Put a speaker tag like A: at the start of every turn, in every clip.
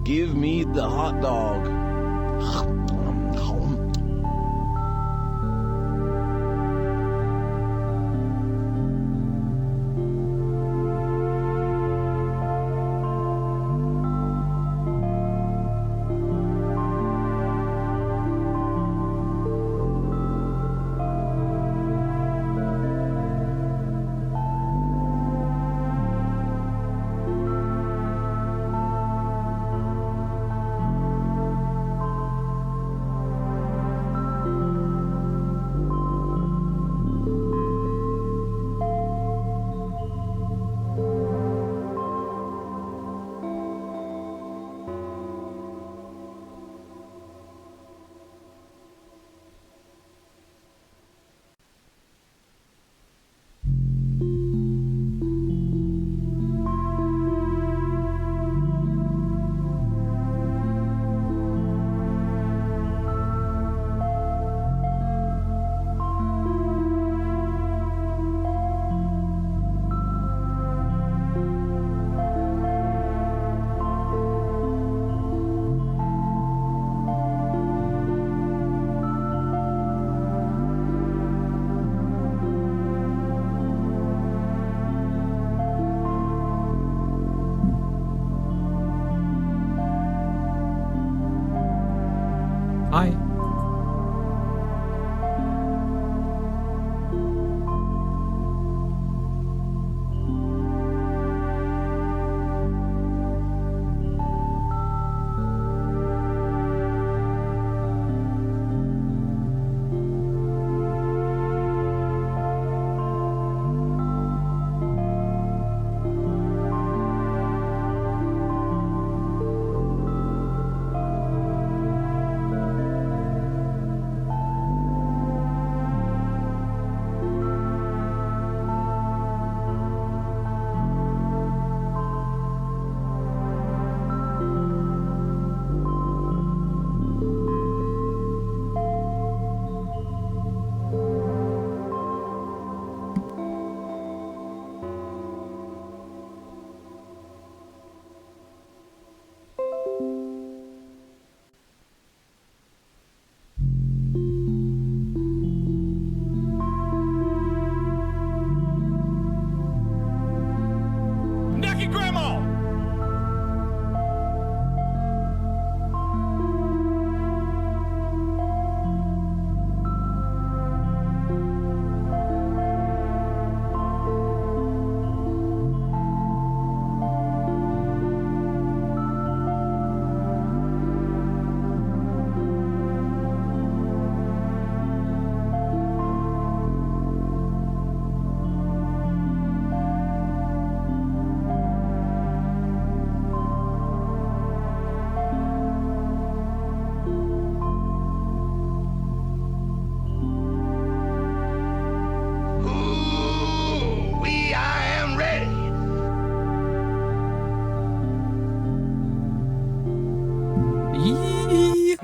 A: Give me the hot dog.
B: Hi.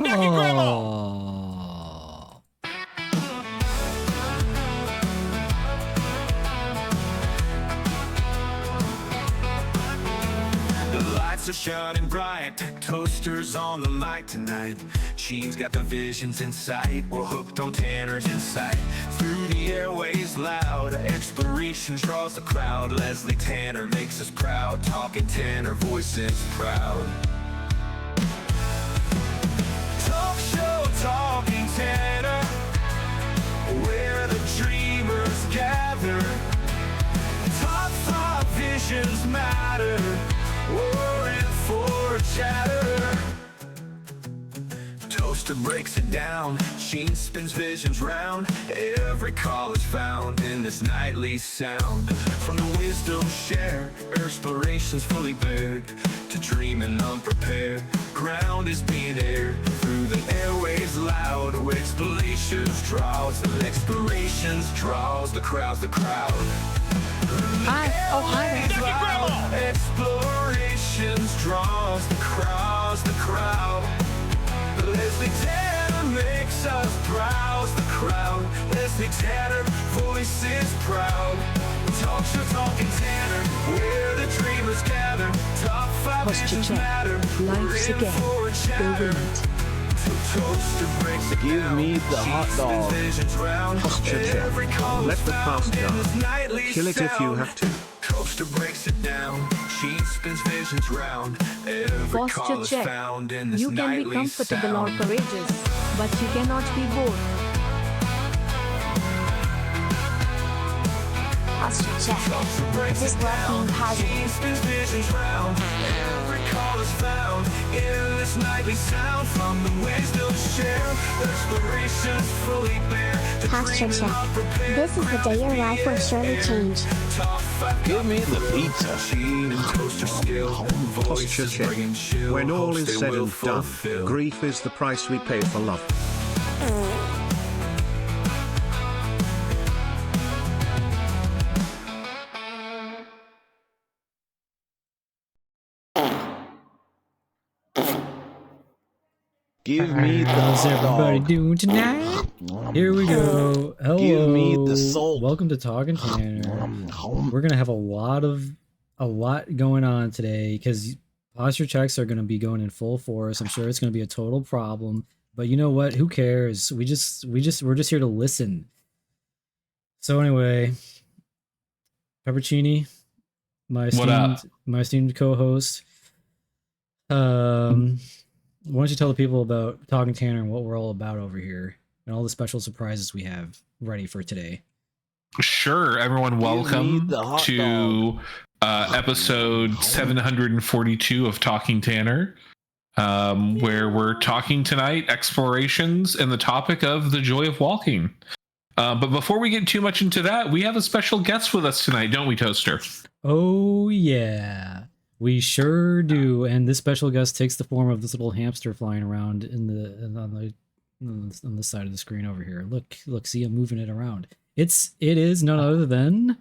B: Yeehaw!
C: The lights are shining bright, toasters on the mic tonight. She's got the visions in sight, we're hooked on Tanner's insight. Through the airways loud, exploration draws the crowd. Leslie Tanner makes us proud, talking Tanner, voices proud. Talk show, talking Tanner, where the dreamers gather. Top 5 visions matter, we're in for a chatter. Toaster breaks it down, Sheen spins visions round. Every call is found in this nightly sound. From the wisdom shared, explorations fully bared, to dreaming unprepared, ground is being aired. Through the airways loud, explorations draws the crowds, the crowd.
B: Hi. Oh, hi there.
C: Loud, explorations draws the crowd. Leslie Tanner makes us browse the crowd. Leslie Tanner, voices proud. Talk show, talking Tanner, where the dreamers gather. Top 5
D: Posture check. Life's a game. Go win it.
A: Give me the hot dog.
E: Posture check. Let the past die. Kill it if you have to.
C: Coaster breaks it down. She spins visions round. Every
D: Posture
C: call is
D: check.
C: found in this
D: You can be
C: nightly
D: comfortable or
C: sound.
D: courageous, but you cannot be both.
F: Posture check. Is this love being positive?
C: She spins visions round. Every call is found in this nightly sound. From the wisdom share, explorations fully bare.
F: Posture check. This is the day your life will surely change.
A: Give me the pizza.
E: Posture check. When all is said and done, grief is the price we pay for love.
A: Give me the
B: How's
A: hot
B: everybody
A: dog.
B: doing tonight? Here we go. Hello.
A: Give me the salt.
B: Welcome to Talking Tanner. We're gonna have a lot going on today because posture checks are gonna be going in full force. I'm sure it's gonna be a total problem, but you know what? Who cares? We're just here to listen. So anyway, Peppercini, my esteemed co-host. Why don't you tell the people about Talking Tanner and what we're all about over here and all the special surprises we have ready for today?
G: Sure, everyone, welcome to episode 742 of Talking Tanner, where we're talking tonight explorations and the topic of the joy of walking. But before we get too much into that, we have a special guest with us tonight, don't we, Toaster?
B: Oh, yeah. We sure do, and this special guest takes the form of this little hamster flying around on the side of the screen over here. Look, see him moving it around. It is none other than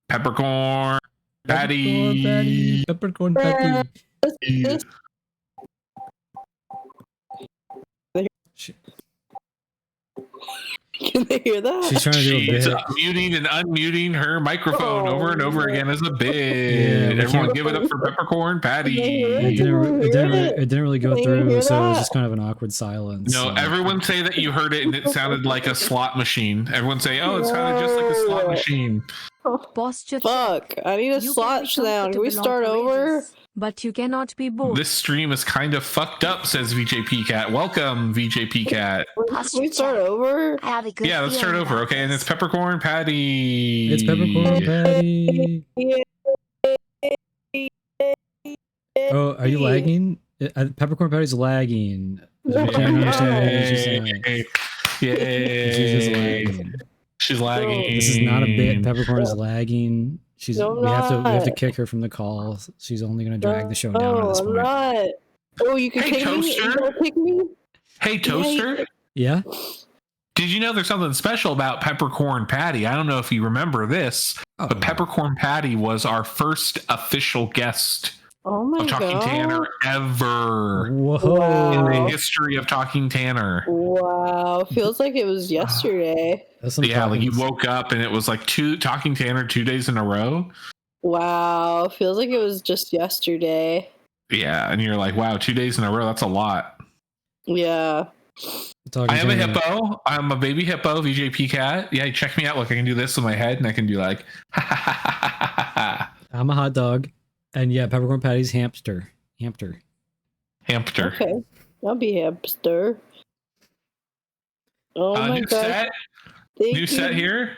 G: Peppercorn Patty.
B: Peppercorn Patty.
H: Can they hear that?
B: She's trying to do a
G: She's
B: bit.
G: muting and unmuting her microphone over and over again as a bit.
B: Yeah,
G: Everyone give it up for Peppercorn Patty.
B: It didn't really go
H: Can you
B: through,
H: hear
B: so it was
H: that?
B: just kind of an awkward silence.
G: No,
B: so.
G: everyone say that you heard it and it sounded like a slot machine. Everyone say, oh, it sounded just like a slot machine.
D: Posture check.
H: Fuck, I need a
D: You can
H: slot
D: be
H: sound. Can we
D: comfortable or
H: start over?
D: courageous, but you cannot be both.
G: This stream is kind of fucked up, says VJP Cat. Welcome, VJP Cat.
H: Can we start over?
F: I have a good
G: Yeah, let's start
F: feeling
G: over,
F: about
G: okay? And
F: this.
G: it's Peppercorn Patty.
B: It's Peppercorn Patty. Oh, are you lagging? Peppercorn Patty's lagging. I can't understand what she's saying.
G: Yay.
B: She's just lagging.
G: She's lagging.
B: This is not a bit. Peppercorn is lagging.
H: No,
B: we have to
H: not.
B: kick her from the call. She's only gonna drag the show down at this
H: I'm
B: point.
H: not. Oh, you can
G: Hey,
H: kick me?
G: Toaster.
H: You gonna kick me?
G: Hey, Toaster.
B: Yeah.
G: Did you know there's something special about Peppercorn Patty? I don't know if you remember this, but Peppercorn Patty was our first official guest
H: Oh my
G: of Talking
H: god.
G: Tanner ever
B: Whoa.
G: in the
H: Wow.
G: history of Talking Tanner.
H: Wow, feels like it was yesterday.
B: That's some
G: Yeah, like
B: talking-
G: you woke up and it was like Talking Tanner 2 days in a row.
H: Wow, feels like it was just yesterday.
G: Yeah, and you're like, wow, 2 days in a row, that's a lot.
H: Yeah.
B: talking
G: I am a
B: Tanner.
G: hippo. I'm a baby hippo, VJP Cat. Yeah, check me out. Look, I can do this with my head and I can do like,
B: I'm a hot dog, and yeah, Peppercorn Patty's hamster.
G: hamster.
H: Okay. I'll be hamster. Oh my
G: New
H: god.
G: set.
H: Thank
G: New
H: you.
G: set here.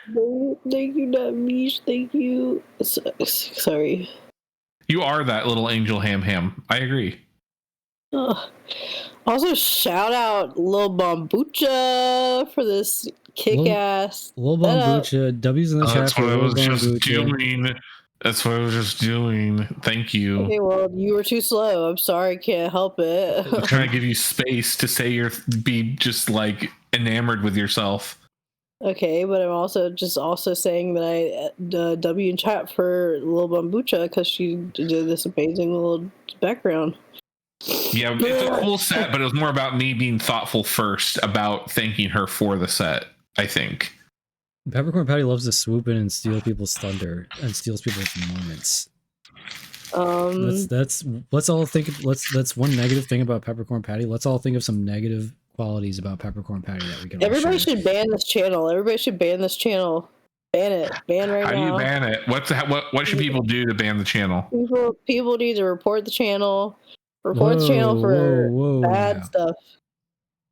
H: Thank you, Namish. Thank you. Sorry.
G: You are that little angel ham. I agree.
H: Ugh. Also, shout out Lil Bombucha for this kick-ass.
B: Lil
H: setup.
B: Bombucha. W's in the chat
G: That's
B: for
G: what I
B: Lil
G: was just
B: Bombucha.
G: doing. That's what I was just doing. Thank you.
H: Okay, well, you were too slow. I'm sorry, can't help it.
G: I'm trying to give you space to say be just like enamored with yourself.
H: Okay, but I'm also saying that I W in chat for Lil Bombucha because she did this amazing little background.
G: Yeah, it's a cool set, but it was more about me being thoughtful first about thanking her for the set, I think.
B: Peppercorn Patty loves to swoop in and steal people's thunder and steals people's moments. Let's all think. That's one negative thing about peppercorn patty. Let's all think of some negative qualities about peppercorn patty that we can.
H: Everybody should ban this channel. Everybody should ban this channel. Ban it. Ban right now.
G: How do you ban it? What should people do to ban the channel?
H: People need to report the channel. Report the channel for bad stuff.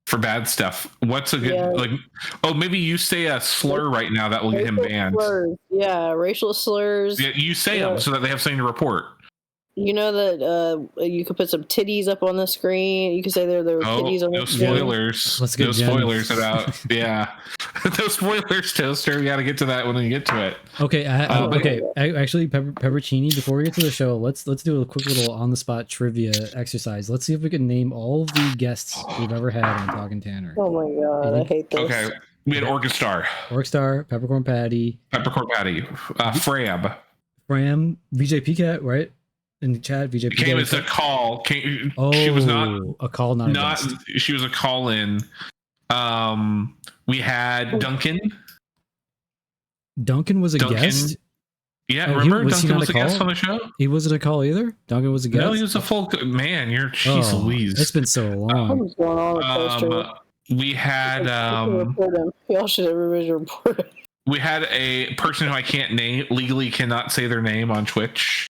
G: For bad stuff. What's a good maybe you say a slur right now that will get him banned.
H: Slurs. Yeah, racial slurs.
G: Yeah, you say them so that they have something to report.
H: You know that you could put some titties up on the screen. You could say there were titties on the screen.
G: Spoilers. No spoilers about yeah. Those spoilers, Toaster. We got to get to that when we get to it.
B: Okay, actually, Peppercini. Before we get to the show, let's do a quick little on the spot trivia exercise. Let's see if we can name all of the guests we've ever had on Talking Tanner.
H: Oh my god, I hate this.
G: Okay, we had Orcstar, Peppercorn Patty, Fram, VJ Pcat, right? In the chat, VJ Pcat came as a call. She was not
B: a call, not a guest.
G: She was a call in. We had Duncan.
B: Duncan was a guest.
G: Yeah, remember Duncan was a guest on the show?
B: He wasn't a call either. Duncan was a guest.
G: No, he was a full man. Jeez Louise.
B: It's been so long.
H: What's going on with
G: we had
H: y'all should everybody report him.
G: We had a person who I can't name, legally cannot say their name on Twitch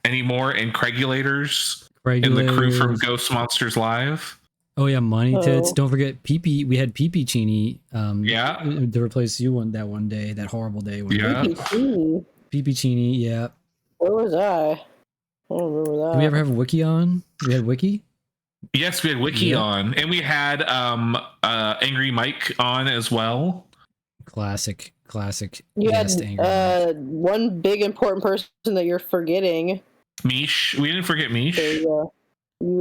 G: anymore, and Craigulators and the crew from Ghost Monsters Live.
B: Oh yeah, Money Tits. Don't forget PP. We had PP Chini. To replace you that one day, that horrible day. PP Chini. Yeah.
H: Where was I? I don't remember that.
B: Did we ever have Wiki on? We had Wiki.
G: Yes, we had Wiki on, and we had Angry Mike on as well. Classic.
H: You had one big important person that you're forgetting.
G: Mish. We didn't forget Mish.
H: You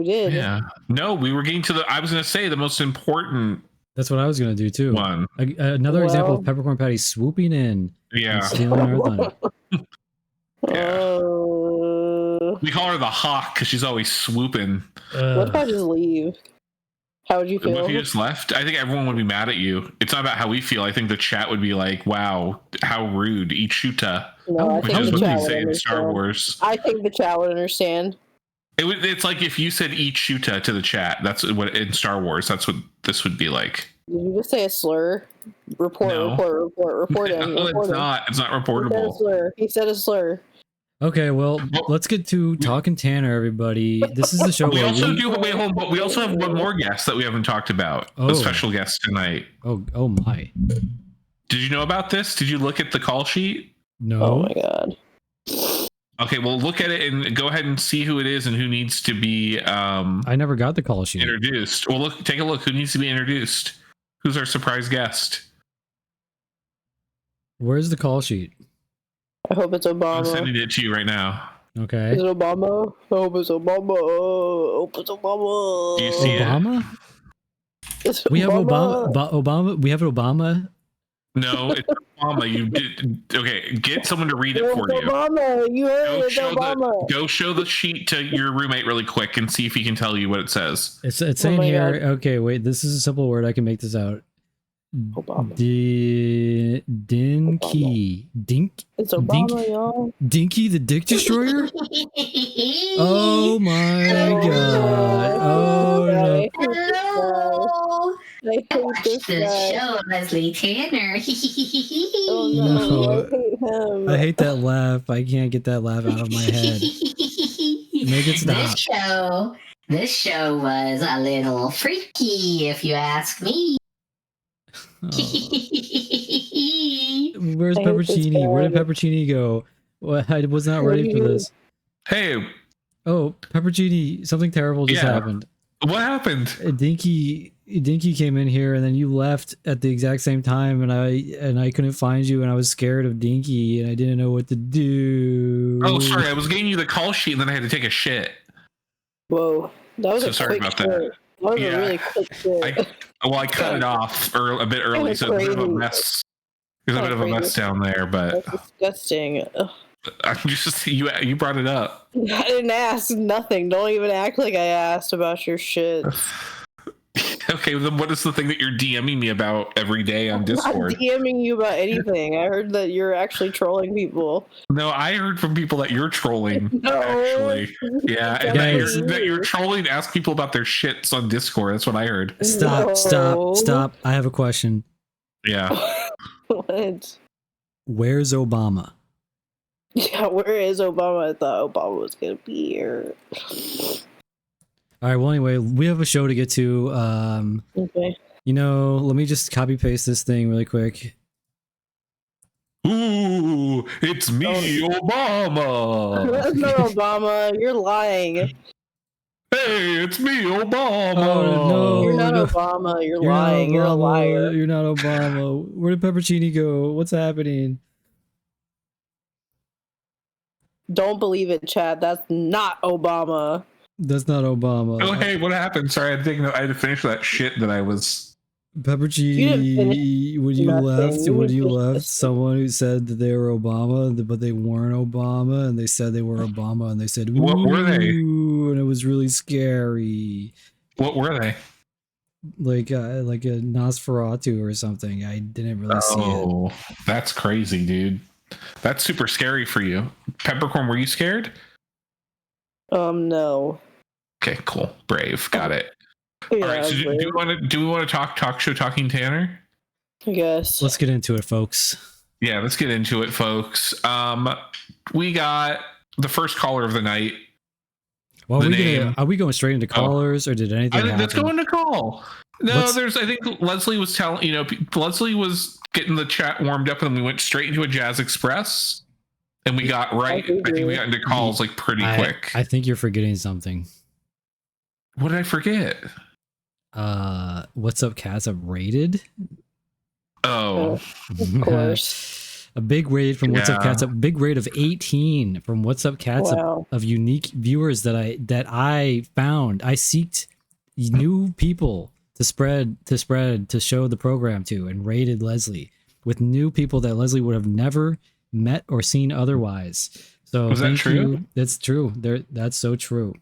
H: did.
G: Yeah. No, we were getting to I was going to say the most important.
B: That's what I was going to do too.
G: One.
B: Another example of Peppercorn Patty swooping in.
G: Yeah.
B: And stealing our thunder.
G: We call her the hawk because she's always swooping.
H: What if I just leave? How would you feel?
G: What if you just left? I think everyone would be mad at you. It's not about how we feel. I think the chat would be like, wow, how rude. Ichuta.
H: No, I
G: which
H: think
G: is
H: the
G: what
H: chat
G: they
H: would
G: say in
H: understand.
G: Star Wars.
H: I think the chat would understand.
G: It's like if you said Ichuta to the chat. That's what in Star Wars. That's what this would be like.
H: Did you just say a slur? Report him.
G: No, it's not. It's not reportable.
H: He said a slur.
B: Okay, well, let's get to Talking Tanner, everybody. This is the show
G: we
B: where
G: we also have one more guest that we haven't talked about. A special guest tonight.
B: Oh my.
G: Did you know about this? Did you look at the call sheet?
B: No.
H: Oh my god.
G: Okay, well, look at it and go ahead and see who it is and who needs to be
B: I never got the call sheet.
G: Introduced. Well, take a look. Who needs to be introduced? Who's our surprise guest?
B: Where's the call sheet?
H: I hope it's Obama.
G: I'm sending it to you right now.
B: Okay.
H: Is it Obama? I hope it's Obama. I hope it's Obama.
G: Do you see
B: Obama? We have Obama. We have Obama.
G: No, it's Obama. You did. Okay, get someone to read it for you.
H: Obama. You heard it, Obama.
G: Go show the sheet to your roommate really quick and see if he can tell you what it says.
B: It's saying here. God. Okay, wait. This is a simple word. I can make this out.
H: Obama.
B: Dinky. Dink.
H: It's Obama, y'all.
B: Dinky the Dick Destroyer? Oh my god. Oh no.
I: Hello.
H: I hate this guy.
I: Show, Leslie Tanner.
H: Oh no, I hate him.
B: I hate that laugh. I can't get that laugh out of my head. Make it stop.
I: This show was a little freaky, if you ask me.
B: Oh. Where's Peppercini? Where did Peppercini go? Well, I was not ready for this.
G: Hey.
B: Oh, Peppercini, something terrible just happened.
G: What happened?
B: Dinky came in here and then you left at the exact same time and I couldn't find you and I was scared of Dinky and I didn't know what to do.
G: Oh, sorry. I was getting you the call sheet and then I had to take a shit.
H: Whoa. That was
G: sorry about that.
H: That was a really quick shit.
G: I cut it off a bit early, so it's a bit of a mess. There's a bit of a mess down there, but
H: that's disgusting.
G: I'm just you brought it up.
H: I didn't ask nothing. Don't even act like I asked about your shit.
G: Okay, Okay, then what is the thing that you're DMing me about every day on Discord?
H: I'm not DMing you about anything. I heard that you're actually trolling people.
G: No, I heard from people that you're trolling.
H: No.
G: Actually, yeah, and
B: Guys.
G: that you're trolling to ask people about their shits on Discord. That's what I heard.
B: Stop. I have a question.
G: Yeah.
H: What?
B: Where's Obama?
H: Yeah, where is Obama? I thought Obama was gonna be here.
B: All right. Well, anyway, we have a show to get to.
H: Okay.
B: You know, let me just copy paste this thing really quick.
G: Ooh, it's me, Obama.
H: That's not Obama. You're lying.
G: Hey, it's me, Obama.
B: Oh, no.
H: You're not
B: no.
H: Obama. You're
B: You're not
H: lying. You're a
B: Obama.
H: liar.
B: You're not Obama. Where did Peppercini go? What's happening?
H: Don't believe it, Chad. That's not Obama.
B: That's not Obama.
G: Oh, hey, what happened? Sorry, I had to finish that shit that I was.
B: Peppercini, when you
H: nothing.
B: left,
H: You
B: when you
H: finished
B: left,
H: this.
B: someone who said that they were Obama, but they weren't Obama, and they said they were Obama, and they said,
G: What were they?
B: "Ooh," and it was really scary,
G: What were they?
B: like a Nosferatu or something. I didn't really see it.
G: Oh, that's crazy, dude. That's super scary for you. Peppercorn, were you scared?
H: No.
G: Okay, cool. Brave. Got it.
H: Yeah,
G: All right. So do we want to talk show Talking Tanner?
H: I guess.
B: Let's get into it, folks.
G: Yeah, let's get into it, folks. We got the first caller of the night.
B: Well,
G: The
B: are we going straight into callers, or did anything happen?
G: Let's go into call. No, I think Leslie was telling, Leslie was getting the chat warmed up, and then we went straight into a Jazz Express, and we got I think we got into calls like pretty quick.
B: I think you're forgetting something.
G: What did I forget?
B: What's up, cats? Rated?
G: Oh,
H: Of course.
B: A big raid from What's Up Cats. A big raid of 18 from What's Up Cats
H: Wow.
B: of unique viewers that I found. I seeked new people to show the program to, and raided Leslie with new people that Leslie would have never met or seen otherwise. So
G: Was that
B: thank
G: true?
B: you. That's true. That's so true.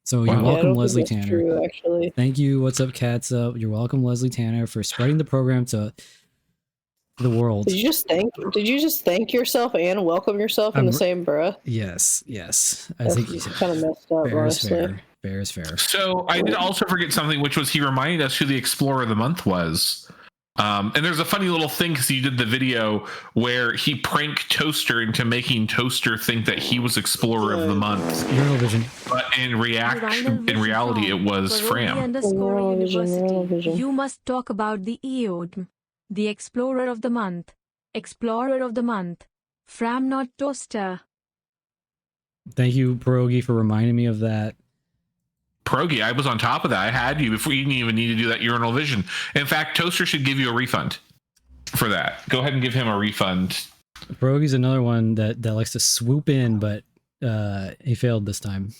B: So
G: Wow.
B: you're
H: Yeah, I
B: welcome,
H: don't think
B: Leslie
H: that's
B: Tanner.
H: True, actually.
B: Thank you. What's up, cats? You're welcome, Leslie Tanner, for spreading the program to the world.
H: Did you just thank yourself and welcome yourself in the same breath?
B: Yes. I
H: That's
B: think
H: kind of messed up,
B: fair is
H: honestly.
B: fair. Fair is fair.
G: So I did also forget something, which was he reminded us who the Explorer of the Month was. And there's a funny little thing because he did the video where he pranked Toaster into making Toaster think that he was Explorer of the Month.
B: Urinal vision.
G: But in reality, it was Fram.
H: Vision.
D: You must talk about the EOD, the Explorer of the Month. Explorer of the Month. Fram, not Toaster.
B: Thank you, Pierogi, for reminding me of that.
G: Pierogi, I was on top of that. I had you before you didn't even need to do that urinal vision. In fact, Toaster should give you a refund for that. Go ahead and give him a refund.
B: Pierogi's another one that likes to swoop in, but he failed this time.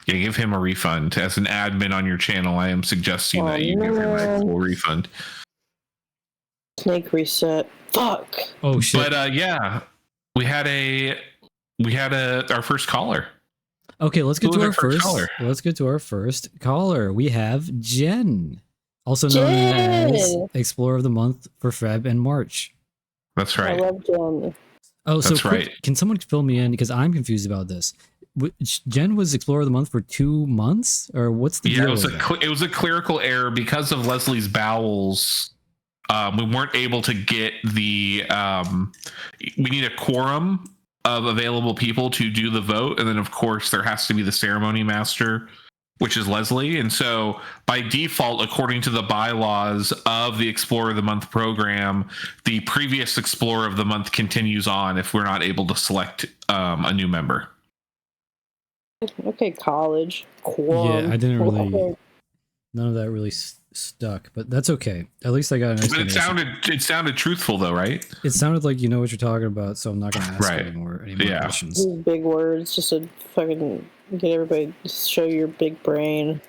G: Yeah, give him a refund. As an admin on your channel, I am suggesting that you give him a full refund.
H: Snake reset. Fuck.
B: Oh shit!
G: But yeah, we had our first caller.
B: Okay, let's get
G: Who
B: to
G: was
B: our
G: our first
B: first.
G: caller?
B: Let's get to our first caller. We have Jen, also known as Explorer of the Month for Feb and March.
G: That's
H: I
G: right.
H: love Jen.
B: Oh,
G: That's
B: so
G: right.
B: Can someone fill me in because I'm confused about this? Jen was Explorer of the Month for 2 months, or what's the
G: Yeah,
B: deal?
G: it was a clerical error because of Leslie's bowels. We weren't able to get the. We need a quorum of available people to do the vote, and then of course there has to be the ceremony master, which is Leslie. And so by default, according to the bylaws of the Explorer of the Month program, the previous Explorer of the Month continues on if we're not able to select a new member.
H: Okay, college.
B: Yeah, I didn't really. None of that really stuck, but that's okay. At least I got an
G: But
B: explanation.
G: it sounded truthful though, right?
B: It sounded like you know what you're talking about, so I'm not going to ask any more questions.
H: These big words just to fucking get everybody to show your big brain.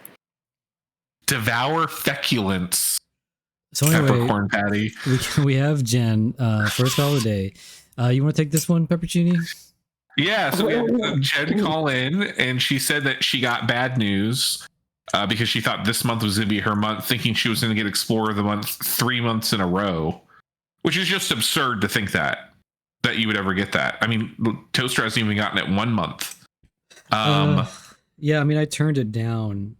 G: Devour feculence.
B: So anyway,
G: Peppercorn patty.
B: we have Jen, first call of the day. You want to take this one, Peppercini?
G: Yeah, so we had Jen call in, and she said that she got bad news. because she thought this month was going to be her month, thinking she was going to get Explorer of the Month 3 months in a row, which is just absurd to think that you would ever get that. I mean, Toaster hasn't even gotten it 1 month.
B: Yeah, I mean, I turned it down.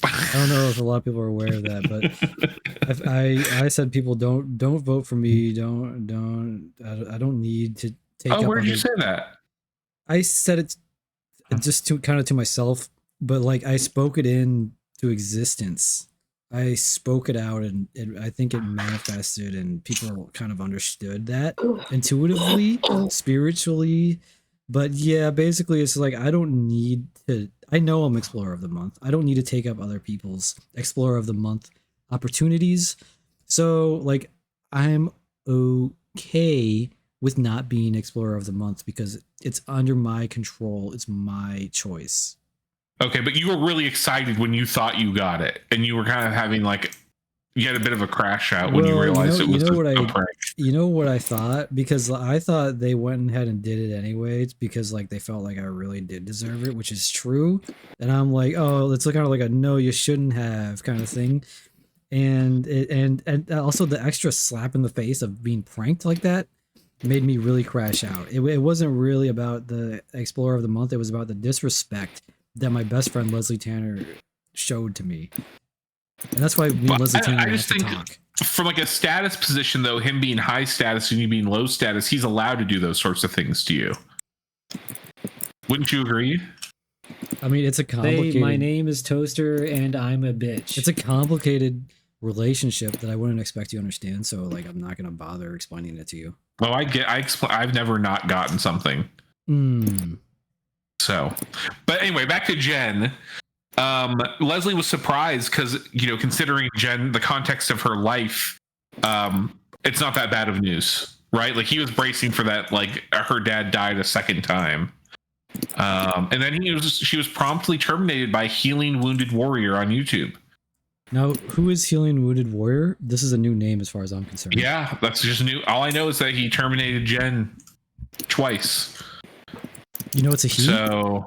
B: I don't know if a lot of people are aware of that, but I said people don't vote for me. I don't need to take.
G: Oh, where did you say that?
B: I said it just to myself, but like I spoke it into existence. I spoke it out, and I think it manifested, and people kind of understood that intuitively, spiritually. But yeah, basically, it's like I don't need to. I know I'm Explorer of the Month. I don't need to take up other people's Explorer of the Month opportunities. So like, I'm okay with not being Explorer of the Month because it's under my control. It's my choice.
G: Okay, but you were really excited when you thought you got it, and you were kind of having like, you had a bit of a crash out when you realized it was a prank.
B: You know what I thought? Because I thought they went ahead and did it anyways because like they felt like I really did deserve it, which is true. And I'm like, oh, it's kind of like a no, you shouldn't have kind of thing. And also the extra slap in the face of being pranked like that made me really crash out. It wasn't really about the Explorer of the Month. It was about the disrespect that my best friend Leslie Tanner showed to me. And that's why me and Leslie Tanner have to talk.
G: From like a status position, though, him being high status and you being low status, he's allowed to do those sorts of things to you. Wouldn't you agree?
B: I mean, it's a complicated...
J: Hey, my name is Toaster and I'm a bitch.
B: It's a complicated relationship that I wouldn't expect you to understand, so like I'm not going to bother explaining it to you.
G: Well, I've never not gotten something. So, but anyway, back to Jen. Leslie was surprised because, you know, considering Jen, the context of her life, it's not that bad of news, right? Like he was bracing for that, like her dad died a second time. And then she was promptly terminated by Healing Wounded Warrior on YouTube.
B: Now, who is Healing Wounded Warrior? This is a new name as far as I'm concerned.
G: Yeah, that's just new. All I know is that he terminated Jen twice.
B: You know it's a he?
G: So,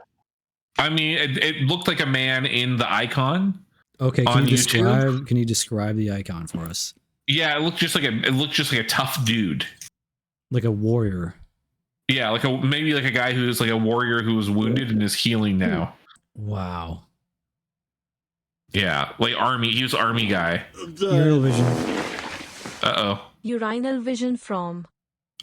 G: I mean, it looked like a man in the icon.
B: Okay, can you describe the icon for us?
G: Yeah, it looked just like a tough dude.
B: Like a warrior.
G: Yeah, maybe like a guy who's like a warrior who was wounded and is healing now.
B: Wow.
G: Yeah, like army. He was army guy.
B: Urinal vision.
G: Uh-oh.
D: Urinal vision from.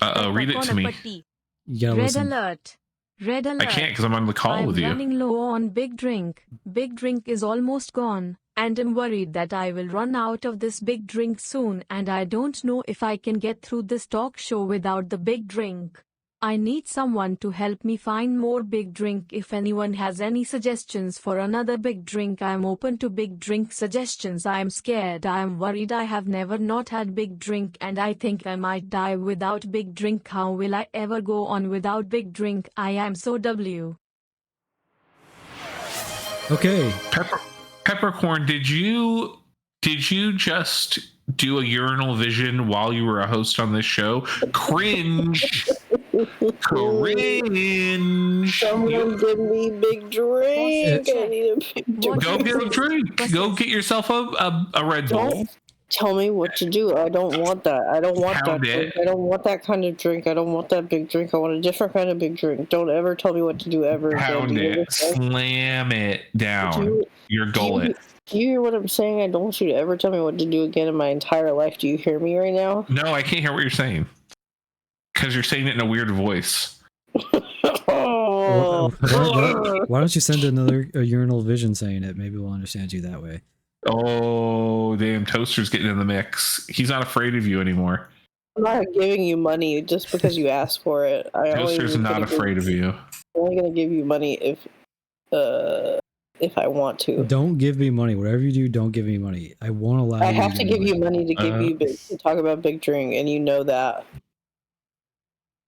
G: Uh-oh, read it to me.
B: You
D: Red
B: listen.
D: alert. Red alert.
G: I can't because I'm on the call with you.
D: I'm running low on Big Drink. Big Drink is almost gone, and I'm worried that I will run out of this Big Drink soon, and I don't know if I can get through this talk show without the Big Drink. I need someone to help me find more Big Drink. If anyone has any suggestions for another Big Drink, I'm open to Big Drink suggestions. I am scared. I am worried. I have never not had Big Drink and I think I might die without Big Drink. How will I ever go on without Big Drink? I am so W.
B: Okay.
G: Peppercorn, did you just do a urinal vision while you were a host on this show? Cringe. Cringe.
H: Someone give me Big Drink. I need a Big Drink.
G: Go get a drink. Go get yourself a Red Bull.
H: Don't tell me what to do. I don't want that. I don't want that drink. I don't want that kind of drink. I don't want that Big Drink. I want a different kind of Big Drink. Don't ever tell me what to do ever again.
G: Pound it. Slam it down. Your gullet.
H: Do you hear what I'm saying? I don't want you to ever tell me what to do again in my entire life. Do you hear me right now?
G: No, I can't hear what you're saying. Because you're saying it in a weird voice.
B: Why don't you send another urinal vision saying it? Maybe we'll understand you that way.
G: Oh, damn. Toaster's getting in the mix. He's not afraid of you anymore.
H: I'm not giving you money just because you asked for it.
G: Toaster's not afraid of you.
H: I'm only going to give you money if I want to.
B: Don't give me money. Whatever you do, don't give me money. I won't allow you.
H: I have to give you money to give you to talk about Big Drink, and you know that.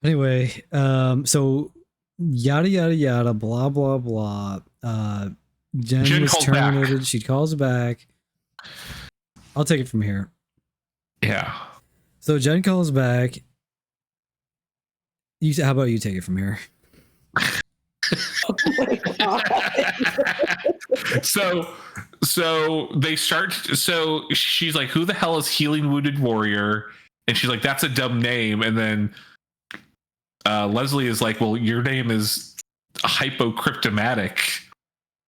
B: Anyway, so yada yada yada, blah blah blah. Jen was terminated. Back. She calls back. I'll take it from here.
G: Yeah.
B: So Jen calls back. How about you take it from here?
G: So So they start. So she's like, "Who the hell is Healing Wounded Warrior?" And she's like, "That's a dumb name." And then Leslie is like, "Well, your name is Hypocryptomatic,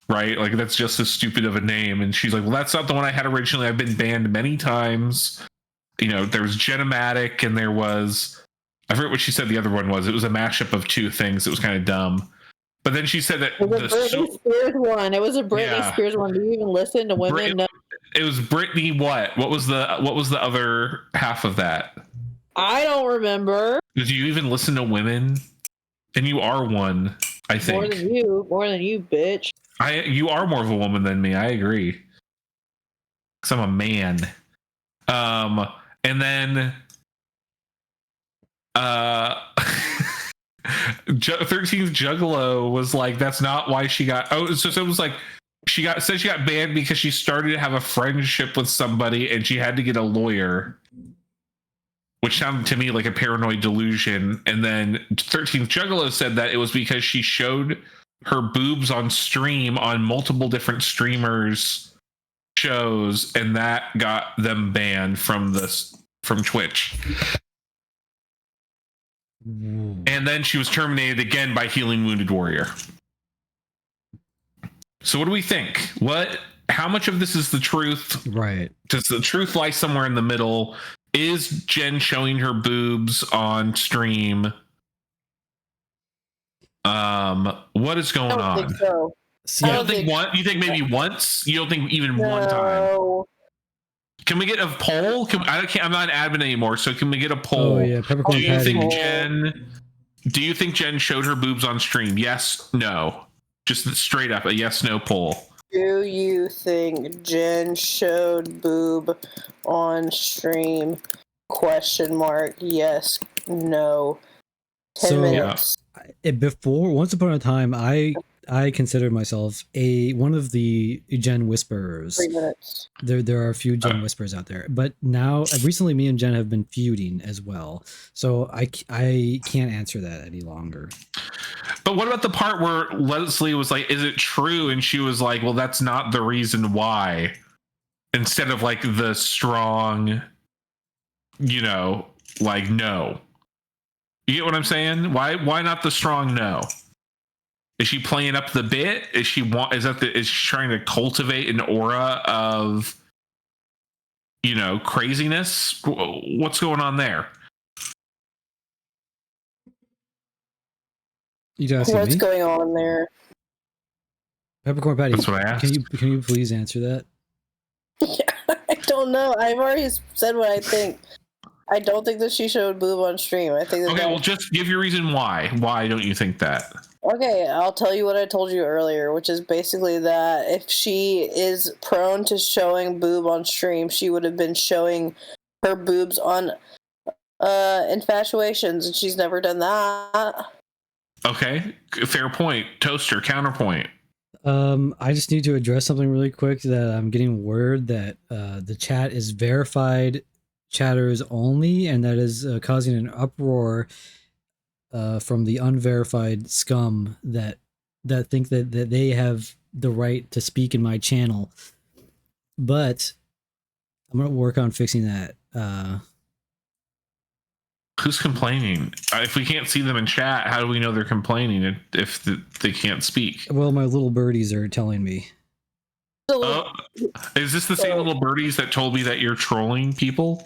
G: right? Like that's just as stupid of a name." And she's like, "Well, that's not the one I had originally. I've been banned many times. You know, there was Genomatic and there was, I forget what she said the other one was. It was a mashup of two things. It was kind of dumb." But then she said that
H: it was a Britney Spears one. It was a Britney Spears one. Do you even listen to women? No.
G: It was Britney. What was the other half of that?
H: I don't remember.
G: Did you even listen to women? And you are one, I think.
H: More than you, bitch.
G: You are more of a woman than me. I agree. Because I'm a man. And then 13th Juggalo was like, that's not why she got. Oh, so it was like she got banned because she started to have a friendship with somebody and she had to get a lawyer, which sounded to me like a paranoid delusion. And then 13th Juggalo said that it was because she showed her boobs on stream on multiple different streamers' shows, and that got them banned from Twitch. And then she was terminated again by Healing Wounded Warrior. So what do we think? How much of this is the truth?
B: Right.
G: Does the truth lie somewhere in the middle? Is Jen showing her boobs on stream? What is going on?
H: I don't think so.
G: You don't think one? You think maybe once? You don't think even one time? Can we get a poll? I'm not an admin anymore, so can we get a poll?
B: Oh yeah, Peppercorn Patty.
G: Do you think Jen showed her boobs on stream? Yes, no. Just straight up a yes, no poll.
H: Do you think Jen showed boob on stream? Question mark. Yes, no. 10 minutes.
B: Before, once upon a time, I considered myself one of the Jen whisperers.
H: 3 minutes.
B: There are a few Jen whisperers out there, but now recently me and Jen have been feuding as well, so I can't answer that any longer.
G: But what about the part where Leslie was like, "Is it true?" And she was like, "Well, that's not the reason why." Instead of like the strong, like no. You get what I'm saying? Why not the strong no? Is she playing up the bit? Is she trying to cultivate an aura of, craziness? What's going on there?
H: What's going on there?
B: Peppercorn Patty.
G: That's what I asked.
B: Can you please answer that?
H: Yeah, I don't know. I've already said what I think. I don't think that she showed boob on stream. I think.
G: Well, just give your reason why. Why don't you think that?
H: Okay, I'll tell you what I told you earlier, which is basically that if she is prone to showing boob on stream, she would have been showing her boobs on Infatuations, and she's never done that.
G: Okay, fair point. Toaster, counterpoint.
B: I just need to address something really quick that I'm getting word that the chat is verified chatters only, and that is causing an uproar from the unverified scum that think that they have the right to speak in my channel. But I'm gonna work on fixing that.
G: Who's complaining? If we can't see them in chat, how do we know they're complaining if they can't speak?
B: Well, my little birdies are telling me.
G: Is this the same little birdies that told me that you're trolling people?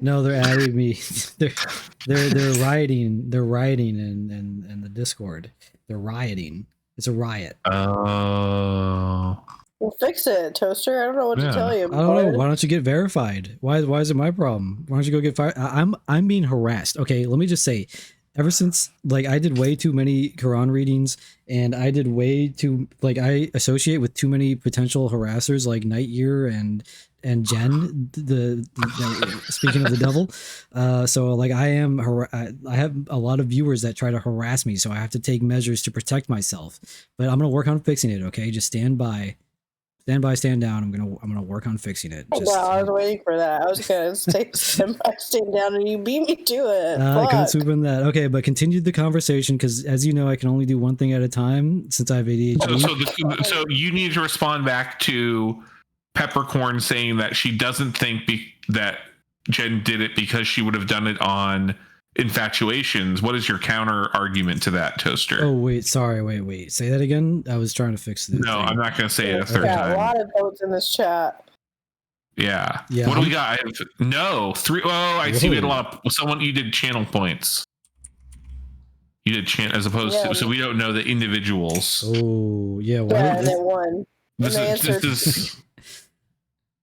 B: No, they're adding me. They're rioting. They're rioting in the Discord. They're rioting. It's a riot.
G: Oh.
H: Well, fix it, Toaster. I don't know what to tell you.
B: I don't know. Why don't you get verified? Why is it my problem? Why don't you go get fired? I'm being harassed. Okay, let me just say, ever since I did way too many Quran readings, and I did way too I associate with too many potential harassers like Night Year and Jen, the speaking of the devil. So I have a lot of viewers that try to harass me, so I have to take measures to protect myself. But I'm gonna work on fixing it. Okay, just stand by. stand by, stand down. I'm gonna work on fixing it.
H: Wow, I was waiting for that. I was gonna say stand by, stand down, and you beat me to it.
B: I couldn't swoop in that. Okay, but continue the conversation because, as you know, I can only do one thing at a time since I have ADHD.
G: So you need to respond back to Peppercorn saying that she doesn't think that Jen did it because she would have done it on Infatuations. What is your counter argument to that, Toaster?
B: Oh wait, sorry, wait. Say that again. I was trying to fix this.
G: No, I'm not going to say it a third time.
H: A lot of votes in this chat.
G: Yeah. What do we got? No, 3. Oh, I see. We had a lot. Someone, you did channel points. You did as opposed to, so we don't know the individuals.
B: Oh yeah.
H: And it won.
G: This is.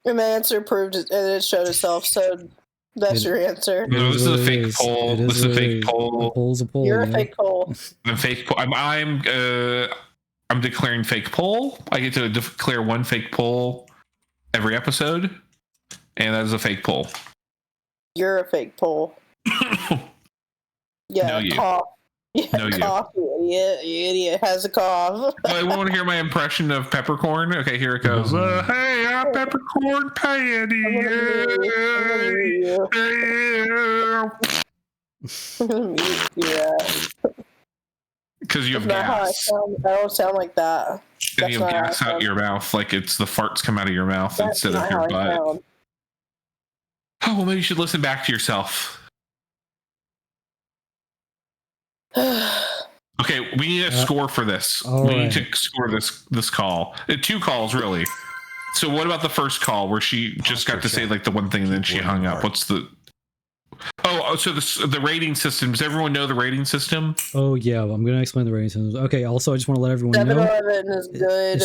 H: And the answer proved it, and it showed itself. So. That's your answer.
G: No, this is a fake poll. This is a fake poll.
B: A poll's a poll.
H: You're a fake poll.
G: I'm fake. I'm declaring fake poll. I get to declare one fake poll every episode, and that is a fake poll.
H: You're a fake poll. Yeah,
G: no, you.
H: Cough. Yeah,
G: no,
H: cough, you idiot. You idiot has a cough.
G: I want to hear my impression of Peppercorn. Okay, here it goes. Hey, I'm Peppercorn Patty.
H: Yeah.
G: Because you have gas.
H: I don't sound like that.
G: And you have gas out your mouth, like it's the farts come out of your mouth instead of your butt. Oh, well, maybe you should listen back to yourself. Okay, we need a score for this. We need to score this call. 2 calls, really. So what about the first call where she just got to say like the one thing and then she hung up? What's the... Oh, so the rating system. Does everyone know the rating system?
B: Oh, yeah. I'm going to explain the rating system. Okay, also, I just want to let everyone know...
H: 7-Eleven is good.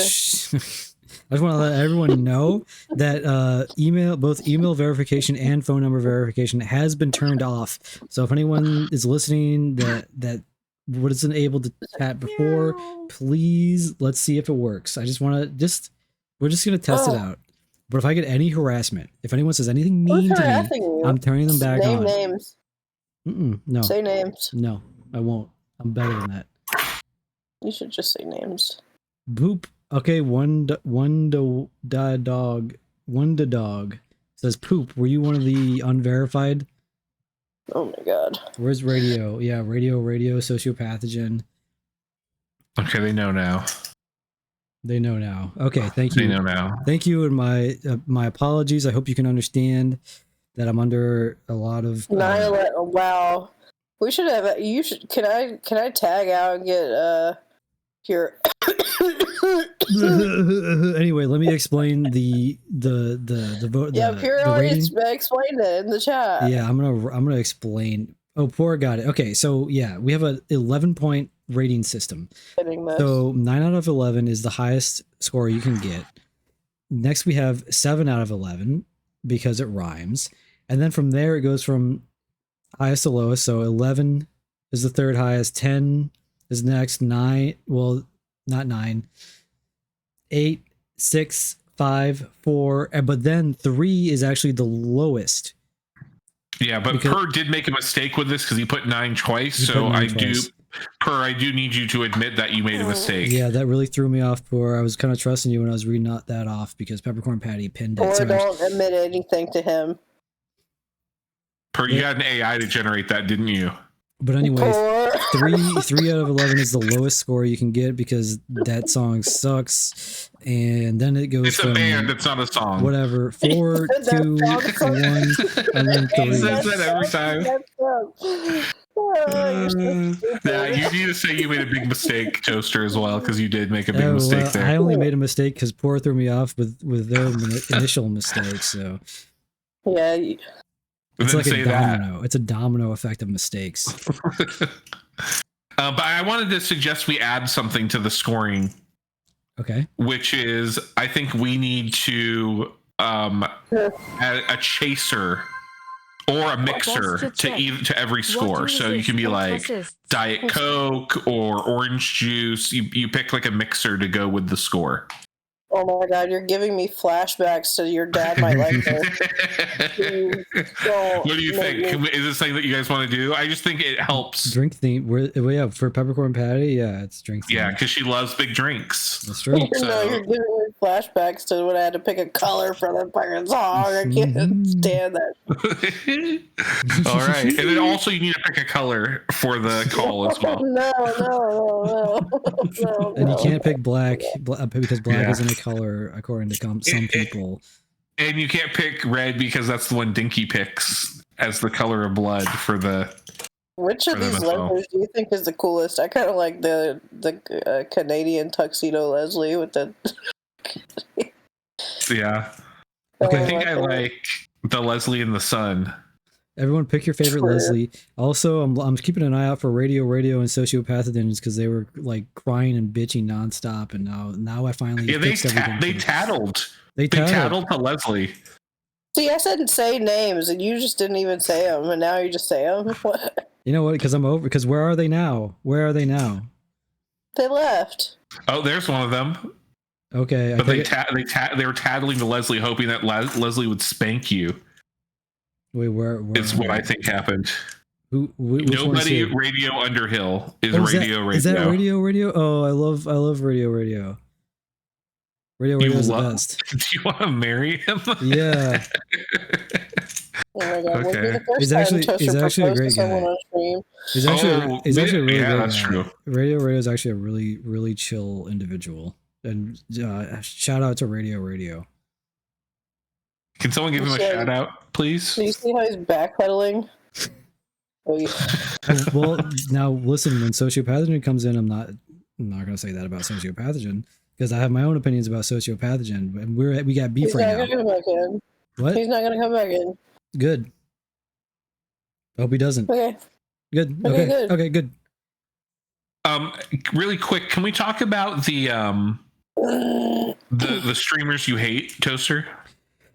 B: I just want to let everyone know that both email verification and phone number verification has been turned off. So if anyone is listening that wasn't able to chat before, please let's see if it works. I just want to we're just gonna test it out. But if I get any harassment, if anyone says anything mean to me, I'm turning them back on.
H: Say names.
B: No.
H: Say names.
B: No, I won't. I'm better than that.
H: You should just say names.
B: Boop. Okay, one dog says poop. Were you one of the unverified?
H: Oh my god.
B: Where's radio? Yeah, radio, sociopathogen.
G: Okay, they know now.
B: They know now. Okay, thank you.
G: They know now.
B: Thank you, and my apologies. I hope you can understand that I'm under a lot of.
H: Wow, we should have. You should. Can I tag out and get your.
B: Anyway, let me explain the vote.
H: Yeah, Pure already explained it in the chat.
B: Yeah, I'm gonna explain. Oh, poor got it. Okay, so yeah, we have a 11-point rating system. So 9 out of 11 is the highest score you can get. Next, we have 7 out of 11 because it rhymes, and then from there it goes from highest to lowest. So 11 is the third highest. 10 is next. 9, well, not 9. 8, 6, 5, 4, but then 3 is actually the lowest.
G: Yeah, but Per did make a mistake with this because he put 9 twice. So I do need you to admit that you made a mistake.
B: Yeah, that really threw me off, Per. I was kind of trusting you when I was reading that off because Peppercorn Patty pinned it.
H: Or so don't admit anything to him.
G: Per, you had an AI to generate that, didn't you?
B: But anyways, 3 out of 11 is the lowest score you can get because that song sucks. And then it goes
G: it's
B: from...
G: It's a band, it's not a song.
B: Whatever. 4, 2, 1, and then 3.
G: He says that every time. Yeah, you need to say you made a big mistake, Toaster, as well, because you did make a big mistake there.
B: I only made a mistake because Poor threw me off with their initial mistake, so...
H: Yeah,
B: it's like a domino. It's a domino effect of mistakes.
G: But I wanted to suggest we add something to the scoring.
B: Okay.
G: Which is, I think we need to add a chaser or a mixer to every score. So you can be like Diet Coke or orange juice. You pick like a mixer to go with the score.
H: Oh, Oh my god, you're giving me flashbacks to your dad might like this.
G: What do you think? Is this something that you guys want to do? I just think it helps.
B: Drink theme. Yeah, for peppercorn patty, yeah, it's drink theme.
G: Yeah, because she loves big drinks.
B: That's true.
H: So. No, you're giving me flashbacks to when I had to pick a color for the fucking song. I can't stand that.
G: All right, and then also you need to pick a color for the call as well.
H: No.
B: And you can't pick black because black isn't a color according to some people.
G: And you can't pick red because that's the one Dinky picks as the color of blood for the.
H: Which of these Leslies do you think is the coolest? I kind of like the Canadian tuxedo Leslie with the.
G: Yeah. Okay. I think I like the Leslie in the Sun.
B: Everyone pick your favorite Leslie. Also, I'm keeping an eye out for Radio and Sociopathogens because they were like crying and bitching nonstop, and now I finally fixed everything.
G: They tattled.
B: They tattled
G: to Leslie.
H: See, I said say names, and you just didn't even say them, and now you just say them. What?
B: You know what? Because I'm over. Because where are they now?
H: They left.
G: Oh, there's one of them.
B: Okay,
G: but they were tattling to Leslie, hoping that Leslie would spank you.
B: Wait, where
G: it's what I think happened.
B: Nobody
G: Radio Underhill is Radio.
B: Is that Radio? Oh, I love Radio. Radio is the best.
G: Do you want to marry him?
B: Yeah.
H: Oh my god!
G: Okay.
B: He's actually a great guy. He's actually a really great
G: that's
B: guy.
G: True.
B: Radio is actually a really, really chill individual. And shout out to Radio.
G: Can someone give him a shout out, please?
H: Do you see how he's backpedaling?
B: Well, now listen. When Sociopathogen comes in, I'm not going to say that about Sociopathogen because I have my own opinions about Sociopathogen, and we got beef right now.
H: He's not going to come back in.
B: What?
H: He's not going to come back in.
B: Good. Hope he doesn't.
H: Okay.
B: Good. Okay. Good.
G: Really quick, can we talk about the streamers you hate, Toaster?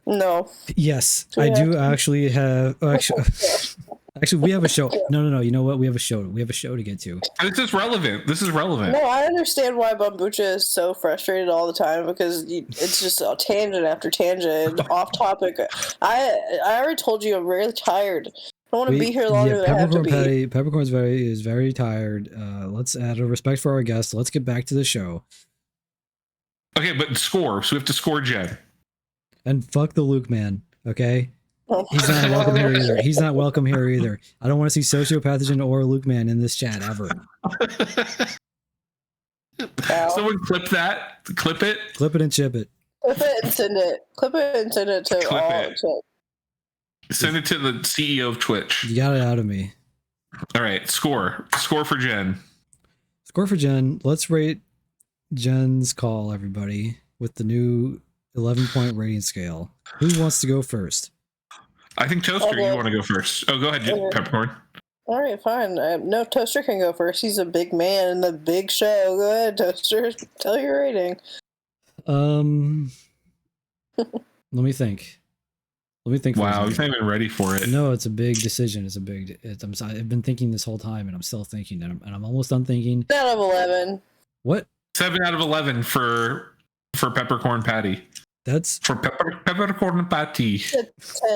H: No.
B: Yes, I do actually have. Actually, we have a show. No. You know what? We have a show. We have a show to get to.
G: This is relevant.
H: No, I understand why Bambucha is so frustrated all the time because it's just a tangent after tangent, off topic. I already told you I'm really tired. I want to be here longer than I have to be.
B: Peppercorn is very tired. Let's add a respect for our guests. Let's get back to the show.
G: Okay, but score. So we have to score Jen.
B: And fuck the Luke man. Okay. He's not welcome here either. He's not welcome here either. I don't want to see Sociopathogen or Luke Man in this chat ever.
G: Someone clip that. Clip it.
B: Clip it and chip it.
H: Clip it and send it. Clip it and send it to all.
G: Send it to the CEO of Twitch.
B: You got it out of me.
G: All right. Score for Jen.
B: Score for Jen. Let's rate Jen's call, everybody, with the new 11-point rating scale. Who wants to go first?
G: I think Toaster, you want to go first. Oh, go ahead, Peppercorn.
H: All right, fine. No, Toaster can go first. He's a big man in the big show. Go ahead, Toaster. Tell your rating.
B: Let me think.
G: Wow, he's not even ready for it.
B: No, it's a big decision. I've been thinking this whole time, and I'm still thinking, and I'm almost done thinking.
H: 7 out of 11.
B: What?
G: 7 out of 11 for Peppercorn Patty.
B: That's
G: for Peppercorn Patty.
H: 10.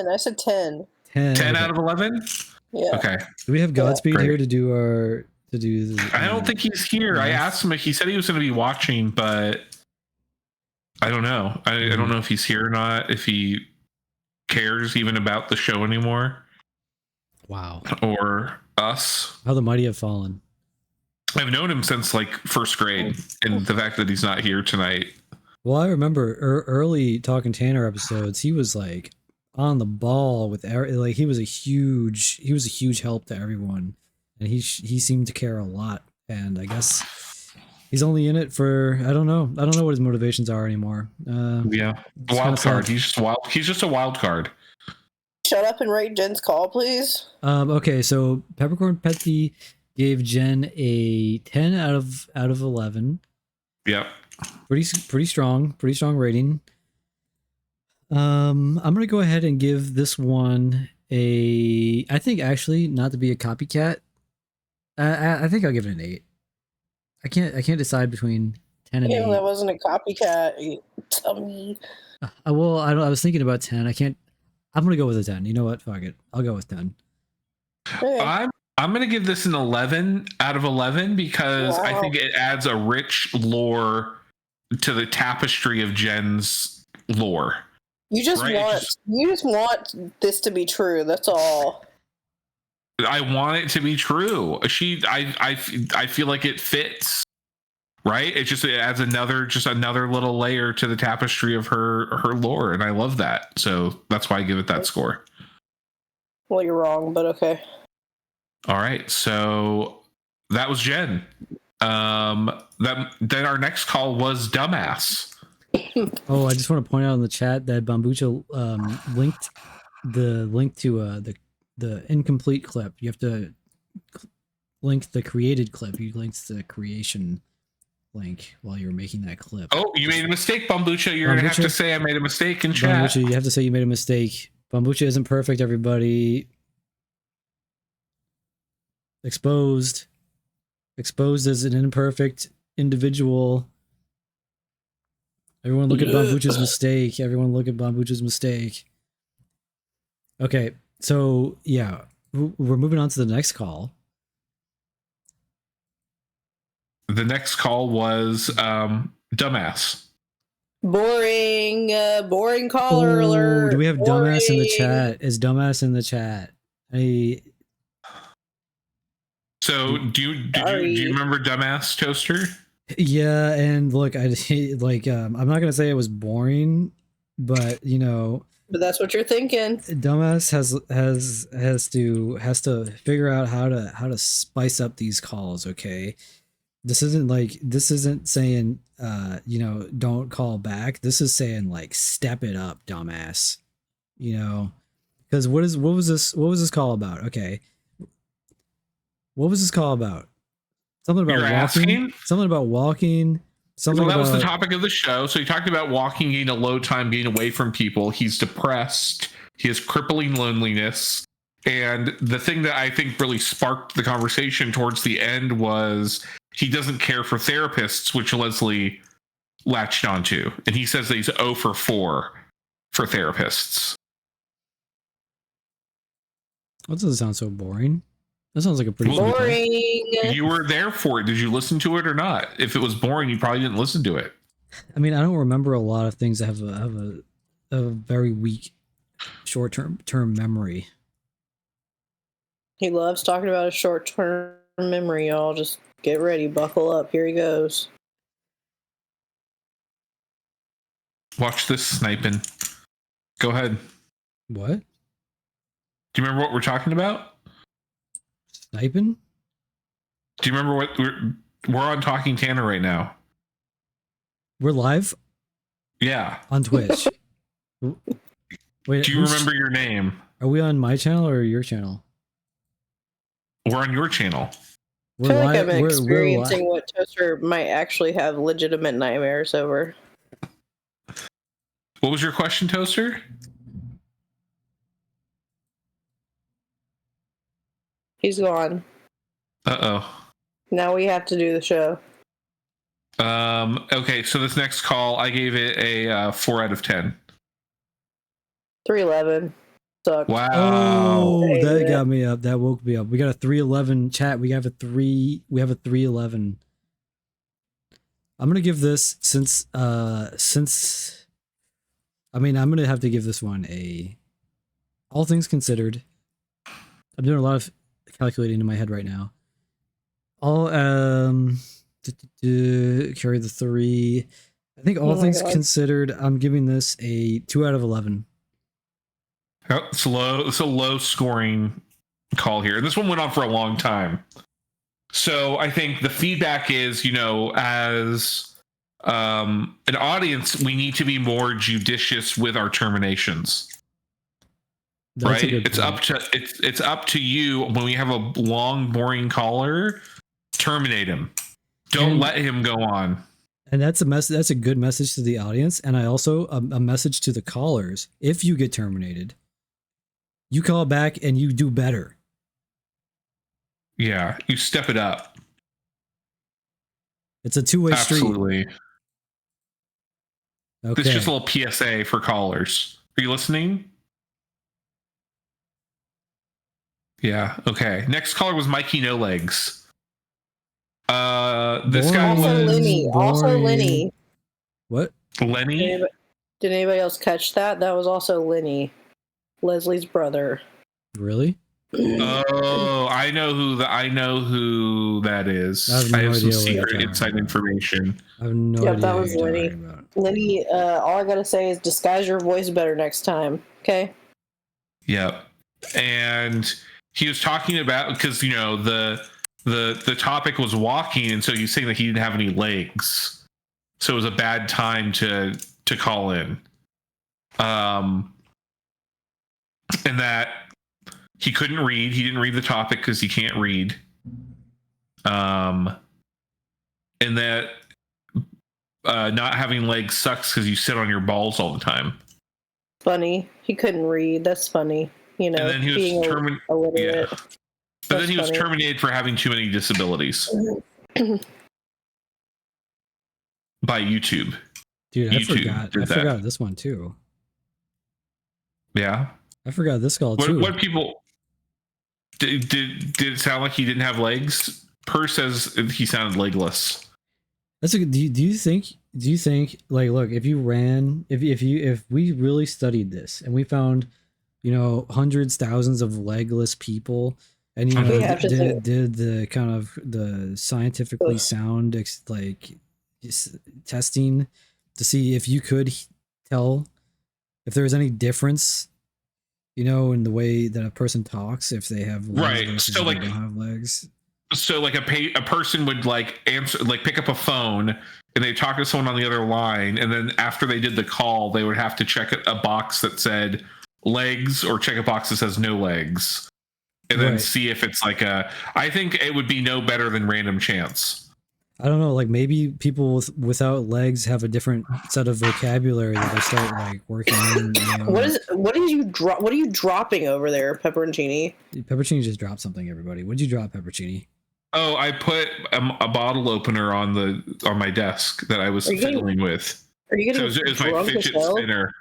H: I said 10.
G: 10 out of 11.
H: Yeah.
G: Okay.
B: Do we have Godspeed here to do
G: I don't think he's here. I asked him. He said he was going to be watching, but I don't know. I don't know if he's here or not. If he cares even about the show anymore.
B: Wow.
G: Or us.
B: How the mighty have fallen.
G: I've known him since like first grade, and the fact that he's not here tonight.
B: Well, I remember early Talking Tanner episodes. He was like on the ball with like he was a huge help to everyone, and he seemed to care a lot. And I guess he's only in it for I don't know what his motivations are anymore.
G: Yeah, wild card. He's just wild. He's just a wild card.
H: Shut up and rate Jen's call, please.
B: Okay, so Peppercorn Petty gave Jen a 10 out of 11.
G: Yep.
B: Pretty strong rating. I'm gonna go ahead and give this one I think actually not to be a copycat. I think I'll give it an 8. I can't decide between 10 and
H: Yeah,
B: 8.
H: that wasn't a copycat. You tell me.
B: Well, I was thinking about 10. I can't. I'm gonna go with a 10. You know what? Fuck it. I'll go with 10.
H: Okay.
G: I'm gonna give this an 11 out of 11 because I think it adds a rich lore to the tapestry of Jen's lore.
H: You just want this to be true. That's all.
G: I want it to be true. I feel like it fits. Right? It adds another little layer to the tapestry of her lore, and I love that. So that's why I give it that score.
H: Well, you're wrong, but okay.
G: All right, so that was Jen. Then our next call was Dumbass.
B: Oh, I just want to point out in the chat that Bambucha linked the link to the incomplete clip. You have to link the created clip. You linked the creation link while you were making that clip.
G: Oh, you made a mistake, Bambucha. You're gonna have to say I made a mistake in chat.
B: Bambucha, you have to say you made a mistake. Bambucha isn't perfect, everybody. Exposed as an imperfect individual. Everyone look at Bambucha's mistake. Everyone look at Bambucha's mistake. Okay, so yeah, we're moving on to the next call.
G: The next call was Dumbass.
H: Boring caller alert.
B: Do we have
H: boring.
B: Dumbass in the chat? Is Dumbass in the chat?
G: So do you remember Dumbass, Toaster?
B: Yeah, and look, I'm not gonna say it was boring, but
H: But that's what you're thinking.
B: Dumbass has to figure out how to spice up these calls. Okay, this isn't saying don't call back. This is saying step it up, Dumbass. Because what was this call about? Okay, what was this call about? Something about walking.
G: Asking?
B: Something about walking. Something.
G: Well, that was the topic of the show. So he talked about walking, getting a low time, getting away from people. He's depressed. He has crippling loneliness. And the thing that I think really sparked the conversation towards the end was he doesn't care for therapists, which Leslie latched onto. And he says that he's 0 for 4 for therapists.
B: That doesn't sound so boring. That sounds like a pretty
H: boring.
G: You were there for it. Did you listen to it or not? If it was boring, you probably didn't listen to it.
B: I mean, I don't remember a lot of things that have a very weak short-term memory.
H: He loves talking about a short-term memory, y'all. Just get ready, buckle up. Here he goes.
G: Watch this sniping. Go ahead.
B: What?
G: Do you remember what we're talking about?
B: Sniping?
G: Do you remember what we're on Talking Tanner right now?
B: We're live?
G: Yeah.
B: On Twitch. Wait,
G: do you remember your name?
B: Are we on my channel or your channel?
G: We're on your channel.
H: I feel like I'm experiencing what Toaster might actually have legitimate nightmares over.
G: What was your question, Toaster?
H: He's gone.
G: Uh-oh.
H: Now we have to do the show.
G: Okay, so this next call, I gave it a 4 out of 10.
H: 311. Sucks.
G: Wow.
B: Oh, that got me up. That woke me up. We got a 311 chat. We have a 311. I'm gonna give this since I'm gonna have to give this one a all things considered. I'm doing a lot of calculating in my head right now. Carry the 3. I think all things considered, I'm giving this a 2 out of 11.
G: Oh, it's a low scoring call here. This one went on for a long time. So I think the feedback is, as an audience, we need to be more judicious with our terminations. That's right? It's up to you when we have a long, boring caller, terminate him. Don't let him go on.
B: And that's a good message to the audience. And I also a message to the callers. If you get terminated, you call back and you do better.
G: Yeah, you step it up.
B: It's a two-way street.
G: Absolutely.
B: Okay.
G: This is just a little PSA for callers. Are you listening? Yeah. Okay. Next caller was Mikey No Legs. This guy
H: Also
G: was
H: Lenny. Also Lenny.
B: What?
G: Lenny.
H: Did anybody else catch that? That was also Lenny, Leslie's brother.
B: Really?
G: Oh, I know who that is.
B: I have no
G: I have some
B: idea what you're
G: secret
B: talking
G: inside
B: about.
G: information.
B: I have no
H: Yep,
B: idea
H: that
B: what
H: was
B: you're
H: Lenny.
B: talking about.
H: Lenny, all I gotta say is disguise your voice better next time, okay?
G: Yep. And he was talking about, because the topic was walking, and so he's saying that he didn't have any legs, so it was a bad time to call in. And that he couldn't read. He didn't read the topic because he can't read. And that not having legs sucks because you sit on your balls all the time.
H: Funny. He couldn't read. That's funny. You know,
G: And then he
H: being
G: was
H: illiterate.
G: Yeah. But then he was terminated for having too many disabilities by YouTube.
B: Dude, I
G: YouTube
B: forgot this one too.
G: Yeah.
B: I forgot this call too.
G: What people did it sound like he didn't have legs? Per says he sounded legless.
B: That's a good. Do you think like, look, if we really studied this and we found, hundreds, thousands of legless people, and did the kind of the scientifically sound testing to see if you could tell if there was any difference, in the way that a person talks, if they have legs versus
G: So
B: if
G: like
B: they don't have legs.
G: So like a person would pick up a phone and they talk to someone on the other line, and then after they did the call, they would have to check a box that said legs or check a box that says no legs, and then see if it's I think it would be no better than random chance.
B: I don't know, like maybe people without legs have a different set of vocabulary that they start working in.
H: What are you dropping over there, Pepperoncini?
B: Pepperoncini just dropped something, everybody. What did you drop, Pepperoncini?
G: Oh, I put a bottle opener on my desk that I was fiddling with.
H: Are you getting
G: it was my fidget spinner.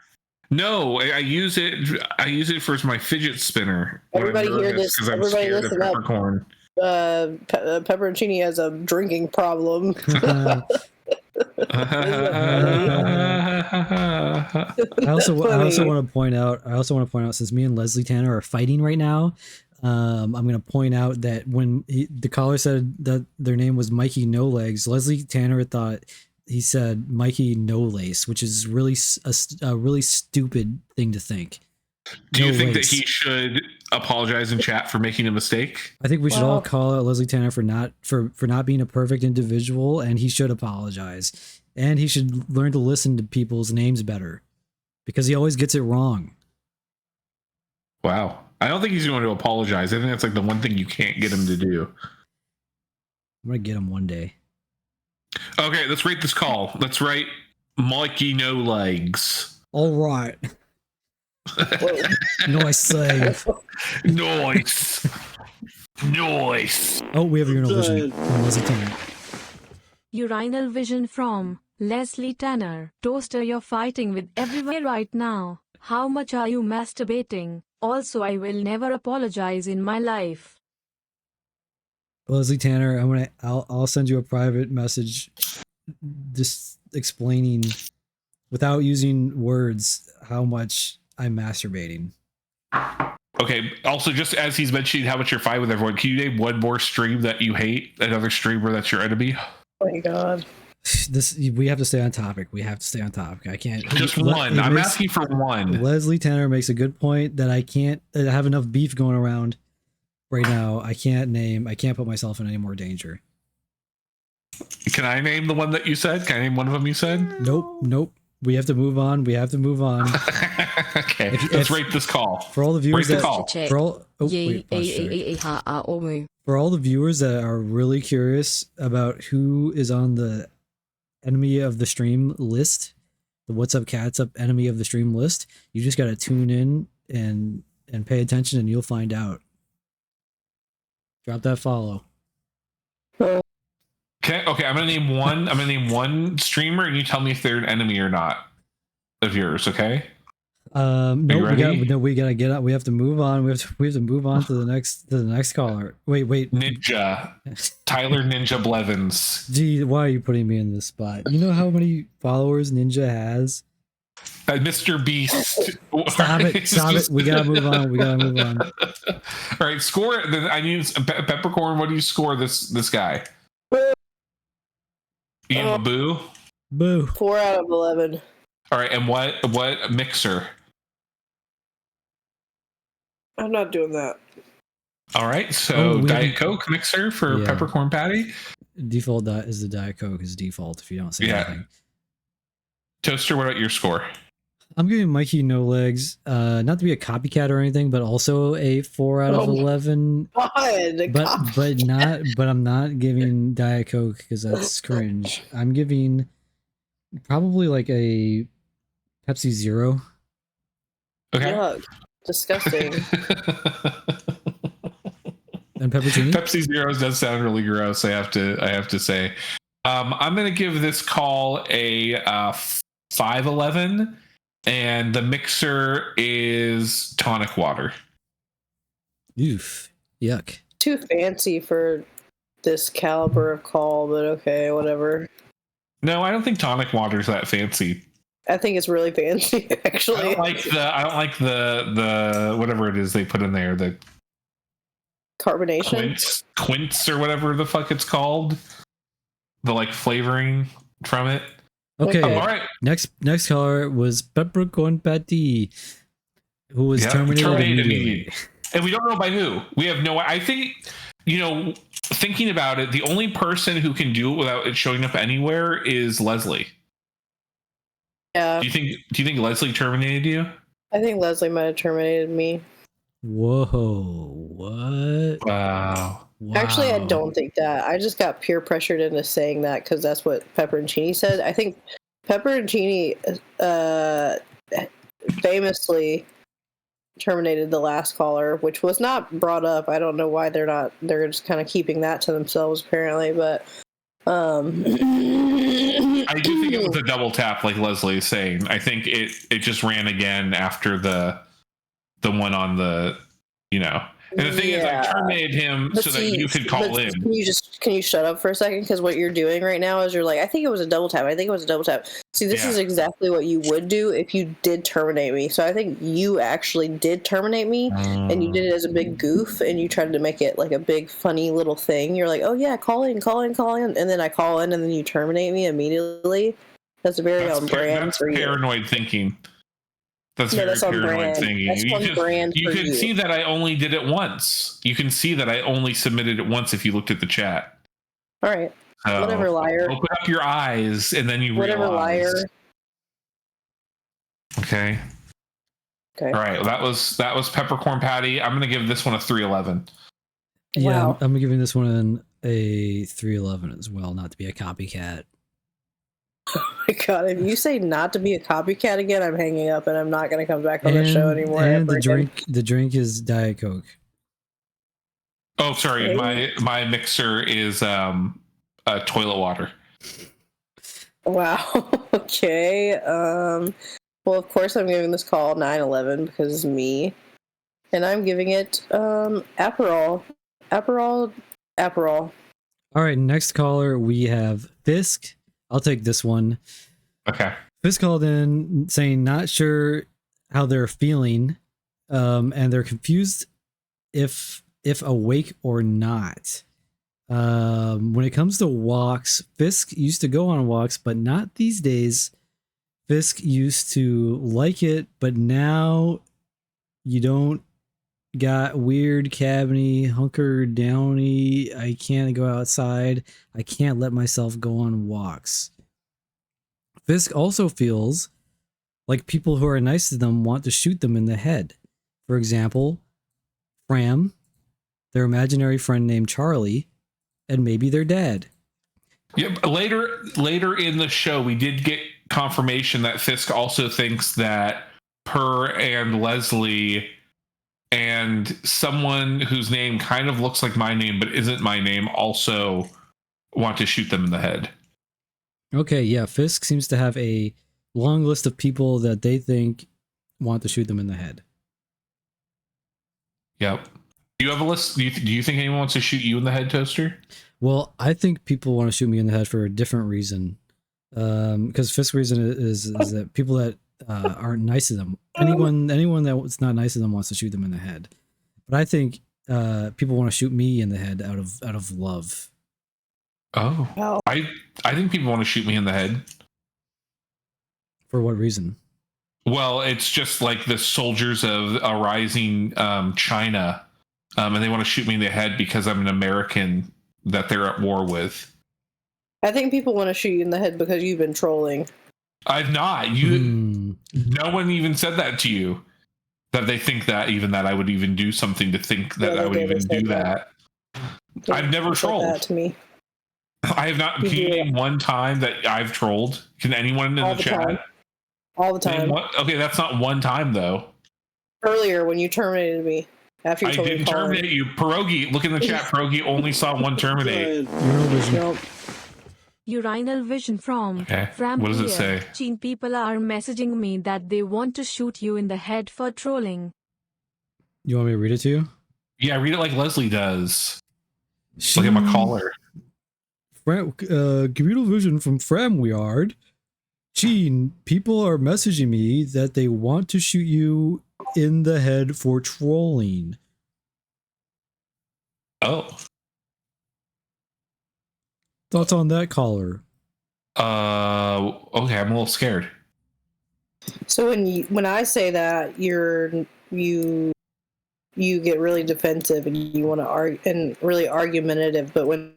G: No, I use it for my fidget spinner.
H: Everybody hear this? Everybody listen up.
G: Peppercorn.
H: Pepperoncini has a drinking problem.
B: I also want to point out, since me and Leslie Tanner are fighting right now, I'm going to point out that when the caller said that their name was Mikey No Legs, Leslie Tanner thought he said Mikey No Lace, which is really a really stupid thing to think.
G: Do you think that he should apologize in chat for making a mistake?
B: I think we should all call out Leslie Tanner for not being a perfect individual, and he should apologize. And he should learn to listen to people's names better, because he always gets it wrong.
G: Wow. I don't think he's going to apologize. I think that's the one thing you can't get him to do.
B: I'm going to get him one day.
G: Okay, let's rate this call. Let's rate Mikey No Legs.
B: All right. Nice save.
G: Nice.
B: Oh, we have urinal vision from Leslie Tanner.
D: Urinal vision from Leslie Tanner. Toaster, you're fighting with everyone right now. How much are you masturbating? Also, I will never apologize in my life.
B: Leslie Tanner, I'll send you a private message just explaining without using words how much I'm masturbating.
G: Okay. Also, just as he's mentioning how much you're fine with everyone, can you name one more stream that you hate? Another streamer that's your enemy?
H: Oh my god.
B: We have to stay on topic. I can't.
G: Just one. I'm asking for one.
B: Leslie Tanner makes a good point that I can't have enough beef going around right now. I can't put myself in any more danger.
G: Can I name the one that you said? Can I name one of them you said?
B: Nope. We have to move on.
G: Okay. Let's rate this call.
B: For all the viewers
G: rate
B: that for all the viewers that are really curious about who is on the enemy of the stream list, the What's Up Cats Up enemy of the stream list, you just got to tune in and pay attention, and you'll find out. Drop that follow.
G: Okay, I'm gonna name one. I'm gonna name one streamer, and you tell me if they're an enemy or not of yours. Okay.
B: No, we gotta get up. We have to move on. We have to move on to the next caller. Wait.
G: Ninja. Tyler Ninja Blevins.
B: Gee, why are you putting me in this spot? You know how many followers Ninja has?
G: Mr. Beast.
B: Stop it. We gotta move on.
G: All right, score. I need Peppercorn. What do you score this guy? Ian Boo.
B: Boo.
H: 4 out of 11.
G: All right, and what mixer?
H: I'm not doing that.
G: All right, so Diet Coke mixer for Peppercorn Patty.
B: Default is the Diet Coke is default if you don't say anything.
G: Toaster, what about your score?
B: I'm giving Mikey No Legs, not to be a copycat or anything, but also a 4 out of 11.
H: God,
B: but I'm not giving Diet Coke because that's cringe. I'm giving probably like a Pepsi Zero.
G: Okay.
H: Yuck. Disgusting.
B: And pepperoni?
G: Pepsi Zeros does sound really gross. I have to say. I'm gonna give this call a 511, and the mixer is tonic water.
B: Oof! Yuck!
H: Too fancy for this caliber of call, but okay, whatever.
G: No, I don't think tonic water is that fancy.
H: I think it's really fancy, actually.
G: I don't like the whatever it is they put in there, the
H: carbonation,
G: quince or whatever the fuck it's called, the like flavoring from it.
B: Okay.
G: All right.
B: Next caller was Peppercorn Patty, who was terminated immediately.
G: And we don't know by who. We have no. I think, thinking about it, the only person who can do it without it showing up anywhere is Leslie.
H: Yeah.
G: Do you think Leslie terminated you?
H: I think Leslie might have terminated me.
B: Whoa! What?
G: Wow.
H: Actually, I don't think that. I just got peer pressured into saying that because that's what Pepper and Chini said. I think Pepper and Chini famously terminated the last caller, which was not brought up. I don't know why they're just kind of keeping that to themselves, apparently, but
G: I do think it was a double tap, like Leslie is saying. I think it just ran again after the one on the, And the thing is, I terminated him so that you could call in.
H: Can you shut up for a second? Because what you're doing right now is you're like, I think it was a double tap. See, this is exactly what you would do if you did terminate me. So I think you actually did terminate me, and you did it as a big goof, and you tried to make it like a big funny little thing. You're like, oh yeah, call in, and then I call in, and then you terminate me immediately. That's very on brand for you.
G: Paranoid thinking. That's very paranoid thinking. You can see that I only did it once. You can see that I only submitted it once if you looked at the chat.
H: All right. Whatever, liar.
G: Open up your eyes and then you
H: realize. Liar.
G: Okay. All right. Well, that was Peppercorn Patty. I'm going to give this one a 311.
B: Yeah, wow. I'm giving this one a 311 as well, not to be a copycat.
H: Oh my god, if you say not to be a copycat again, I'm hanging up and I'm not going to come back on the show anymore.
B: And the drink is Diet Coke.
G: Oh, sorry. My mixer is toilet water.
H: Wow. Okay. Well, of course I'm giving this call 911 because it's me. And I'm giving it Aperol. All
B: right, next caller we have Fisk. I'll take this one.
G: Okay.
B: Fisk called in saying not sure how they're feeling, and they're confused if awake or not. When it comes to walks, Fisk used to go on walks, but not these days. Fisk used to like it, but now you don't. Got weird cabiny, hunker downy. I can't go outside. I can't let myself go on walks. Fisk also feels like people who are nice to them want to shoot them in the head. For example, Fram, their imaginary friend named Charlie, and maybe their dad.
G: Yeah, later in the show, we did get confirmation that Fisk also thinks that Per and Leslie and someone whose name kind of looks like my name but isn't my name also want to shoot them in the head.
B: Okay, yeah, Fisk seems to have a long list of people that they think want to shoot them in the head.
G: Yep. Do you have a list? Do you think anyone wants to shoot you in the head, Toaster?
B: Well, I think people want to shoot me in the head for a different reason. Because Fisk's reason is that people that aren't nice to them, anyone that's not nice to them wants to shoot them in the head. But I think people want to shoot me in the head out of love.
G: Oh, I think people want to shoot me in the head.
B: For what reason?
G: Well, it's just like the soldiers of a rising China, and they want to shoot me in the head because I'm an American that they're at war with.
H: I think people want to shoot you in the head because you've been trolling.
G: I've not. No one even said that to you. That they think that I would even do something to think that I would even do that. I've never trolled.
H: That to me.
G: I have not. Can you name one time that I've trolled? Can anyone in the chat?
H: All the time.
G: Okay, that's not one time though.
H: Earlier when you terminated me. After you
G: I
H: told me
G: didn't terminate you. Pierogi, look in the chat. Pierogi only saw one terminate.
D: Urinal vision from
G: What does it say?
D: Chin people are messaging me that they want to shoot you in the head for trolling.
B: You want me to read it to you?
G: Yeah, read it like Leslie does. Look at my caller.
B: Communal vision from Framweird. Gene, people are messaging me that they want to shoot you in the head for trolling.
G: Oh.
B: Thoughts on that, caller?
G: Okay, I'm a little scared.
H: So when I say that, you get really defensive and you want to argue and really argumentative, but when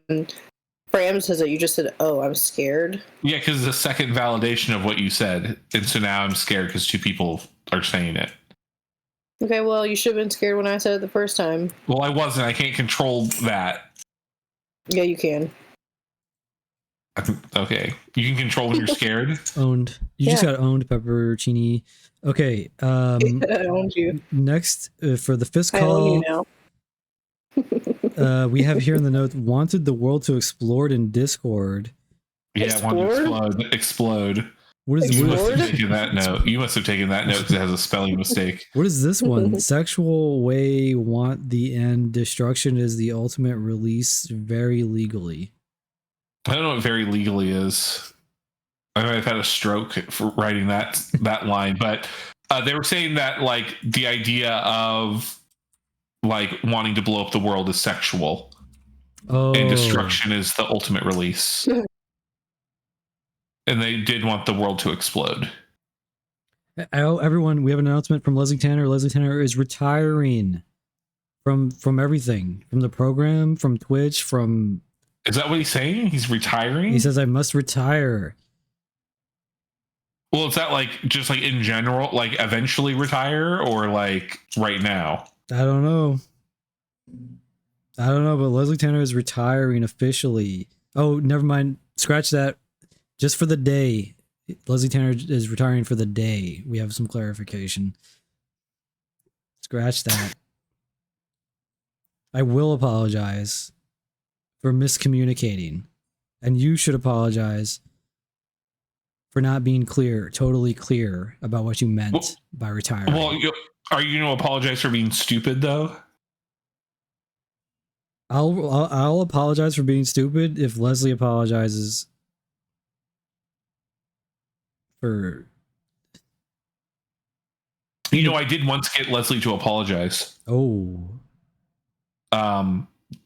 H: Fram says it, you just said, "Oh, I'm scared."
G: Yeah, because it's a second validation of what you said, and so now I'm scared because two people are saying it.
H: Okay, well, you should have been scared when I said it the first time.
G: Well, I wasn't. I can't control that.
H: Yeah, you can.
G: Okay, you can control when you're scared.
B: Owned. You just got owned, Peppercini. Okay.
H: I owned you.
B: Next, for the Fisk
H: I
B: call.
H: own you now.
B: We have here in the note, wanted the world to explode in Discord.
G: Yeah, I want to explode.
B: What is
G: you must have taken that note? You must have taken that note because it has a spelling mistake.
B: What is this one? Sexual way want the end. Destruction is the ultimate release. Very legally.
G: I don't know what very legally is. I might have had a stroke for writing that line, but they were saying that like the idea of like wanting to blow up the world is sexual, and destruction is the ultimate release. And they did want the world to explode.
B: Everyone, we have an announcement from Leslie Tanner. Leslie Tanner is retiring from everything, from the program, from Twitch, from.
G: Is that what he's saying? He's retiring?
B: He says, I must retire.
G: Well, is that like just like in general, like eventually retire or like right now?
B: I don't know. But Leslie Tanner is retiring officially. Oh, never mind. Scratch that. Just for the day. Leslie Tanner is retiring for the day. We have some clarification. Scratch that. I will apologize for miscommunicating. And you should apologize for not being totally clear about what you meant by retiring.
G: Well, are you going to apologize for being stupid, though?
B: I'll apologize for being stupid if Leslie apologizes for.
G: You know, I did once get Leslie to apologize.
B: Oh.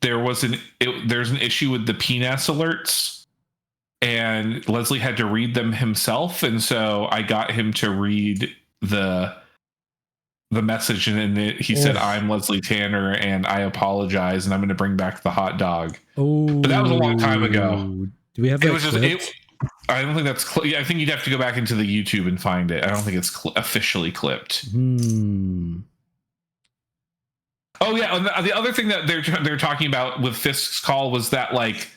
G: There's an issue with the PNAS alerts, and Leslie had to read them himself, and so I got him to read the message, and he said, "I'm Leslie Tanner, and I apologize, and I'm going to bring back the hot dog."
B: Oh,
G: but that was a long time ago.
B: Do we have that?
G: I don't think that's. I think you'd have to go back into the YouTube and find it. I don't think it's officially clipped. Oh yeah, and the other thing that they're talking about with Fisk's call was that like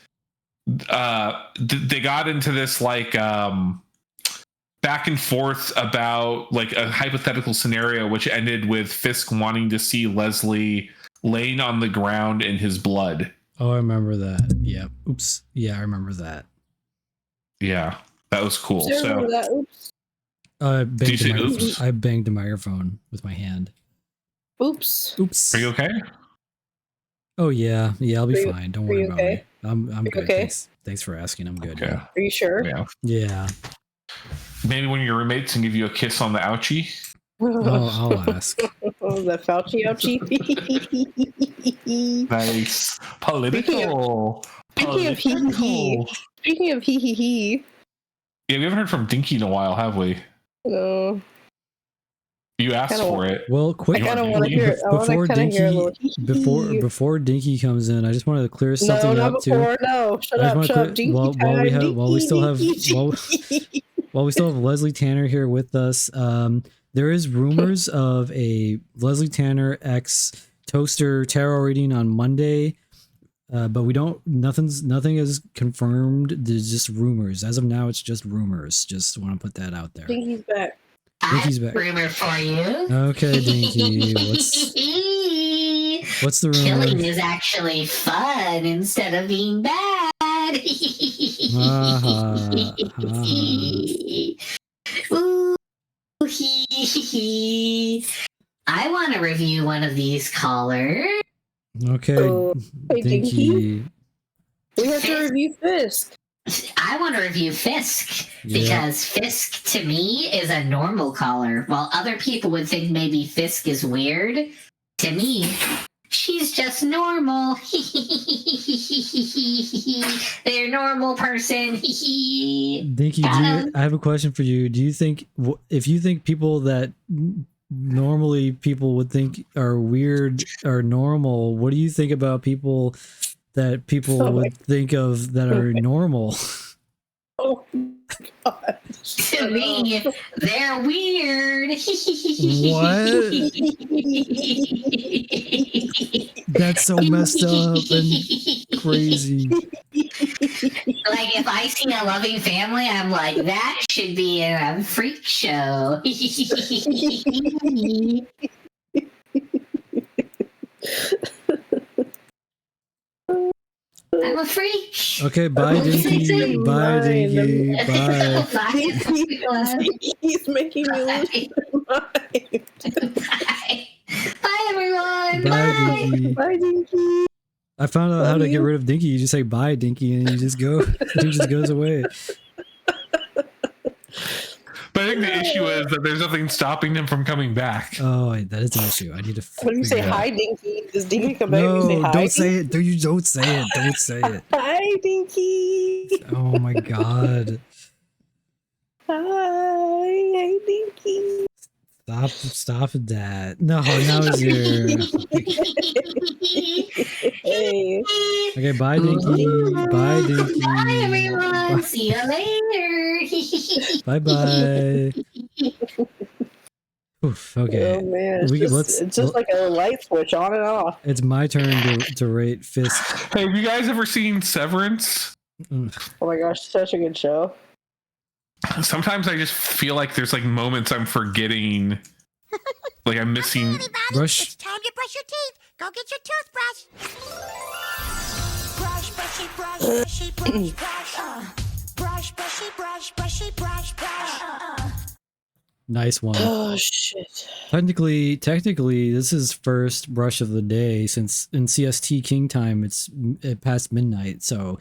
G: they got into this like back and forth about like a hypothetical scenario which ended with Fisk wanting to see Leslie laying on the ground in his blood.
B: Oh, I remember that. Yeah. Oops. Yeah, I remember that.
G: Yeah, that was cool.
H: Do you remember
G: So
H: that? Oops.
B: I
G: Did you say oops?
B: banged the microphone with my hand.
H: Oops.
B: Oops.
G: Are you okay?
B: Oh yeah, yeah, I'll be
H: Are you-
B: fine. Don't
H: are
B: worry
H: you
B: about
H: okay?
B: me. I'm
H: you
B: good.
H: okay?
B: Thanks for asking. I'm good.
G: Okay.
H: Are you sure?
G: Yeah.
B: Yeah.
G: Maybe one of your roommates can give you a kiss on the ouchie.
B: Oh, I'll ask.
H: Oh, the Fauci ouchie.
G: Nice. Political.
H: Speaking of hee hee hee. Speaking of hee hee hee.
G: Yeah, we haven't heard from Dinky in a while, have we?
H: No.
G: You asked for it.
B: Well, quick.
H: I kind of want to hear. I want to kind of hear a little hee hee hee.
B: Before Dinky comes in, I just wanted to clear something
H: No,
B: up
H: not
B: too.
H: before. No, shut up. Dinky
B: while
H: time.
B: we still have Leslie Tanner here with us. There is rumors of a Leslie Tanner X Toaster tarot reading on Monday, but we don't. Nothing is confirmed. There's just rumors. As of now, it's just rumors. Just want to put that out there.
H: Dinky's back.
B: Dinky's back.
I: Rumor for you.
B: Okay, Dinky. What's the rumor?
I: Killing is actually fun instead of being bad. Ooh, hee, hee, hee. I want to review one of these callers.
B: Okay,
H: Hey,
B: Dinky.
H: We have to review Fisk.
I: I want to review Fisk
B: Yeah.
I: because Fisk to me is a normal caller. While other people would think maybe Fisk is weird, to me, she's just normal. They're a normal person.
B: Dinky, I have a question for you. Do you think if you think people that normally people would think are weird are normal, what do you think about people that people would think of that are normal?
H: Oh God!
I: To me, they're weird.
B: What? That's so messed up and crazy.
I: Like if I see a loving family, I'm like, that should be in a freak show. I'm a freak.
B: Okay, bye, Dinky. Bye, Dinky. Bye.
H: He's making me lose my mind.
I: Bye, everyone.
B: Bye, Dinky.
H: Bye, Dinky.
B: I found out how to get rid of Dinky. You just say bye, Dinky, and you just go. He just goes away.
G: But I think the issue is that there's nothing stopping him from coming back.
B: Oh, that is an issue. I need to.
H: When you say
B: figure it out.
H: hi, Dinky, does Dinky come back and
B: No,
H: say hi?
B: don't say it. You don't say it. Don't say it.
H: Hi, Dinky.
B: Oh my god.
H: Hi, Dinky.
B: Stop that. No, now it's here.
H: Hey.
B: Okay, bye, Dinky. Bye, Dinky.
I: Bye, everyone. See you later.
B: Bye, bye. Oof. Okay.
H: Oh man, it's just like a light switch on and off.
B: It's my turn to rate Fisk.
G: Hey, have you guys ever seen Severance?
H: Oh my gosh, such a good show.
G: Sometimes I just feel like there's like moments I'm forgetting. Like I'm missing.
B: Brush.
K: It's time to brush your teeth. Go get your toothbrush. Brush, brushy, brush, brushy, brush, brush. Brush, brushy, brush, brushy, brush, brush.
B: Nice one.
H: Oh shit.
B: Technically, this is first brush of the day since in CST King time it's past midnight. So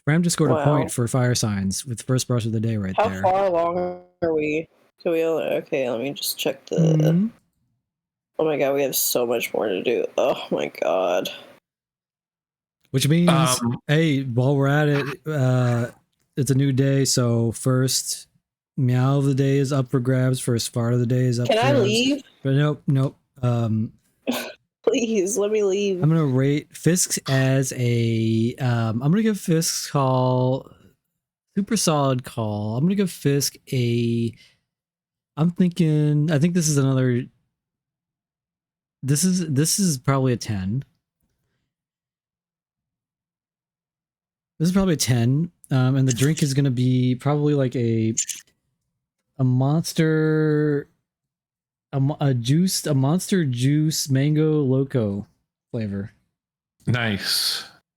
B: Ram just scored a point for fire signs with first brush of the day right
H: How
B: there.
H: How far along are we? Okay, let me just check the.
B: Mm-hmm.
H: Oh my god, we have so much more to do. Oh my god.
B: Which means, hey, while we're at it, it's a new day. So first meow of the day is up for grabs. First fart of the day is up.
H: Can
B: for
H: I
B: grabs.
H: leave?
B: But nope.
H: Please let me leave.
B: I'm gonna rate Fisk as a. I'm gonna give Fisk call super solid call. I'm gonna give Fisk a. I think this is another. This is probably a 10. This is probably a 10. And the drink is gonna be probably like a monster. A monster juice mango loco flavor.
G: Nice.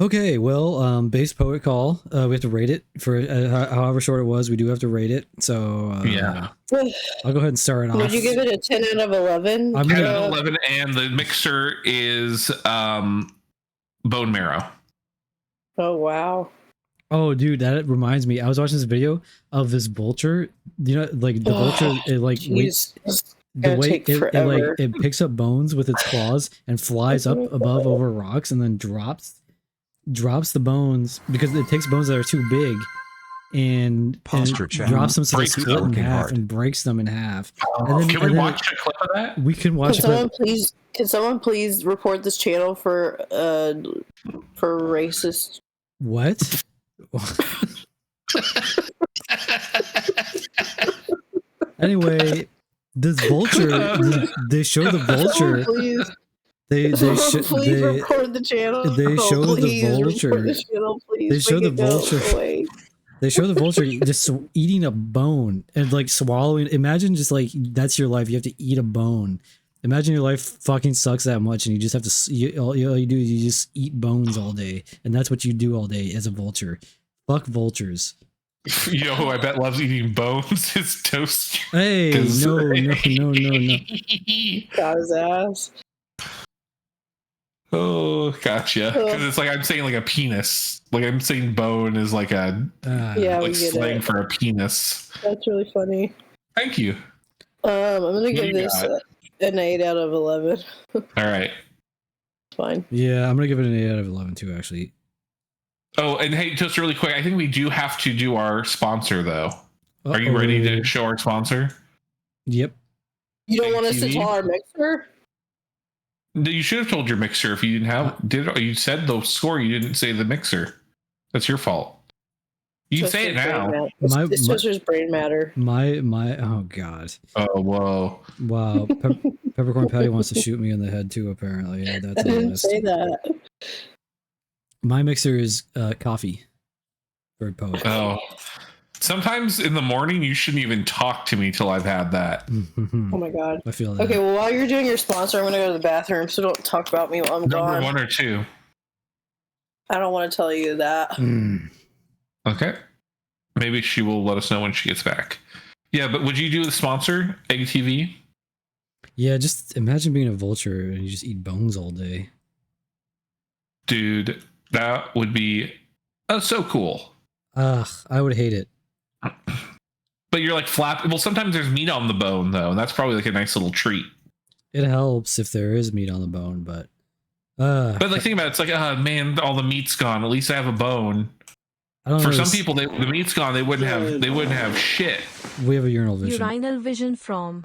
B: Okay, well, base poet call. We have to rate it for however short it was. We do have to rate it. So
G: yeah,
B: I'll go ahead and start it off.
H: Would you give it a 10 out of 11?
B: I'm
G: 10
B: gonna-
G: out of 11, and the mixer is bone marrow.
H: Oh, wow.
B: Oh, dude, that reminds me. I was watching this video of this vulture. You know, like the vulture, it like waits. The way it picks up bones with its claws and flies up above over rocks and then drops the bones because it takes bones that are too big and drops them so they split in half and breaks them in half. And then,
G: can we watch a clip of that?
B: We can watch.
H: Can someone please report this channel for racist?
B: What? Anyway, this vulture. They show the vulture. They
H: record the channel.
B: They show the vulture. They show the vulture. They show the vulture just eating a bone and like swallowing. Imagine just like that's your life. You have to eat a bone. Imagine your life fucking sucks that much, and you just have to. All you do is you just eat bones all day, and that's what you do all day as a vulture. Fuck vultures.
G: You know who I bet loves eating bones? Is Toast.
B: Hey, no.
H: Got his ass.
G: Oh, gotcha. Because it's like I'm saying like a penis. Like I'm saying bone is like a like slang for a penis.
H: That's really funny.
G: Thank you.
H: I'm gonna give this an 8 out of 11.
G: All right.
H: Fine.
B: Yeah, I'm gonna give it an 8 out of 11 too, actually.
G: Oh, and hey, just really quick, I think we do have to do our sponsor though. Are you ready to show our sponsor?
B: Yep.
H: You don't want us to tell our mixer?
G: You should have told your mixer if you didn't have. You said the score. You didn't say the mixer. That's your fault. You can say it now.
H: It's Twister's brain matter.
B: My. Oh God.
G: Oh whoa.
B: Wow. Peppercorn Patty wants to shoot me in the head too. Apparently, yeah, that's.
H: I didn't say that.
B: My mixer is coffee. Bird poet.
G: Oh. Sometimes in the morning you shouldn't even talk to me till I've had that.
H: Oh my God.
B: I feel that.
H: Okay, well while you're doing your sponsor, I'm gonna go to the bathroom, so don't talk about me while I'm gone.
G: Number 1 or 2?
H: I don't want to tell you that.
G: Okay. Maybe she will let us know when she gets back. Yeah, but would you do the sponsor, Egg TV?
B: Yeah, just imagine being a vulture and you just eat bones all day.
G: Dude, that would be so cool.
B: Ugh, I would hate it.
G: But you're like flap. Well, sometimes there's meat on the bone though, and that's probably like a nice little treat.
B: It helps if there is meat on the bone, but
G: like think about it, it's like, oh man, all the meat's gone. At least I have a bone. For some people, the meat's gone. They wouldn't have shit.
B: We have a urinal vision.
D: Urinal vision from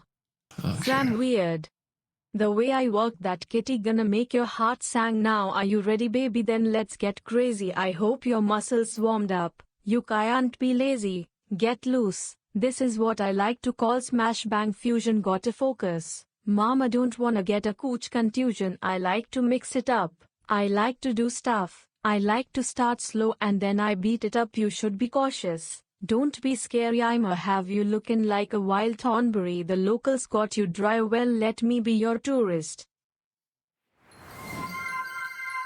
D: Fram Weird. The way I work that kitty gonna make your heart sang now. Are you ready, baby? Then let's get crazy. I hope your muscles warmed up. You can't be lazy. Get loose. This is what I like to call smash bang fusion. Gotta focus. Mama don't wanna get a cooch contusion. I like to mix it up. I like to do stuff. I like to start slow and then I beat it up. You should be cautious. Don't be scary. I'ma have you looking like a wild thornberry. The locals got you dry. Well, let me be your tourist.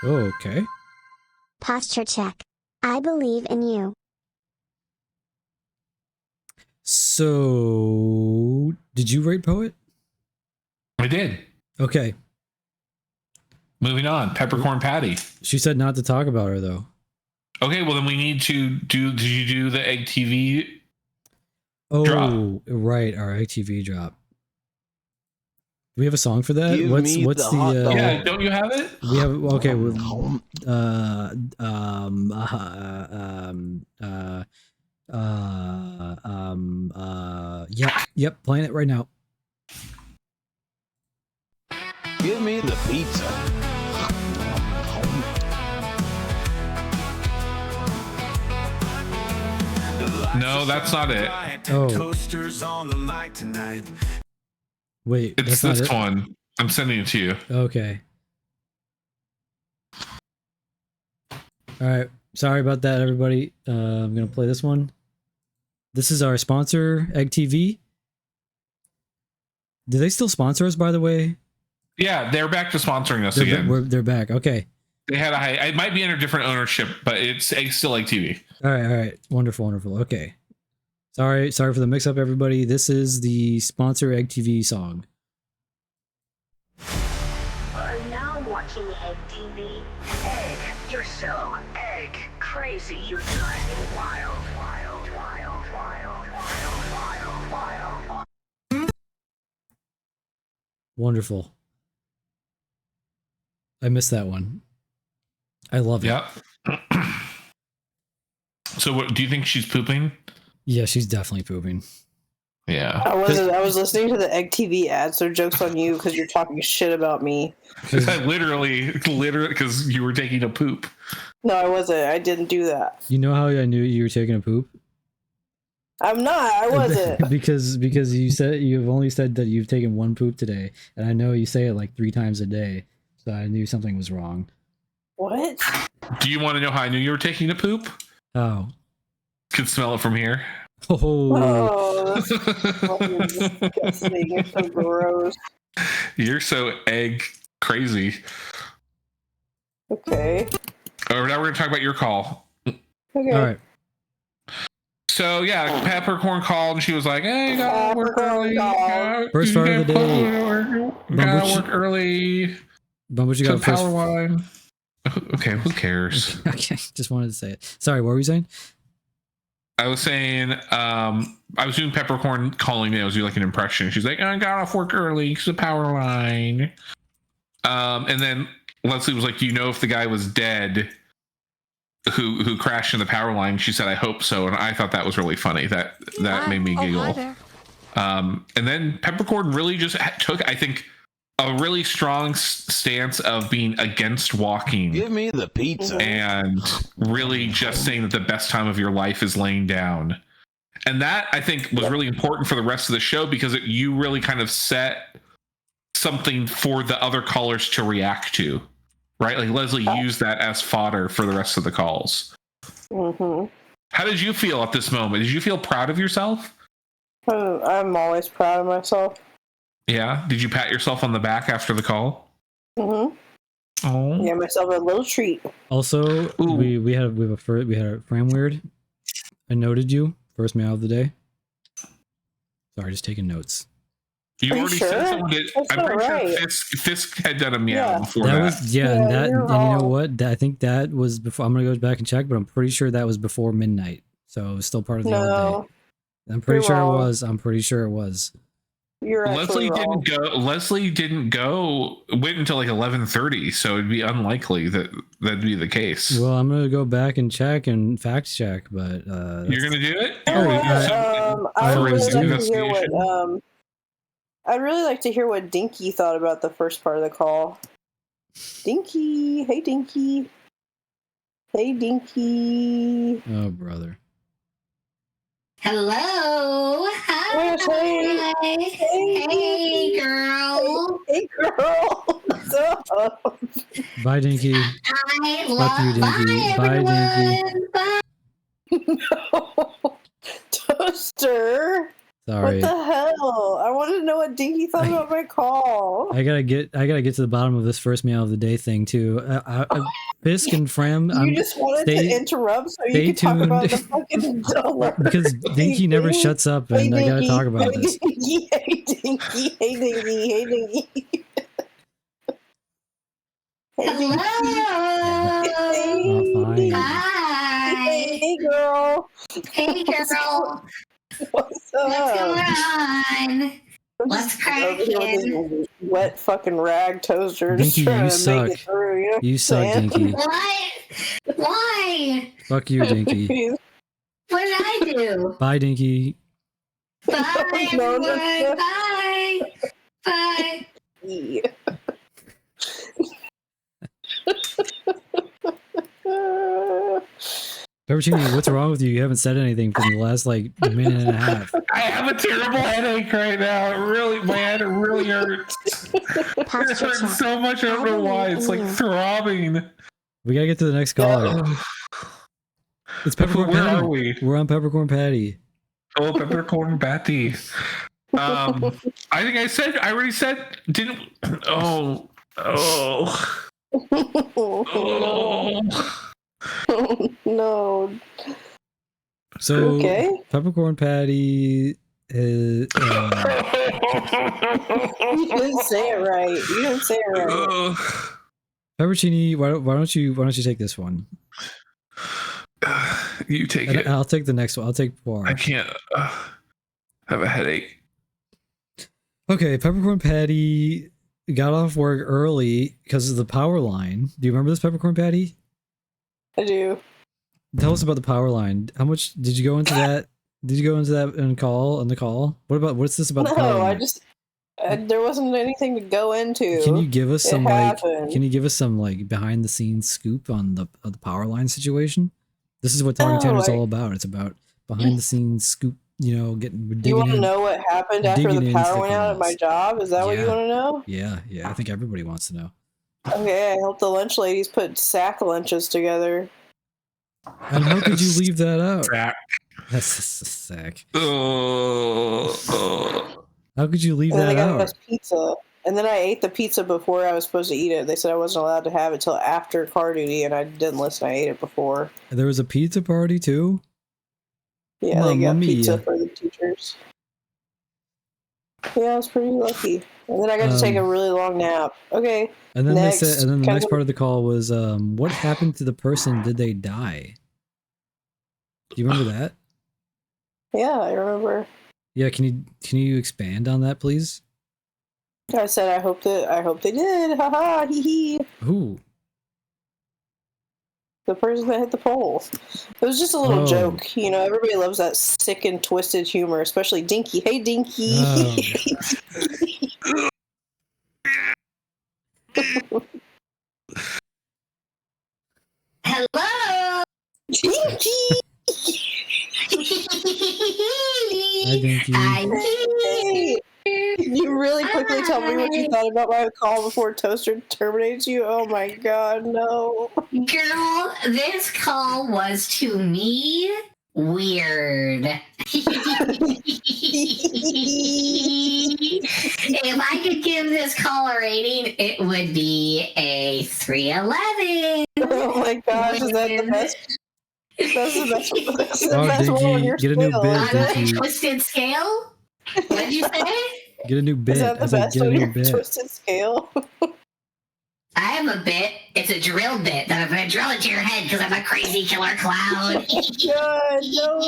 B: Okay.
F: Posture check. I believe in you.
B: So, did you rate poet?
G: I did.
B: Okay.
G: Moving on. Peppercorn Patty.
B: She said not to talk about her though.
G: Okay, well then we need to do. Did you do the Egg TV?
B: Drop? Right, our Egg TV drop. Do we have a song for that? What's the?
G: Yeah, don't you have it?
B: We have. Okay. Yep. Playing it right now.
A: Give me the pizza.
G: No, that's not it.
B: Oh.
C: Toasters on the mic tonight.
B: Wait,
G: it's this one. I'm sending it to you.
B: Okay. All right. Sorry about that, everybody. I'm gonna play this one. This is our sponsor, Egg TV. Do they still sponsor us, by the way?
G: Yeah, they're back to sponsoring us again.
B: They're back. Okay.
G: They had a high. It might be under different ownership, but it's still Egg TV.
B: All right. Wonderful. Okay. Sorry for the mix-up, everybody. This is the sponsor Egg TV song.
L: Are now watching Egg TV. Egg, you're so egg crazy. You're driving wild.
B: Wonderful. I missed that one. I love it.
G: Yep. So, what do you think she's pooping?
B: Yeah, she's definitely pooping.
G: Yeah.
H: I was listening to the Egg TV ad, so joke's on you because you're talking shit about me.
G: literally, because you were taking a poop.
H: No, I wasn't. I didn't do that.
B: You know how I knew you were taking a poop?
H: I'm not. I wasn't.
B: because you've only said that you've taken one poop today, and I know you say it like 3 times a day, so I knew something was wrong.
H: What?
G: Do you want to know how I knew you were taking a poop?
B: Oh.
G: Could smell it from here.
B: Oh,
H: that's fucking disgusting. You're so gross.
G: You're so egg crazy.
H: Okay.
G: Now we're going to talk about your call.
H: Okay.
B: All right.
G: So, yeah, Peppercorn called and she was like, hey, gotta work early.
B: First part of the day.
G: Gotta work early.
B: But you got
G: power line. Okay, who cares?
B: Okay, just wanted to say it. Sorry, what were you saying?
G: I was saying, I was doing Peppercorn calling me. I was doing like an impression. She's like, I got off work early because the power line. And then Leslie was like, do you know if the guy was dead who crashed in the power line? She said, I hope so. And I thought that was really funny. That made me giggle. And then Peppercorn really just took, I think, a really strong stance of being against walking.
A: Give me the pizza.
G: And really just saying that the best time of your life is laying down. And that, I think, was really important for the rest of the show because you really kind of set something for the other callers to react to, right? Like Leslie used that as fodder for the rest of the calls.
H: Mm-hmm.
G: How did you feel at this moment? Did you feel proud of yourself?
H: I'm always proud of myself.
G: Yeah. Did you pat yourself on the back after the call?
H: Mm-hmm.
G: Oh.
H: Yeah, myself a little treat.
B: Also, we had a Fram Weird. I noted you first meow of the day. Sorry, just taking notes.
G: You already said someone did. I'm pretty sure Fisk had done a meow before
B: that.
G: Was,
B: and you know what? I think that was before. I'm gonna go back and check, but I'm pretty sure that was before midnight. So it was still part of the old day. I'm pretty sure it was. I'm pretty sure it was.
G: Leslie didn't go. Leslie didn't go. Went until like 11:30, so it'd be unlikely that that'd be the case.
B: Well, I'm gonna go back and check and fact check, but
G: you're gonna do it.
H: I'd really like to hear what Dinky thought about the first part of the call. Dinky, hey Dinky, hey Dinky.
B: Oh brother.
I: Hello. Hi. Hey, girl.
H: Hey, girl. What's up?
B: Bye, Dinky. Fuck you, Dinky. Bye,
H: Dinky. No. Toaster.
B: Sorry.
H: What the hell? I wanted to know what Dinky thought about my call.
B: I gotta get to the bottom of this first meow of the day thing too. Fisk and Fram.
H: You just wanted to interrupt so you could talk about the fucking dollar.
B: Because Dinky never shuts up, and I gotta talk about this.
H: Hey Dinky, hey Dinky, hey Dinky.
I: Hello. Hi.
H: Hey girl.
I: Hey girl.
H: What's up?
I: What's going on? What's cracking?
H: Wet fucking rag toaster.
B: Dinky, you suck.
H: Make it through, you know
B: you suck, Dinky.
I: What? Why?
B: Fuck you, Dinky.
I: What did I do?
B: Bye, Dinky.
I: Bye, everyone. Bye. Bye.
B: Peppercini, what's wrong with you? You haven't said anything for the last like minute and a half.
G: I have a terrible headache right now. My head really hurts. It hurts so much. I don't know why. It's like throbbing.
B: We gotta get to the next caller. It's Peppercorn
G: Where
B: Patty.
G: are we?
B: We're on Peppercorn Patty.
G: Oh, Peppercorn Patty. I think I already said, didn't. Oh.
H: No. No.
B: So
H: Okay.
B: peppercorn patty is.
H: You didn't say it right. You didn't say it right.
B: Peppercini, why don't you take this one?
G: You take
B: and
G: it.
B: I'll take the next one. I'll take four.
G: I can't have a headache.
B: Okay, peppercorn patty got off work early because of the power line. Do you remember this, peppercorn patty?
H: I do.
B: Tell us about the power line. How much did you go into that? Did you go into that on the call? What's this about the power
H: No,
B: line?
H: I just there wasn't anything to go into.
B: Can you give us
H: It
B: some
H: happened.
B: Can you give us some behind the scenes scoop on the power line situation? This is what Talking Tanner is all about. It's about behind the scenes scoop. You know,
H: You want to know what happened after the
B: digging
H: power
B: into the
H: went out at my
B: calls.
H: job? Is that what you want to know?
B: Yeah. I think everybody wants to know.
H: Okay, I helped the lunch ladies put sack lunches together.
B: And how could you leave that out?
G: Sack.
B: That's just a sack.
G: How
B: could you leave
H: And then
B: that
H: they got
B: out?
H: us pizza. And then I ate the pizza before I was supposed to eat it. They said I wasn't allowed to have it till after car duty, and I didn't listen. I ate it before.
B: There was a pizza party too?
H: Yeah, they got
B: Mamma
H: pizza
B: mia.
H: for the teachers. Yeah, I was pretty lucky. And then I got to take a really long nap. Okay.
B: And then
H: next.
B: they said, and then the next
H: Kevin-
B: part of the call was, what happened to the person? Did they die? Do you remember that?
H: Yeah, I remember.
B: Yeah, can you expand on that, please?
H: I said I hope they did. Haha, hee hee.
B: Who?
H: The person that hit the pole. It was just a little
B: Oh.
H: joke. You know, everybody loves that sick and twisted humor, especially Dinky. Hey, Dinky.
I: Hello.
H: Dinky.
B: Hi, Dinky.
H: Hey. Can you really quickly tell me what you thought about my call before Toaster terminates you? Oh my god, no.
I: Girl, this call was to me weird. If I could give this call a rating, it would be a 311.
H: Oh my gosh, is that the best? That's the best. That's the
B: Oh,
H: best one on
B: Dinky,
H: your
B: get a new
H: scale,
B: bid,
H: isn't it?
B: Dinky.
I: Twisted scale? What'd you say?
B: Get a new bit.
H: Is that the
B: I said,
H: best
B: get a
H: on
B: new
H: your
B: bit.
H: twisted scale?
I: I have a bit. It's a drill bit that I'm going to drill into your head because I'm a crazy killer clown.
H: God, no.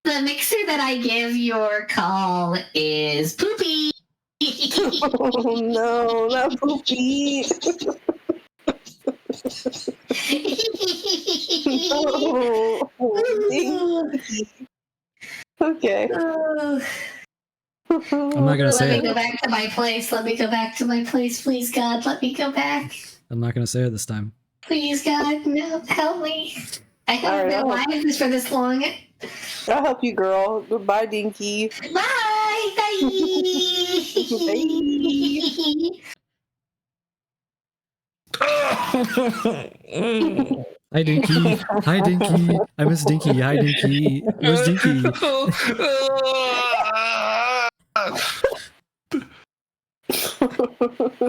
I: The mixer that I give your call is poopy.
H: Oh no, not poopy. No. Okay.
B: I'm not gonna say
I: Let
B: it.
I: me go back to my place. Let me go back to my place. Please, God, let me go back.
B: I'm not gonna say it this time.
I: Please, God, no, help me. I haven't been
H: Alright,
I: alive for this long.
H: I'll help you, girl. Goodbye, Dinky.
I: Bye. Bye.
B: Hi, Dinky. Hi, Dinky. I miss Dinky. Hi, Dinky. Where's Dinky?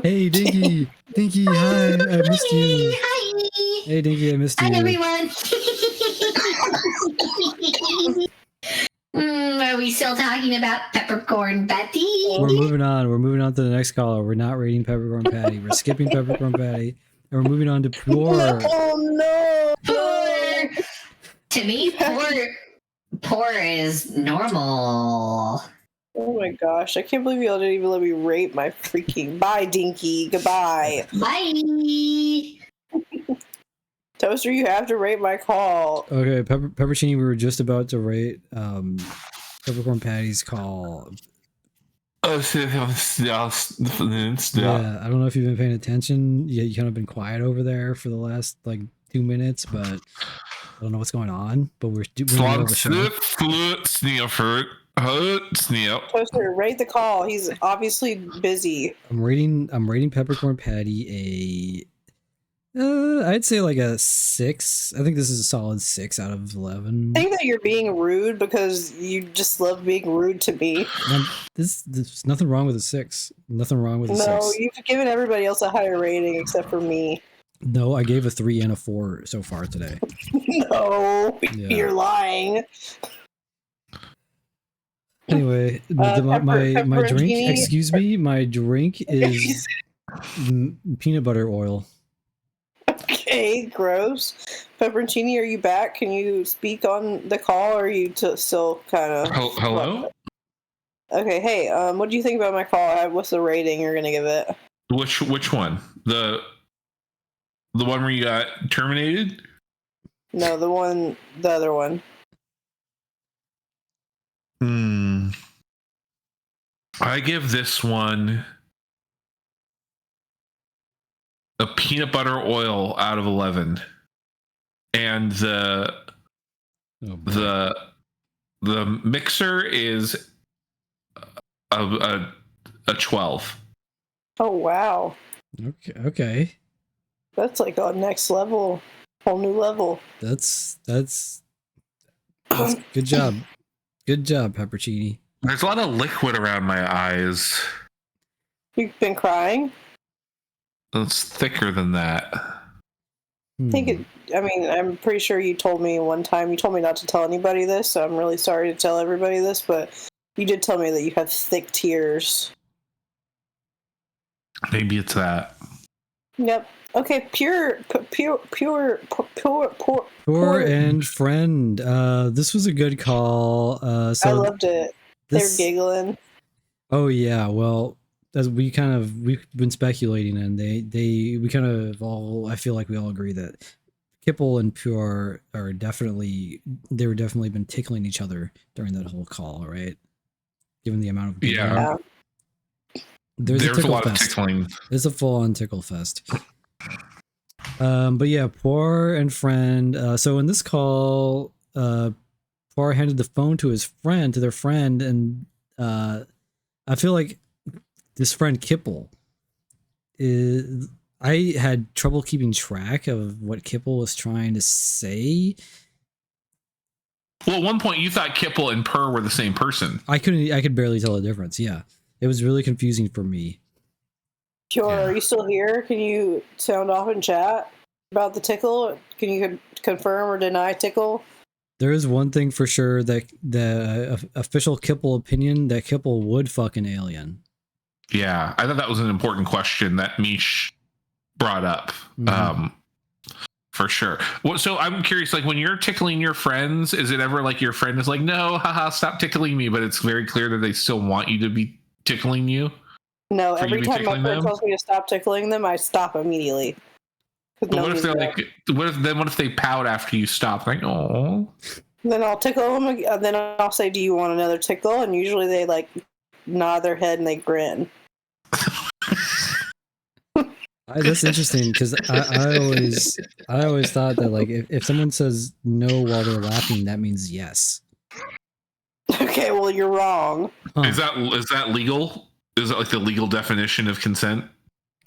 B: Hey, Dinky. Dinky, hi. I missed you.
I: Hi.
B: Hey, Dinky, I missed you.
I: Hi, everyone. Are we still talking about peppercorn patty?
B: We're moving on. We're moving on to the next caller. We're not rating peppercorn patty. We're skipping peppercorn patty. And we're moving on to poor.
H: Oh no!
I: Poor. To me, poor is normal.
H: Oh my gosh, I can't believe y'all didn't even let me rate my freaking... Bye, Dinky. Goodbye.
I: Bye.
H: Toaster, you have to rate my call.
B: Okay, Peppercini, we were just about to rate peppercorn patty's call. Yeah, I don't know if you've been paying attention. Yeah, you kind of been quiet over there for the last 2 minutes, but I don't know what's going on. But we're doing the show.
H: Toaster, rate the call. He's obviously busy.
B: I'm rating peppercorn patty I'd say like a 6. I think this is a solid 6 out of 11.
H: I think that you're being rude because you just love being rude to me.
B: There's nothing wrong with a 6. Nothing wrong with a 6.
H: No, you've given everybody else a higher rating except for me.
B: No, I gave a 3 and a 4 so far today.
H: No,
B: Yeah.
H: you're lying.
B: Anyway, my drink. Excuse me, my drink is peanut butter oil.
H: Okay, gross. Pepperoncini, are you back? Can you speak on the call, or are you still kind of...
G: Hello?
H: Okay, hey, what do you think about my call? What's the rating you're gonna give it?
G: Which one? The one where you got terminated?
H: No, the other one.
G: I give this one a peanut butter oil out of 11, and the mixer is a 12.
H: Oh wow.
B: Okay.
H: That's like a next level, whole new level.
B: That's good job. Good job, Pepperoncini.
G: There's a lot of liquid around my eyes.
H: You've been crying?
G: It's thicker than that.
H: I'm pretty sure you told me one time, you told me not to tell anybody this, so I'm really sorry to tell everybody this, but you did tell me that you have thick tears.
G: Maybe it's that.
H: Yep. Okay, pure
B: and friend. This was a good call. So
H: I loved it. They're giggling.
B: Oh yeah, well, as we've been speculating, and we kind of all, I feel like we all agree that Kipple and Pure were definitely been tickling each other during that whole call, right? Given the amount of
G: yeah.
B: There's a lot
G: of tickling.
B: It's a full-on tickle fest. But yeah, Poor and friend. So in this call, Poor handed the phone to their friend, and I feel like this friend Kipple I had trouble keeping track of what Kipple was trying to say.
G: Well, at one point you thought Kipple and Purr were the same person.
B: I could barely tell the difference. Yeah. It was really confusing for me.
H: Pure, are you still here? Can you sound off in chat about the tickle? Can you confirm or deny tickle?
B: There is one thing for sure, that the official Kipple opinion that Kipple would fuck an alien.
G: Yeah, I thought that was an important question that Mish brought up. For sure. Well, so I'm curious, like when you're tickling your friends, is it ever like your friend is like, no, haha, stop tickling me, but it's very clear that they still want you to be tickling you?
H: No, every time my friend tells me to stop tickling them, I stop immediately.
G: But what if they're like, what if they pout after you stop? Like, oh.
H: Then I'll tickle them, and then I'll say, do you want another tickle? And usually they like nod their head and they grin.
B: That's interesting, because I always thought that like if someone says no while they're laughing, that means yes.
H: Okay, well you're wrong.
G: Is that legal? Is that like the legal definition of consent?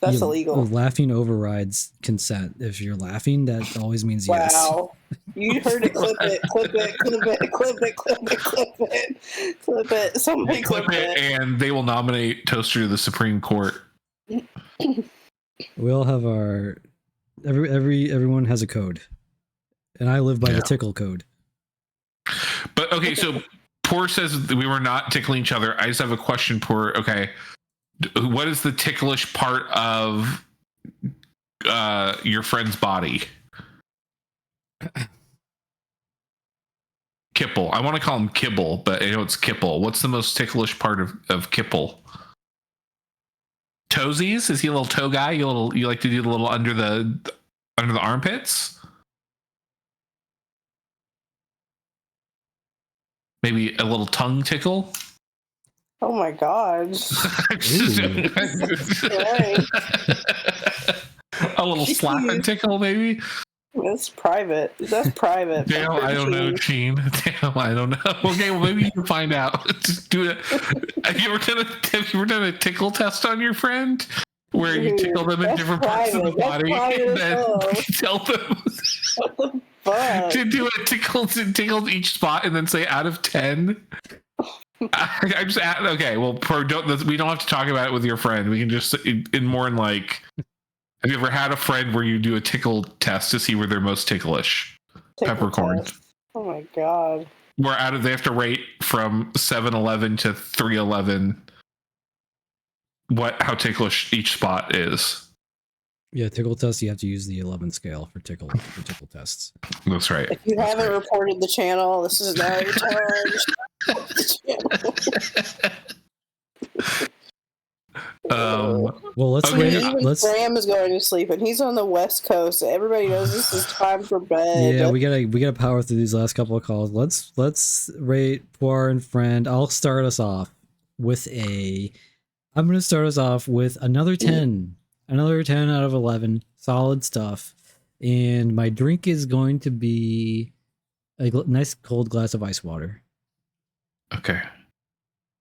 H: That's illegal.
B: Laughing overrides consent. If you're laughing, that always means yes.
H: Wow. You heard it. Clip it. Clip it. Clip it. Clip it. Clip it. Clip it. Clip it. Somebody clip it.
G: And they will nominate Toaster to the Supreme Court.
B: We all have our everyone has a code, and I live by the tickle code.
G: But okay, so Poor says that we were not tickling each other. I just have a question, Poor. Okay, what is the ticklish part of your friend's body? Kipple. I want to call him Kibble, but I know it's Kipple. What's the most ticklish part of Kipple? Toesies? Is he a little toe guy? You like to do the little under the armpits? Maybe a little tongue tickle?
H: Oh my god.
G: A little slap and tickle, maybe?
H: That's private. That's private.
G: Damn, I don't know, Gene. Damn, I don't know. Okay, well, maybe you can find out. Just do it. Have you ever done a tickle test on your friend? where you tickle them in different parts of the body, and then tell them to do a tickle each spot, and then say out of 10. I'm just okay. Well, we don't have to talk about it with your friend. We can just in like. Have you ever had a friend where you do a tickle test to see where they're most ticklish? Peppercorn.
H: Test. Oh my god.
G: Where they have to rate from 7-11 to 3-11 how ticklish each spot is.
B: Yeah, tickle test. You have to use the 11 scale for tickle tests.
G: That's right.
H: If you haven't reported the channel, this is now your time.
B: Well, let's
H: wait. Even Graham is going to sleep, and he's on the West Coast. Everybody knows this is time for bed.
B: Yeah, we gotta power through these last couple of calls. Let's rate Poir and Friend. I'll start us off with I'm gonna start us off with another 10. Another 10 out of 11. Solid stuff. And my drink is going to be a nice cold glass of ice water.
G: Okay.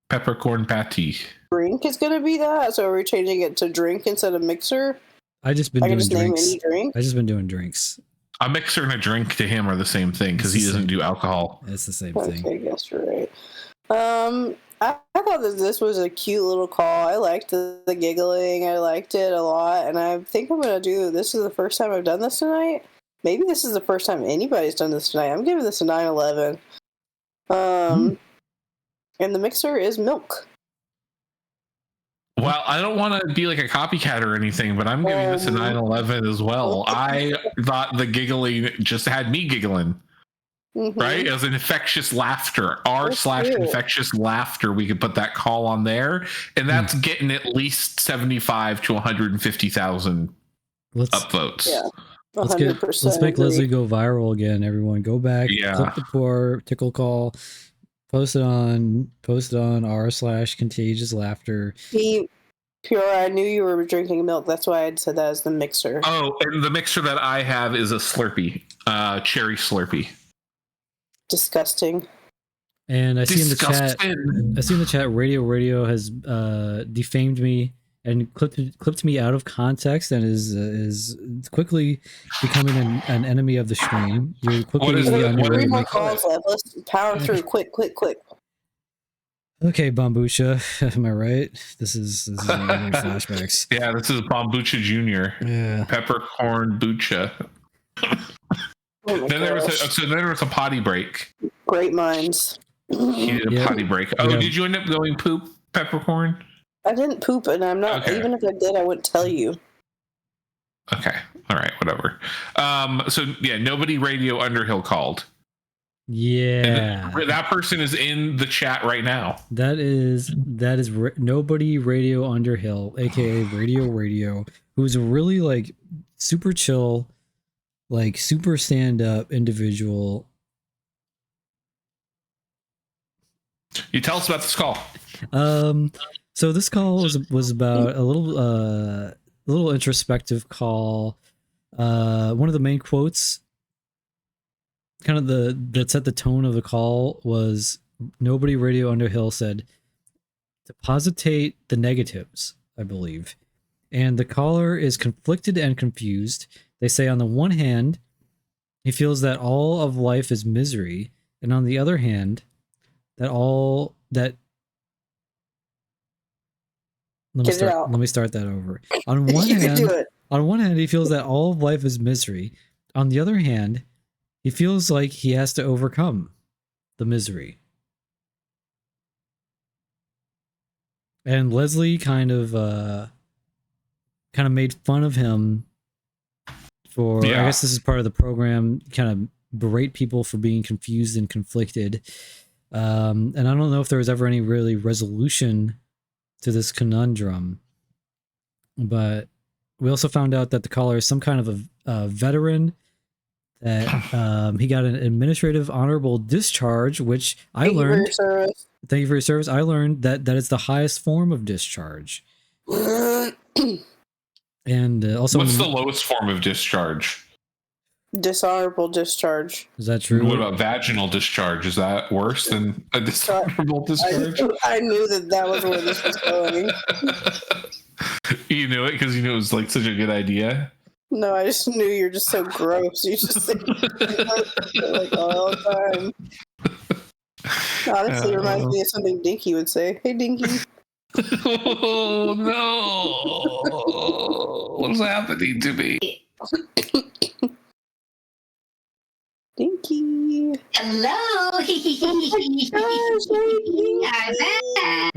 G: Peppercorn patty.
H: Drink is going to be that? So are we changing it to drink instead of mixer?
B: I just been doing drinks.
H: Name any drink?
B: I just been doing drinks.
G: A mixer and a drink to him are the same thing because he doesn't do alcohol.
B: It's the same thing.
H: Okay, I guess you're right. I thought that this was a cute little call. I liked the giggling. I liked it a lot. And I think I'm going to this is the first time I've done this tonight. Maybe this is the first time anybody's done this tonight. I'm giving this a 9/11. And the mixer is milk.
G: Well, I don't want to be like a copycat or anything, but I'm giving this a 9/11 as well. I thought the giggling just had me giggling. Mm-hmm. Right? As an infectious laughter, r/infectious laughter, we could put that call on there, and that's getting at least 75 to 150,000 upvotes.
H: Yeah,
B: 100%. Let's make Leslie go viral again. Everyone, go back, click the Poir tickle call, post it on r/contagious laughter.
H: Pure, I knew you were drinking milk. That's why I said that as the mixer.
G: Oh, and the mixer that I have is a Slurpee, cherry Slurpee.
H: Disgusting.
B: And I see in the chat, Radio has defamed me and clipped me out of context and is quickly becoming an enemy of the stream. You're quickly
H: three more calls left. Let's power through. Quick.
B: Okay, Bambucha, am I right? This is flashbacks.
G: Yeah, this is Bambucha Jr.
B: Yeah.
G: Peppercorn Bucha. Then there was a potty break.
H: Great minds.
G: He did a potty break. Oh, did you end up going poop, Peppercorn?
H: I didn't poop, and I'm not. Okay. Even if I did, I wouldn't tell you.
G: Okay. All right. Whatever. So yeah, nobody Radio Underhill called.
B: Yeah.
G: And that person is in the chat right now.
B: That is nobody Radio Underhill, aka Radio, who's really like super chill, like super stand up individual.
G: You tell us about this call.
B: So this call was about a little introspective call. One of the main quotes, kind of that set the tone of the call, was nobody Radio Underhill said to positate the negatives, I believe. And the caller is conflicted and confused. They say on the one hand, he feels that all of life is misery, and on the other hand, let me start that over. On one hand, he feels that all of life is misery. On the other hand, he feels like he has to overcome the misery. And Leslie kind of made fun of him for, I guess this is part of the program, kind of berate people for being confused and conflicted. And I don't know if there was ever any really resolution to this conundrum, but we also found out that the caller is some kind of a veteran, that he got an administrative honorable discharge, which I learned. Thank you for your service. I learned that it's the highest form of discharge. And also,
G: what's the lowest form of discharge?
H: Dishonorable discharge.
B: Is that true?
G: What about vaginal discharge? Is that worse than a dishonorable discharge?
H: I knew that was where this was going.
G: You knew it because you knew it was like such a good idea.
H: No, I just knew you're just so gross. You just think like all the time. Honestly, it reminds me of something Dinky would say. Hey, Dinky.
G: Oh no! What's happening to me?
H: Dinky.
I: Hello.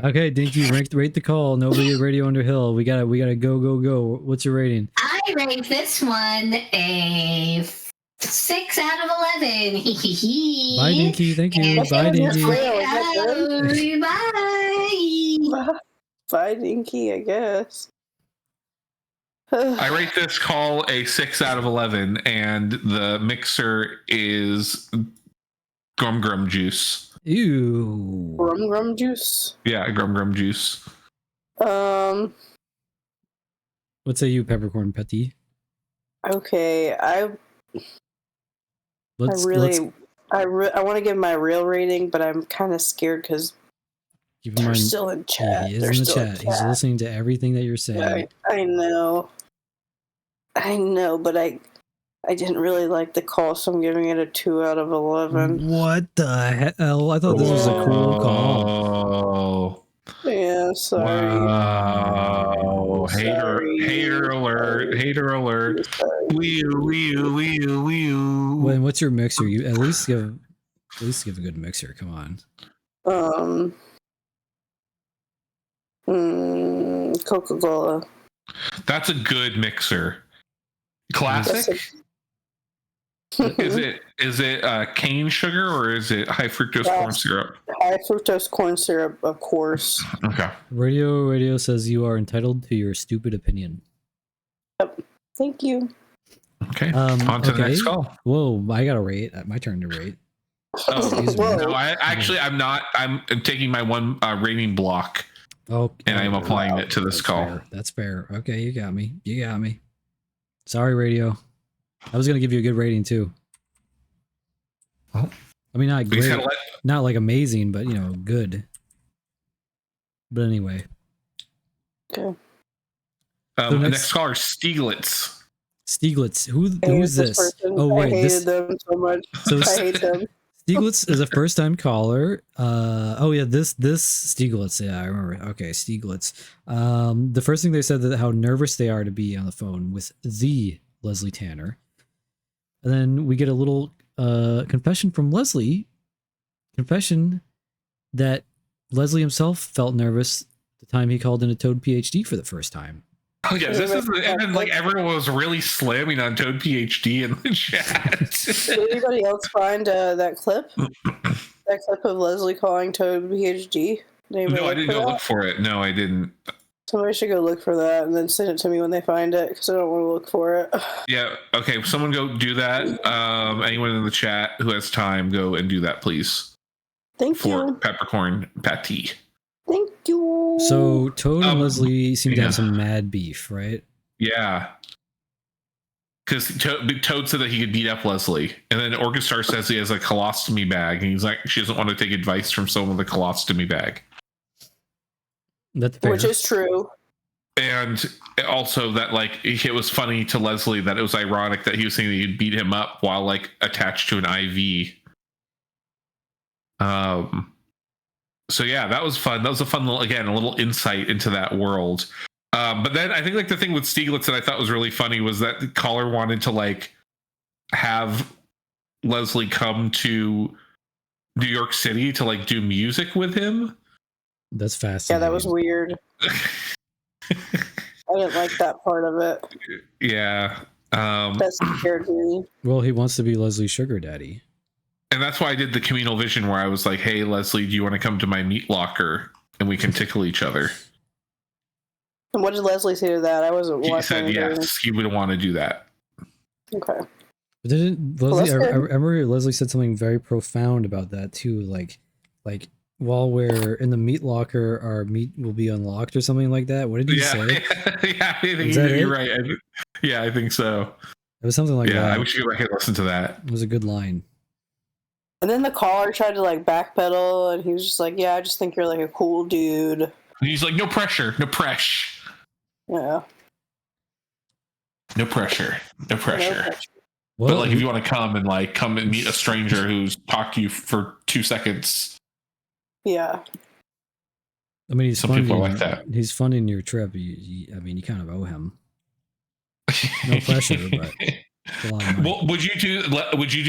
B: Okay, Dinky, rate the call. Nobody at Radio Underhill. We gotta go. What's your rating?
I: I rate this one a 6 out of 11.
B: Bye, Dinky. Thank you. Bye, Dinky.
I: Bye.
H: Bye, Dinky, I guess.
G: I rate this call a 6 out of 11, and the mixer is Grum Grum Juice.
B: Ew.
H: Grum Grum Juice?
G: Yeah, Grum Grum Juice.
B: What say you, Peppercorn Petty?
H: Okay, I want to give my real rating, but I'm kind of scared because they're still in chat.
B: Yeah, he is in the chat. He's listening to everything that you're saying.
H: I know, but I didn't really like the call, so I'm giving it a 2 out of 11.
B: What the hell? I thought this was a cool call.
G: Oh.
H: Yeah, sorry.
G: Wow. Hater alert. Wee-oo.
B: When what's your mixer? You at least give a good mixer. Come on.
H: Coca-Cola.
G: That's a good mixer. Classic? Is it cane sugar or is it high fructose corn syrup?
H: High fructose corn syrup, of course.
G: Okay.
B: Radio says you are entitled to your stupid opinion.
H: Yep. Thank you.
G: Okay. On to the next call.
B: Whoa, I gotta rate. My turn to rate.
G: Oh, no, I'm not. I'm taking my one rating block.
B: Okay.
G: And I'm applying it to this call.
B: Fair. That's fair. Okay, you got me. Sorry, Radio. I was gonna give you a good rating too.
G: Oh.
B: I mean, not great, not like amazing, but good. But anyway.
H: Okay.
G: The next caller, Stieglitz.
B: Who is this?
H: Person.
B: Oh wait,
H: I hated them so much. I hate them.
B: Stieglitz is a first-time caller. This Stieglitz. Yeah, I remember. Okay, Stieglitz. The first thing they said that how nervous they are to be on the phone with the Leslie Tanner, and then we get a little confession from Leslie. Confession that Leslie himself felt nervous the time he called in a Toad PhD for the first time.
G: Oh yes, and then like everyone was really slamming on Toad PhD in the chat.
H: Did anybody else find that clip? That clip of Leslie calling Toad PhD?
G: No, I didn't go look for it. No, I didn't.
H: Somebody should go look for that and then send it to me when they find it, because I don't want to look for it.
G: Yeah. Okay. Someone go do that. Anyone in the chat who has time, go and do that, please.
H: Thank you.
G: For Peppercorn Patty.
H: Thank you.
B: So Toad and Leslie seem to have some mad beef, right?
G: Yeah. Because Toad said that he could beat up Leslie, and then Orchestar says he has a colostomy bag, and he's like, she doesn't want to take advice from someone with a colostomy bag.
B: That's fair.
H: Which is true.
G: And also that like it was funny to Leslie that it was ironic that he was saying that he'd beat him up while like attached to an IV. So yeah, that was fun. That was a fun little, again, a little insight into that world. But then I think like the thing with Stieglitz that I thought was really funny was that the caller wanted to like have Leslie come to New York City to like do music with him.
B: That's fascinating.
H: Yeah, that was weird. I didn't like that part of it.
G: Yeah.
H: That scared me.
B: Well, he wants to be Leslie's sugar daddy.
G: And that's why I did the communal vision where I was like, hey, Leslie, do you want to come to my meat locker and we can tickle each other?
H: And what did Leslie say to that? I wasn't watching.
G: He said yes, he would want to do that.
H: Okay.
B: But didn't Leslie? I remember Leslie said something very profound about that too. Like while we're in the meat locker, our meat will be unlocked or something like that. What did he say?
G: Yeah, I think you're right. I think so.
B: It was something like that.
G: Yeah, I wish you could listen to that.
B: It was a good line.
H: And then the caller tried to like backpedal, and he was just like, "Yeah, I just think you're like a cool dude."
G: And he's like, "No pressure, no pressure."
H: Yeah.
G: No pressure, no pressure.
H: No pressure.
G: But like, if you want to come and meet a stranger who's talked to you for 2 seconds.
H: Yeah.
B: I mean,
G: Some people are like that.
B: He's funding your trip. I mean, you kind of owe him. No pressure, but.
G: Well, would you do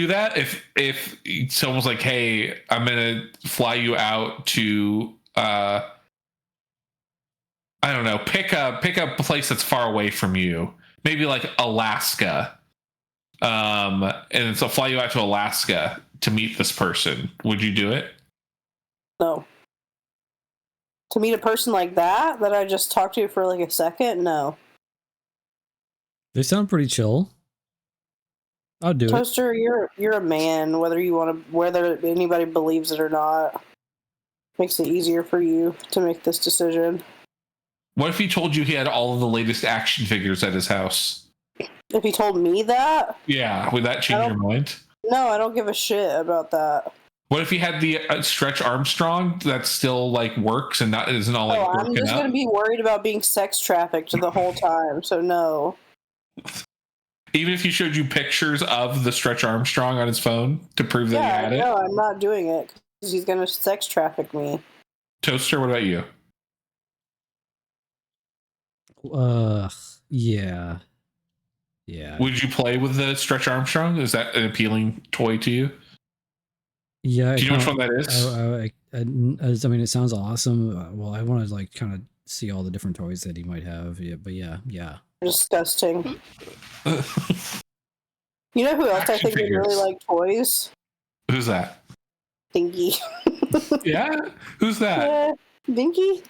G: that if someone's like, "Hey, I'm gonna fly you out to I don't know, pick a place that's far away from you, maybe like Alaska, and so fly you out to Alaska to meet this person. Would you do it?"
H: No. To meet a person like that I just talked to for like a second, no.
B: They sound pretty chill. I'll do
H: Toaster, you're a man, whether anybody believes it or not. Makes it easier for you to make this decision.
G: What if he told you he had all of the latest action figures at his house?
H: If he told me that?
G: Yeah, would that change your mind?
H: No, I don't give a shit about that.
G: What if he had the Stretch Armstrong that still like works and isn't all like
H: I'm just going to be worried about being sex trafficked the whole time, so no.
G: Even if he showed you pictures of the Stretch Armstrong on his phone to prove that he had it?
H: No, I'm not doing it because he's going to sex traffic me.
G: Toaster, what about you?
B: Yeah. Yeah.
G: Would you play with the Stretch Armstrong? Is that an appealing toy to you?
B: Yeah.
G: Do you know which one that is?
B: I mean, it sounds awesome. Well, I want to like kind of see all the different toys that he might have. Yeah, but yeah.
H: Disgusting. You know who else I think would really like toys?
G: Who's that?
H: Dinky.
G: Yeah? Who's that?
H: Yeah, Dinky?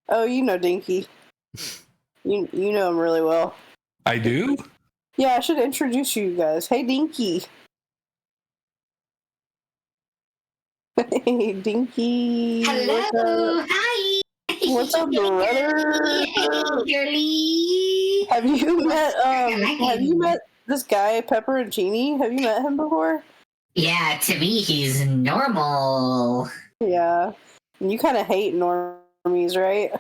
H: Oh, you know Dinky. You know him really well.
G: I do?
H: Yeah, I should introduce you guys. Hey, Dinky. Hey, Dinky.
I: Hello. Hi.
H: What's up, brother?
I: Girly.
H: Have you met this guy, Pepperoncini? Have you met him before?
I: Yeah, to me, he's normal.
H: Yeah. And you kind of hate normies, right?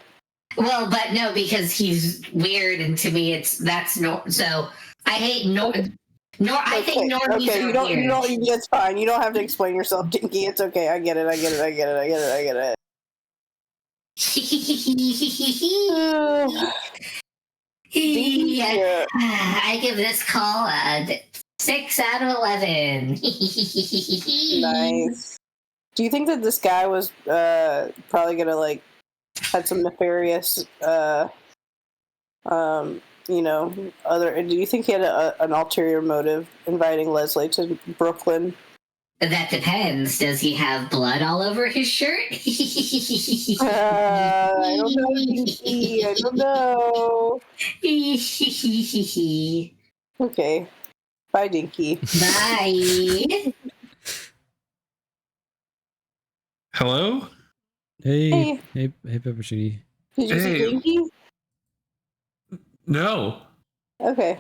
I: Well, but no, because he's weird, and to me, that's no. So I hate I think normies are weird.
H: It's fine. You don't have to explain yourself, Dinky. It's okay. I get it.
I: Yeah. I give this call a 6 out of 11.
H: Nice. Do you think that this guy was probably gonna like had some nefarious do you think he had an ulterior motive inviting Leslie to Brooklyn?
I: That depends. Does he have blood all over his shirt?
H: I don't know, Dinky. I don't know. Okay. Bye, Dinky.
I: Bye.
G: Hello?
B: Hey, Pepperoncini.
H: Did you see Dinky?
G: No.
H: Okay.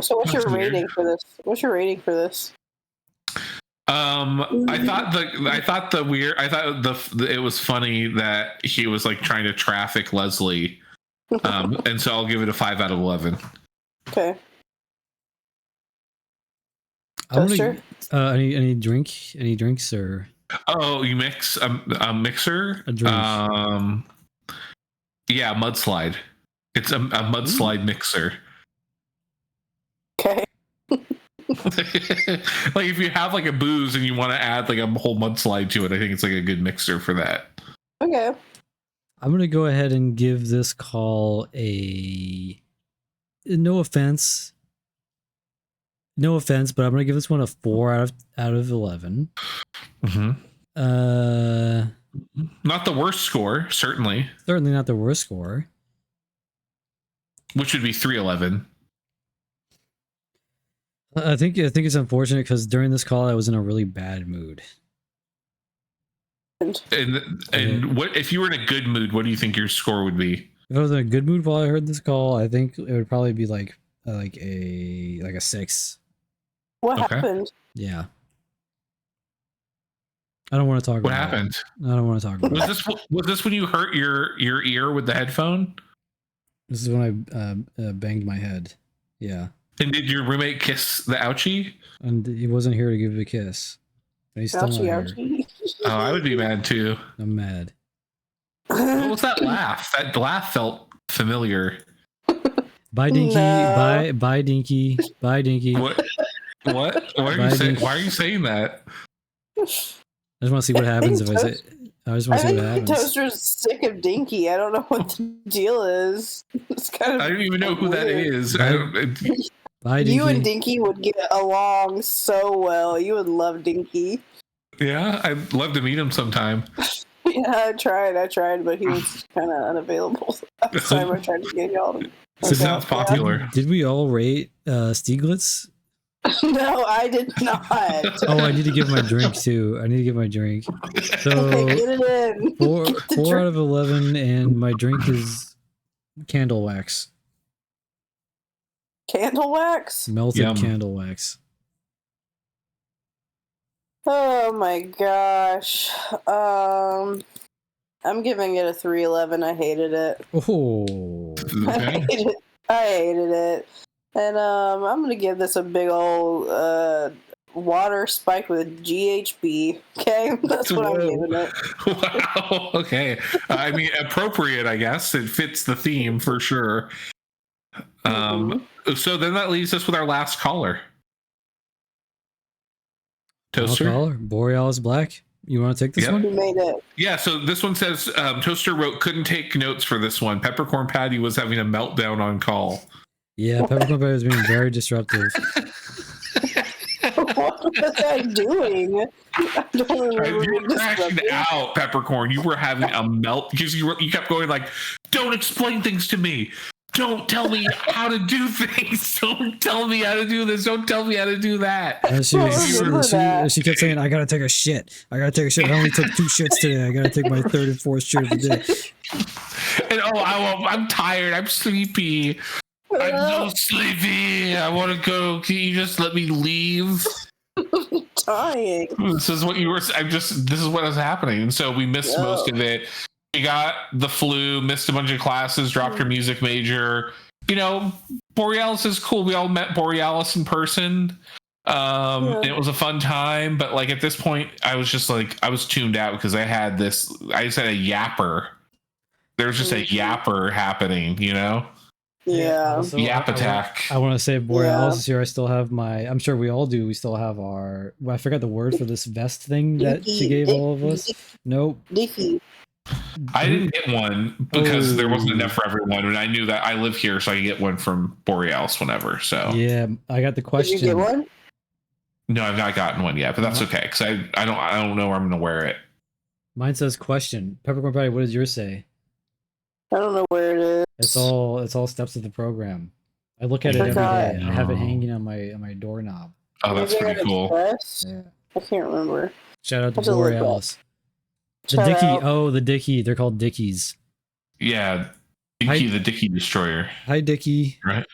H: So what's your rating for this?
G: I thought it was funny that he was like trying to traffic Leslie. And so I'll give it a 5 out of 11.
H: Okay.
B: Any drinks or?
G: Oh, you mix a mixer?
B: A drink.
G: Yeah, mudslide. It's a mudslide mixer.
H: Okay.
G: Like if you have like a booze and you want to add like a whole mudslide to it, I think it's like a good mixer for that.
H: Okay.
B: I'm gonna go ahead and give this call no offense, but I'm gonna give this one a 4 out of 11.
G: Mm-hmm. Not the worst score, certainly.
B: Certainly not the worst score.
G: Which would be 311.
B: I think it's unfortunate because during this call I was in a really bad mood.
G: And what if you were in a good mood? What do you think your score would be?
B: If I was in a good mood while I heard this call, I think it would probably be like like a 6.
H: What
G: Okay.
H: happened?
B: Yeah. I don't want to talk
G: What
B: about
G: happened?
B: it. I don't want to talk about it.
G: Was this when you hurt your ear with the headphone?
B: This is when I banged my head. Yeah.
G: And did your roommate kiss the ouchie?
B: And he wasn't here to give a kiss. And he's still not here.
H: Ouchie.
G: Oh, I would be mad too.
B: I'm mad.
G: What was that laugh? That laugh felt familiar.
B: Bye, Dinky.
H: No.
B: Bye, Dinky. Bye, Dinky.
G: What? What are
B: Bye,
G: you saying?
B: Dinky.
G: Why are you saying that?
B: I just want to see what happens if I say. I just want to see what happens.
H: Toaster's sick of Dinky. I don't know what the deal is. It's kind of.
G: I don't even know who that
H: weird.
G: is.
B: Bye, Dinky.
H: You and Dinky would get along so well. You would love Dinky.
G: Yeah, I'd love to meet him sometime.
H: Yeah, I tried, but he was kind of unavailable. Last time I tried to get y'all to.
G: This sounds popular.
B: Did we all rate Stieglitz?
H: No, I did not.
B: Oh, I need to give my drink too. I need to give my drink. So
H: Okay, get it in.
B: four
H: Get the
B: out
H: drink.
B: of 11, and my drink is candle wax,
H: Candle wax?
B: melted
G: Yum.
B: candle wax.
H: Oh my gosh. I'm giving it a 311. I hated it.
B: Oh,
G: Okay.
H: I hated it. And I'm gonna give this a big old water spike with GHB. Okay, that's what I'm giving it.
G: Wow. Okay. I mean, appropriate, I guess. It fits the theme for sure. So then that leaves us with our last caller. Toaster?
B: caller, Borealis Black. You want to take this
G: Yep.
B: one?
H: Who made it?
G: Yeah, so this one says Toaster wrote, couldn't take notes for this one. Peppercorn Patty was having a meltdown on call.
B: Yeah, Peppercorn Patty was being very disruptive.
H: What was I doing? I don't remember.
G: You were crashing out, Peppercorn. You were having a melt because you kept going like, "Don't explain things to me. Don't tell me how to do things. Don't tell me how to do this. Don't tell me how to do that."
B: And she kept saying, "I gotta take a shit. I gotta take a shit. I only took 2 shits today. I gotta take my 3rd and 4th shit of the day."
G: And I'm tired. I'm sleepy. I'm so sleepy. I want to go. Can you just let me leave?
H: Dying.
G: This is what you were. This is what is happening. And so we missed most of it. We got the flu, missed a bunch of classes, dropped her music major. You know, Borealis is cool. We all met Borealis in person. And it was a fun time. But like at this point, I was just like, I was tuned out because I just had a yapper. There was just a yapper happening, you know?
H: Yeah.
B: Also,
G: Yap attack.
B: I want to say Borealis is here. I still have I'm sure we all do. We still have I forgot the word for this vest thing that she gave all of us. Nope.
H: Dicky.
G: I didn't get one because there wasn't enough for everyone, and I knew that I live here, so I could get one from Borealis whenever. So
B: yeah, I got the question.
H: Did you get one?
G: No, I've not gotten one yet, but that's okay because I don't know where I'm going to wear it.
B: Mine says question. Peppercorn Patty, what does yours say?
H: I don't know where it is.
B: It's all steps of the program. I look at it every day. I have it hanging on my doorknob.
G: Oh, that's
H: Maybe
G: pretty
H: at
G: cool.
H: Express?
B: Yeah.
H: I can't remember.
B: Shout out to
H: Have to look
B: Borealis. The
H: Shout
B: Dicky.
H: out.
B: Oh, the Dicky. They're called Dickies.
G: Yeah, Dinky the Dicky Destroyer.
B: Hi, Dicky.
G: Right?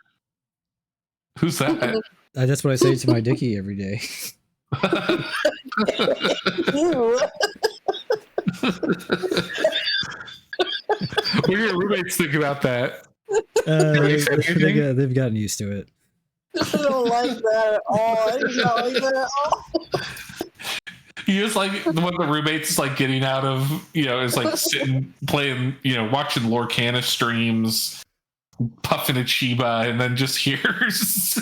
G: Who's that?
B: That's what I say to my Dicky every day.
H: Ew.
G: What do your roommates think about that?
B: They've gotten used to it.
H: I don't like that at all. I do not like that at all.
G: You just like the one the roommates is like getting out of, is like sitting, playing, watching Lorcana streams, puffing a Chiba, and then just hears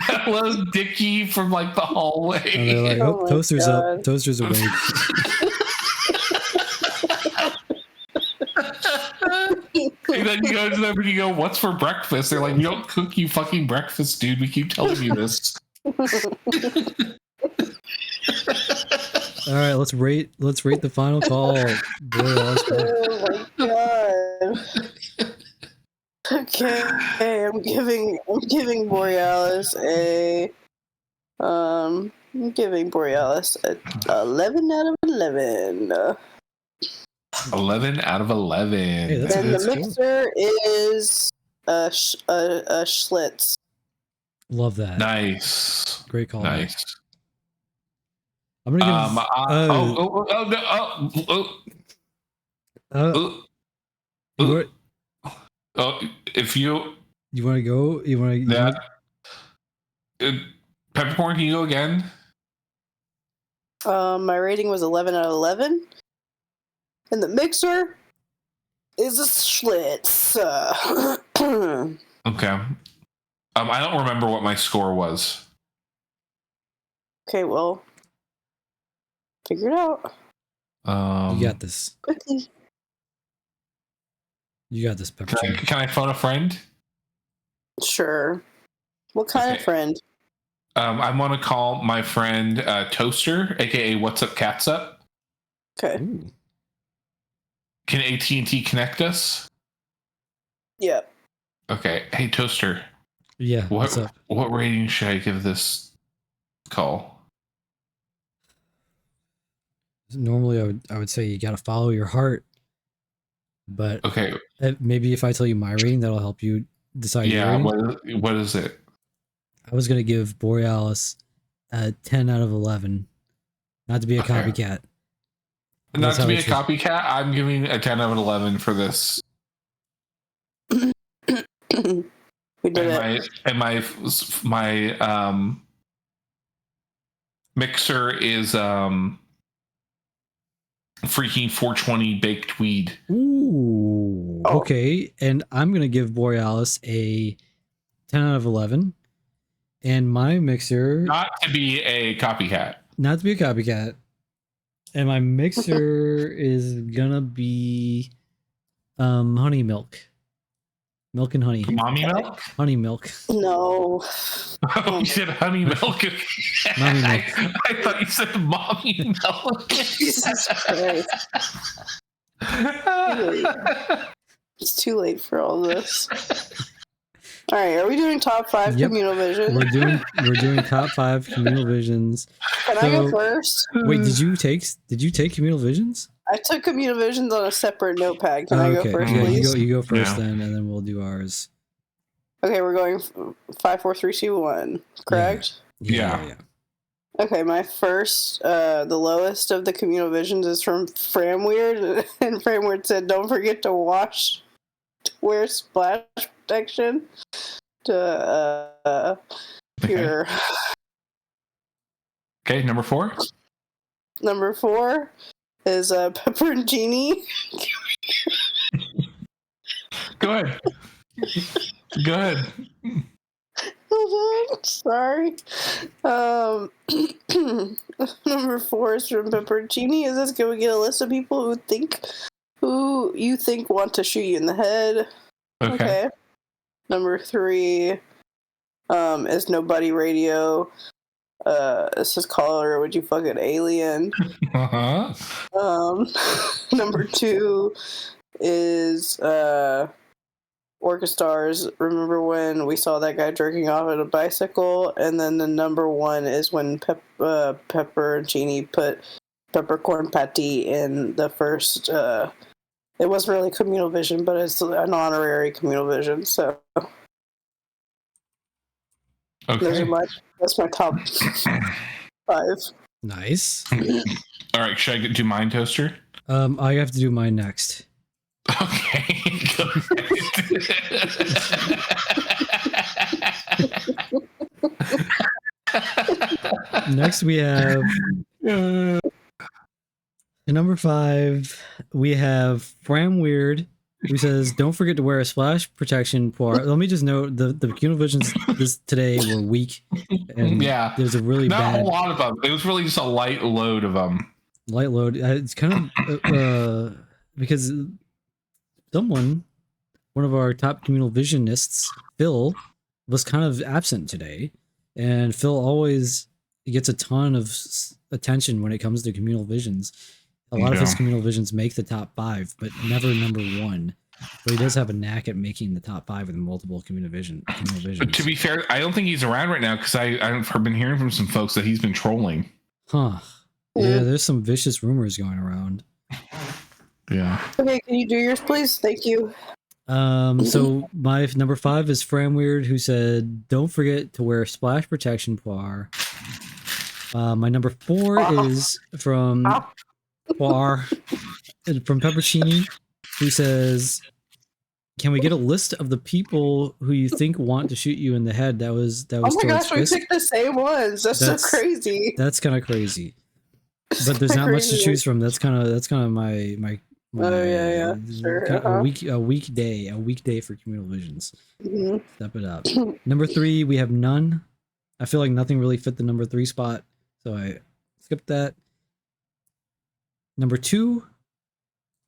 G: hello Dicky from like the hallway.
B: And they're like,
H: Oh my
B: Toaster's
H: God.
B: up. Toaster's awake.
G: And then you go to them and you go, "What's for breakfast?" They're like, "We don't cook you fucking breakfast, dude. We keep telling you this."
B: All right, let's rate the final call.
H: Oh my god. Okay, I'm giving Borealis a 11 out of 11.
G: 11 out of 11.
B: Hey, that's a
H: And
B: good
H: the
B: score.
H: mixer is Schlitz.
B: Love that.
G: Nice.
B: Great call.
G: Nice.
B: I'm gonna give.
G: If you
B: want to go,
G: Peppercorn, can you go again?
H: My rating was 11 out of 11, and the mixer is a Schlitz.
G: Okay. I don't remember what my score was.
H: Okay, well, figure it out.
B: You got this.
H: Quickly.
B: You got this, Peppercorn.
G: Can I phone a friend?
H: Sure. What kind of friend?
G: I want to call my friend Toaster, aka What's Up Catsup.
H: Okay.
B: Ooh.
G: Can AT&T connect us?
H: Yeah.
G: Okay. Hey, Toaster.
B: Yeah. What's up?
G: What rating should I give this call?
B: Normally, I would say you got to follow your heart, but
G: okay,
B: maybe if I tell you my rating, that'll help you decide.
G: Yeah.
B: Your rating.
G: What is it?
B: I was gonna give Borealis a 10 out of 11, not to be a copycat.
G: Not to be a copycat. I'm giving a 10 out of 11 for this.
H: We did
G: it. And my mixer is freaking 420 baked weed.
B: Ooh. Okay, and I'm gonna give Borealis a 10 out of 11. And my mixer...
G: Not to be a copycat.
B: Not to be a copycat. And my mixer is gonna be honey milk. Milk and honey.
G: Mommy milk?
B: Honey milk.
H: No.
G: Oh, you said honey milk.
B: Mommy milk.
G: I thought you said mommy milk.
H: Jesus Christ. It's too late for all this. All right, are we doing top 5 communal visions?
B: We're doing top 5 communal visions.
H: Can I go first?
B: Wait, did you take communal visions?
H: I took communal visions on a separate notepad. Can I go first, please?
B: You go first then, and then we'll do ours.
H: Okay, we're going 5, 4, 3, 2, 1. Correct?
G: Yeah.
H: Okay, my first, the lowest of the communal visions is from Framweird, and Framweird said, "Don't forget to wear splash protection to your."
G: Okay, number 4.
H: Number 4 is pepperoncini.
G: Go ahead. Go ahead.
H: Sorry. Number 4 is from pepperoncini. Is this going to get a list of people who you think want to shoot you in the head? Okay. Number 3 is Nobody Radio. This is caller, would you fucking alien? Number 2 is Orchestars. Remember when we saw that guy jerking off at a bicycle? And then the number 1 is when Pepperoncini put peppercorn patty in the first. It wasn't really communal vision, but it's an honorary communal vision. So
G: okay,
H: that's my top 5.
B: Nice.
G: All right, should I do mine, Toaster?
B: I have to do mine next.
G: Okay.
B: Next we have number 5. We have Fram Weird, who says, "Don't forget to wear a splash protection for." Let me just note the communal visions today were weak, and there's a really
G: not a lot of them. It was really just a light load of them.
B: Light load. It's kind of because one of our top communal visionists, Phil, was kind of absent today, and Phil always gets a ton of attention when it comes to communal visions. A lot of his communal visions make the top 5, but never number 1. But he does have a knack at making the top 5 with multiple communal visions.
G: To be fair, I don't think he's around right now because I've been hearing from some folks that he's been trolling.
B: Huh. Yeah, there's some vicious rumors going around.
G: Yeah.
H: Okay, can you do yours, please? Thank you.
B: So my number 5 is Fram Weird, who said, "Don't forget to wear splash protection, Poir." My number 4 is from Poir, from Peppercini, who says, "Can we get a list of the people who you think want to shoot you in the head?" That was
H: Oh my
B: towards
H: gosh, we
B: Fisk.
H: picked the same ones. That's so crazy.
B: That's kind of crazy. But there's not much to choose from. That's kind of my
H: oh yeah, sure.
B: a weekday for Communal Visions.
H: Mm-hmm.
B: Step it up. Number 3, we have none. I feel like nothing really fit the number 3 spot, so I skipped that. Number 2,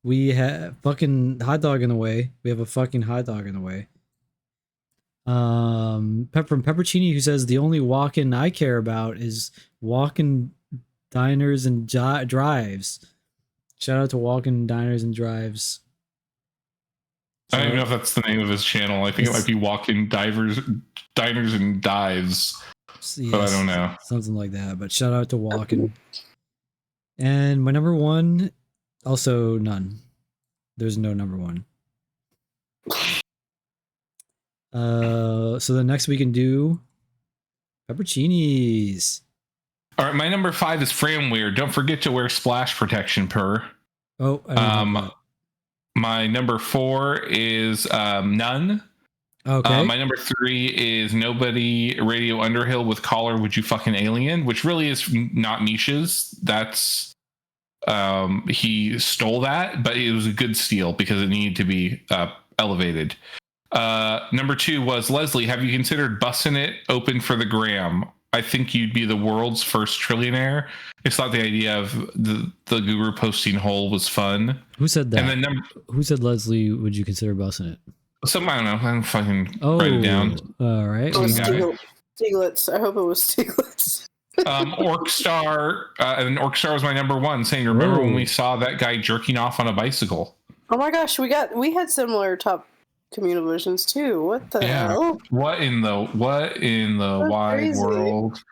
B: we have fucking hot dog in the way. We have a fucking hot dog in the way. From Peppercini, who says, "The only walk-in I care about is walk-in diners and drives." Shout out to Walk-in Diners and Drives.
G: I don't even know if that's the name of his channel. I think it might be Walk-in Diners and Dives, but I don't know.
B: Something like that. But shout out to Walk-in. And my number 1, also none. There's no number 1. So the next we can do Peppercinis.
G: All right, my number 5 is Fram Weird. Don't forget to wear splash protection, Per.
B: Oh,
G: my number 4 is none.
B: Okay.
G: My number 3 is Nobody Radio Underhill with Caller Would You Fucking Alien, which really is not Misha's. That's he stole that, but it was a good steal because it needed to be elevated. Number 2 was Leslie. Have you considered bussing it open for the gram? I think you'd be the world's first trillionaire. I just thought the idea of the guru posting whole was fun.
B: Who said that?
G: And then
B: who said, Leslie, would you consider bussing it?
G: Some, I don't know. I don't fucking write it down.
B: All right.
H: Stieglitz. I hope it was Stieglitz.
G: Orkstar, and Orkstar was my number 1, saying, "Remember when we saw that guy jerking off on a bicycle?"
H: Oh my gosh, we had similar top Communal Visions too. What the hell?
G: What in the wide
H: crazy.
G: world?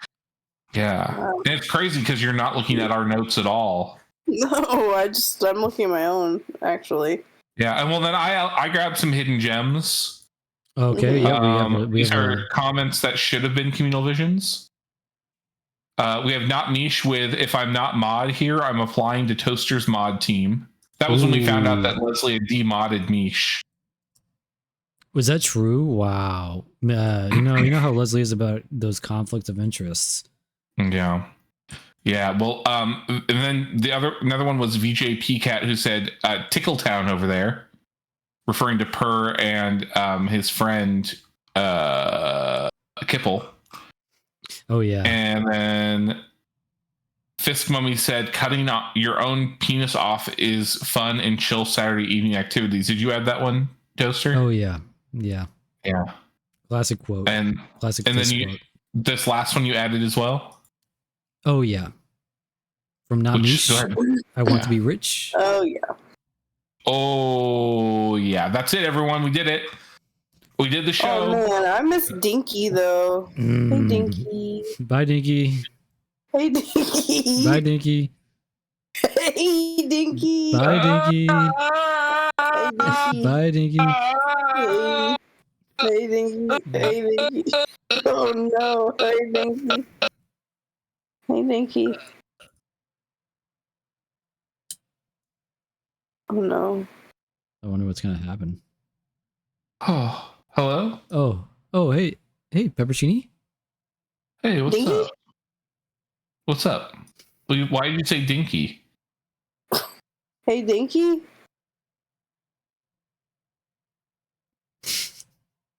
G: Yeah,
H: Wow.
G: And it's crazy because you're not looking at our notes at all.
H: No, I'm looking at my own actually.
G: Yeah, and well then I grabbed some hidden gems.
B: Okay, yeah,
G: these are comments that should have been Communal Visions. We have Not Niche with, "If I'm not mod here, I'm applying to Toaster's mod team." That was when we found out that Leslie had demodded Niche.
B: Was that true? Wow. You know how Leslie is about those conflicts of interests.
G: Yeah. Well, and then another one was VJ PCat, who said Tickletown over there, referring to Per and his friend Kipple.
B: Oh yeah.
G: And then Fisk Mummy said, "Cutting your own penis off is fun and chill Saturday evening activities." Did you add that one, Toaster?
B: Oh yeah. Classic quote.
G: And
B: classic.
G: And then this last one you added as well.
B: Oh yeah. From Not Niche, I want to be rich.
H: Oh yeah.
G: Oh yeah. That's it, everyone. We did it. We did the show.
H: Oh man, I miss Dinky though. Hey Dinky.
B: Bye Dinky.
H: Hey Dinky.
B: Bye Dinky.
H: Hey Dinky.
B: Bye Dinky.
H: Hey Dinky.
B: Bye Dinky.
H: Hey Dinky. Hey Dinky. Oh no. Hey Dinky. Hey Dinky. Oh no.
B: I wonder what's gonna happen.
G: Oh, hello?
B: Oh, hey, Peppercini?
G: Hey, what's
H: Dinky?
G: up? What's up? Why did you say Dinky?
H: Hey Dinky?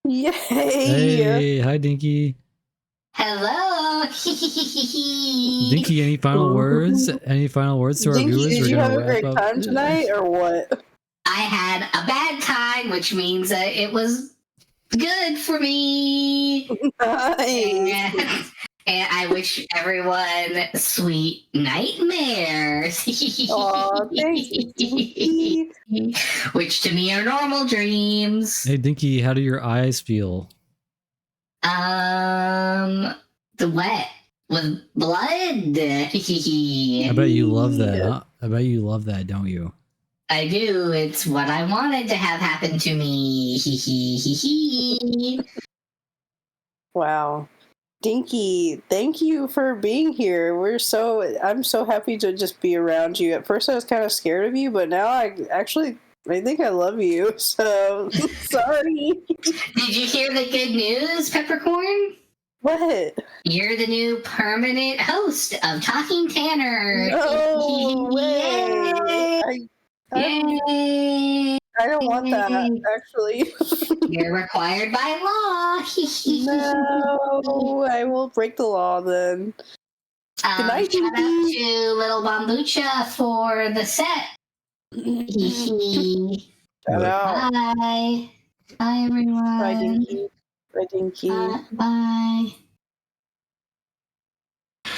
H: Yay!
B: Hey, hi Dinky.
I: Hello.
B: Dinky, any final words? Any final words to our
H: Dinky,
B: viewers?
H: did you have a great time tonight or what?
I: I had a bad time, which means it was good for me.
H: Nice.
I: And I wish everyone sweet nightmares.
H: Aw, thanks, Dinky.
I: Which to me are normal dreams.
B: Hey Dinky, how do your eyes feel?
I: The wet with blood.
B: I bet you love that. Huh? I bet you love that, don't you?
I: I do. It's what I wanted to have happen to me. Hee hee hee hee.
H: Wow. Dinky, thank you for being here. I'm so happy to just be around you. At first I was kind of scared of you, but now I think I love you. So sorry.
I: Did you hear the good news, Peppercorn?
H: What?
I: You're the new permanent host of Talking Tanner.
H: No way.
I: Yay!
H: I don't want that, actually.
I: You're required by law.
H: No, I will break the law then. Good night,
I: shout out
H: Dinky.
I: to Little Bambucha for the set.
H: Shout out.
I: Bye. Bye, everyone.
H: Bye, Dinky. Bye, Dinky.
I: Bye.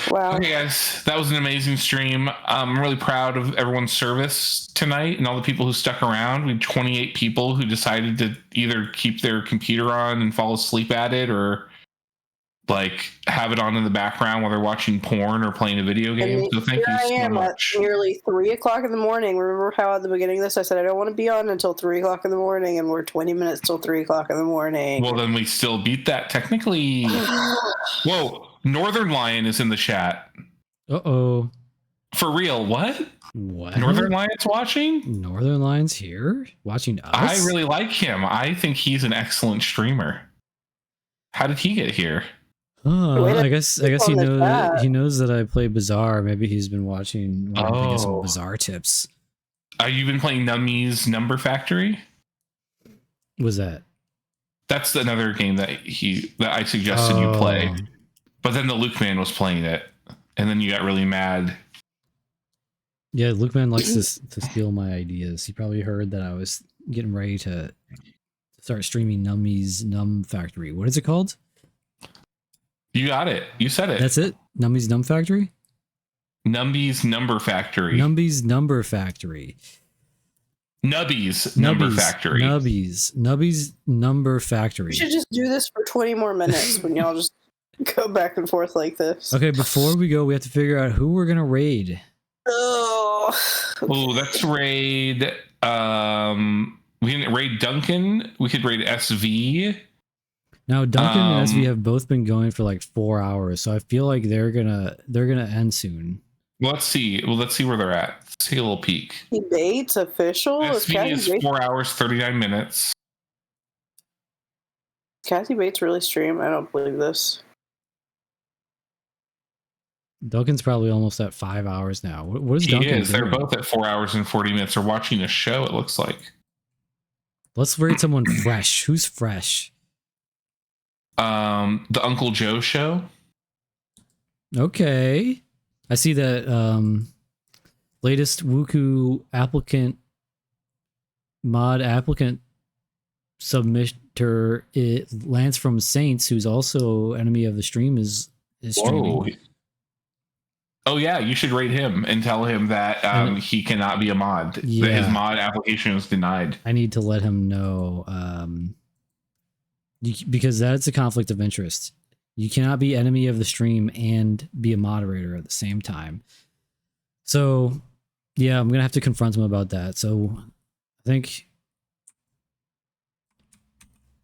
H: Wow.
G: Okay, guys, that was an amazing stream. I'm really proud of everyone's service tonight and all the people who stuck around. We had 28 people who decided to either keep their computer on and fall asleep at it, or like have it on in the background while they're watching porn or playing a video game. So thank you so much.
H: At nearly 3 o'clock in the morning. Remember how at the beginning of this I said I don't want to be on until 3 o'clock in the morning, and we're 20 minutes till 3 o'clock in the morning.
G: Well, then we still beat that technically. Whoa, Northern Lion is in the chat.
B: Uh-oh.
G: For real, what?
B: What?
G: Northern Lion's watching?
B: Northern Lion's here? Watching us?
G: I really like him. I think he's an excellent streamer. How did he get here?
B: Oh, I guess he knows that I play Bizarre. Maybe he's been watching to get some Bizarre tips.
G: You been playing Nummy's Number Factory?
B: Was that?
G: That's another game that I suggested you play. But then the Luke Man was playing it, and then you got really mad.
B: Yeah, Luke Man likes to steal my ideas. He probably heard that I was getting ready to start streaming Nummy's Num Factory. What is it called?
G: You got it. You said it.
B: That's it? Nummy's Num Factory?
G: Numby's Number Factory.
B: Numby's Number Factory.
G: Nubby's Number Factory.
B: Nubby's Number Factory.
H: We should just do this for 20 more minutes when y'all just go back and forth like this.
B: Okay, before we go, we have to figure out who we're gonna raid.
G: Oh, let's raid. We can raid Duncan. We could raid SV.
B: Now Duncan and SV have both been going for like 4 hours, so I feel like they're gonna end soon.
G: Well, let's see. Let's see where they're at. Let's take a little peek.
H: Bates official.
G: SV is 4 hours 39 minutes.
H: Kathy Bates really stream? I don't believe this.
B: Duncan's probably almost at 5 hours now. What is
G: He
B: Duncan
G: is.
B: doing?
G: They're both at 4 hours and 40 minutes. They're watching a show, it looks like.
B: Let's raid someone fresh. Who's fresh?
G: The Uncle Joe show.
B: Okay. I see that latest Wuku mod applicant submitter, Lance from Saints, who's also enemy of the stream, is streaming.
G: Whoa. Oh yeah, you should rate him and tell him that he cannot be a mod.
B: Yeah.
G: That his mod application was denied.
B: I need to let him know because that's a conflict of interest. You cannot be enemy of the stream and be a moderator at the same time. So, yeah, I'm gonna have to confront him about that. So, I think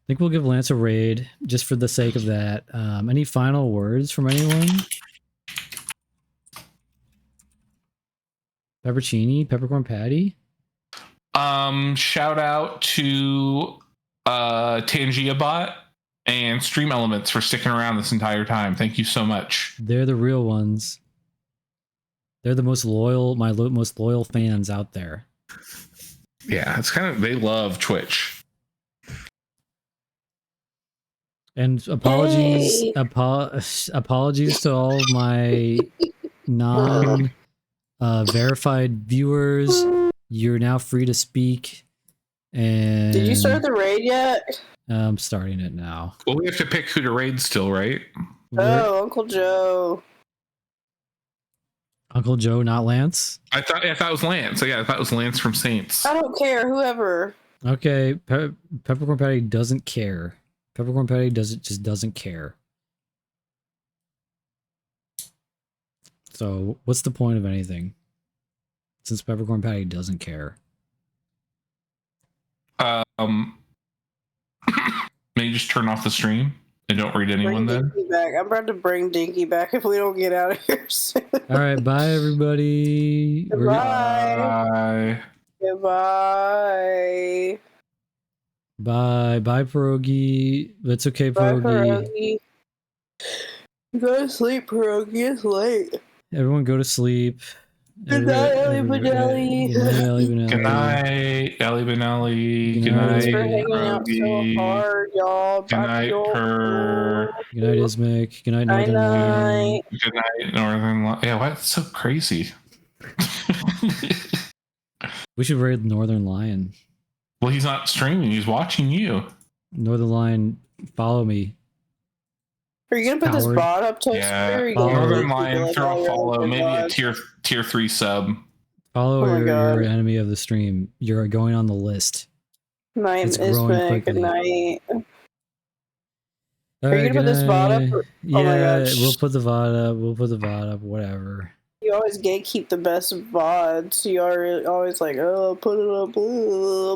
B: we'll give Lance a raid just for the sake of that. Any final words from anyone? Peppercorn Patty?
G: Shout out to TangiaBot and Stream Elements for sticking around this entire time. Thank you so much.
B: They're the real ones. They're the most loyal, most loyal fans out there.
G: Yeah, it's kind of, they love Twitch.
B: And apologies, apologies to all of my verified viewers. You're now free to speak. And
H: did you start the raid yet?
B: I'm starting it now.
G: Well, we have to pick who to raid still, right?
H: Oh, Uncle Joe.
B: Uncle Joe, not Lance?
G: I thought it was Lance. So yeah, I thought it was Lance from Saints.
H: I don't care, whoever.
B: Okay, Peppercorn Patty doesn't care. Peppercorn Patty just doesn't care. So, what's the point of anything? Since Peppercorn Patty doesn't care.
G: maybe just turn off the stream and don't read anyone
H: Bring
G: then.
H: Dinky back. I'm about to bring Dinky back if we don't get out of here soon.
B: All right, bye everybody.
H: Goodbye. Goodbye.
B: Bye, Pierogi. That's okay,
H: Bye,
B: Pierogi.
H: Pierogi. Go to sleep, Pierogi. It's late.
B: Everyone go to sleep.
H: Good night, Ellie Benelli.
B: Good night, Ellie Benelli.
G: Good night, Ellie Benelli. Good night,
H: Thanks for hanging out so hard, y'all.
G: Good night, Per.
B: Good night, Ismic. Good night, Northern Lion.
G: Good night, Northern Lion. Yeah, what's so crazy?
B: We should raid Northern Lion.
G: Well, he's not streaming. He's watching you.
B: Northern Lion, follow me.
H: Are you gonna put this bot up, Toaster?
G: Yeah, Northern Lion, throw a follow, maybe a tier 3 sub.
B: Follow
H: Oh my God.
B: your enemy of the stream. You're going on the list.
H: Night
B: It's
H: is
B: growing
H: big. Good
B: quickly.
H: night.
B: All
H: Are you
B: right,
H: gonna put this bot up?
B: night.
H: Or-
B: Yeah,
H: Oh my gosh.
B: we'll put the VOD up. We'll put the VOD up. Whatever.
H: You always gatekeep the best VODs. You are always like, oh, put it up.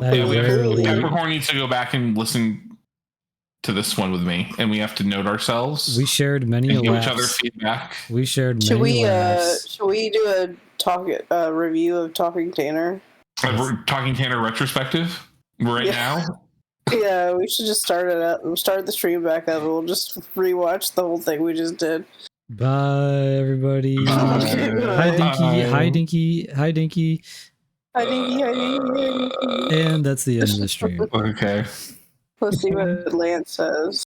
B: I rarely-
G: Peppercorn needs to go back and listen to this one with me, and we have to note ourselves.
B: We shared many
G: and give each
B: laughs.
G: other feedback.
B: We shared
H: Should
B: many
H: we
B: laughs.
H: should we do a review of Talking Tanner?
G: We're talking Tanner retrospective right now.
H: Yeah, we should just start it up. We'll start the stream back up, and we'll just rewatch the whole thing we just did.
B: Bye, everybody.
G: Bye.
B: Hi, Dinky.
G: Bye.
B: Hi, Dinky. Hi, Dinky.
H: Hi, Dinky. Hi, Dinky. Hi, Dinky.
B: And that's the end of the stream.
G: Okay.
H: Let's see what Lance says.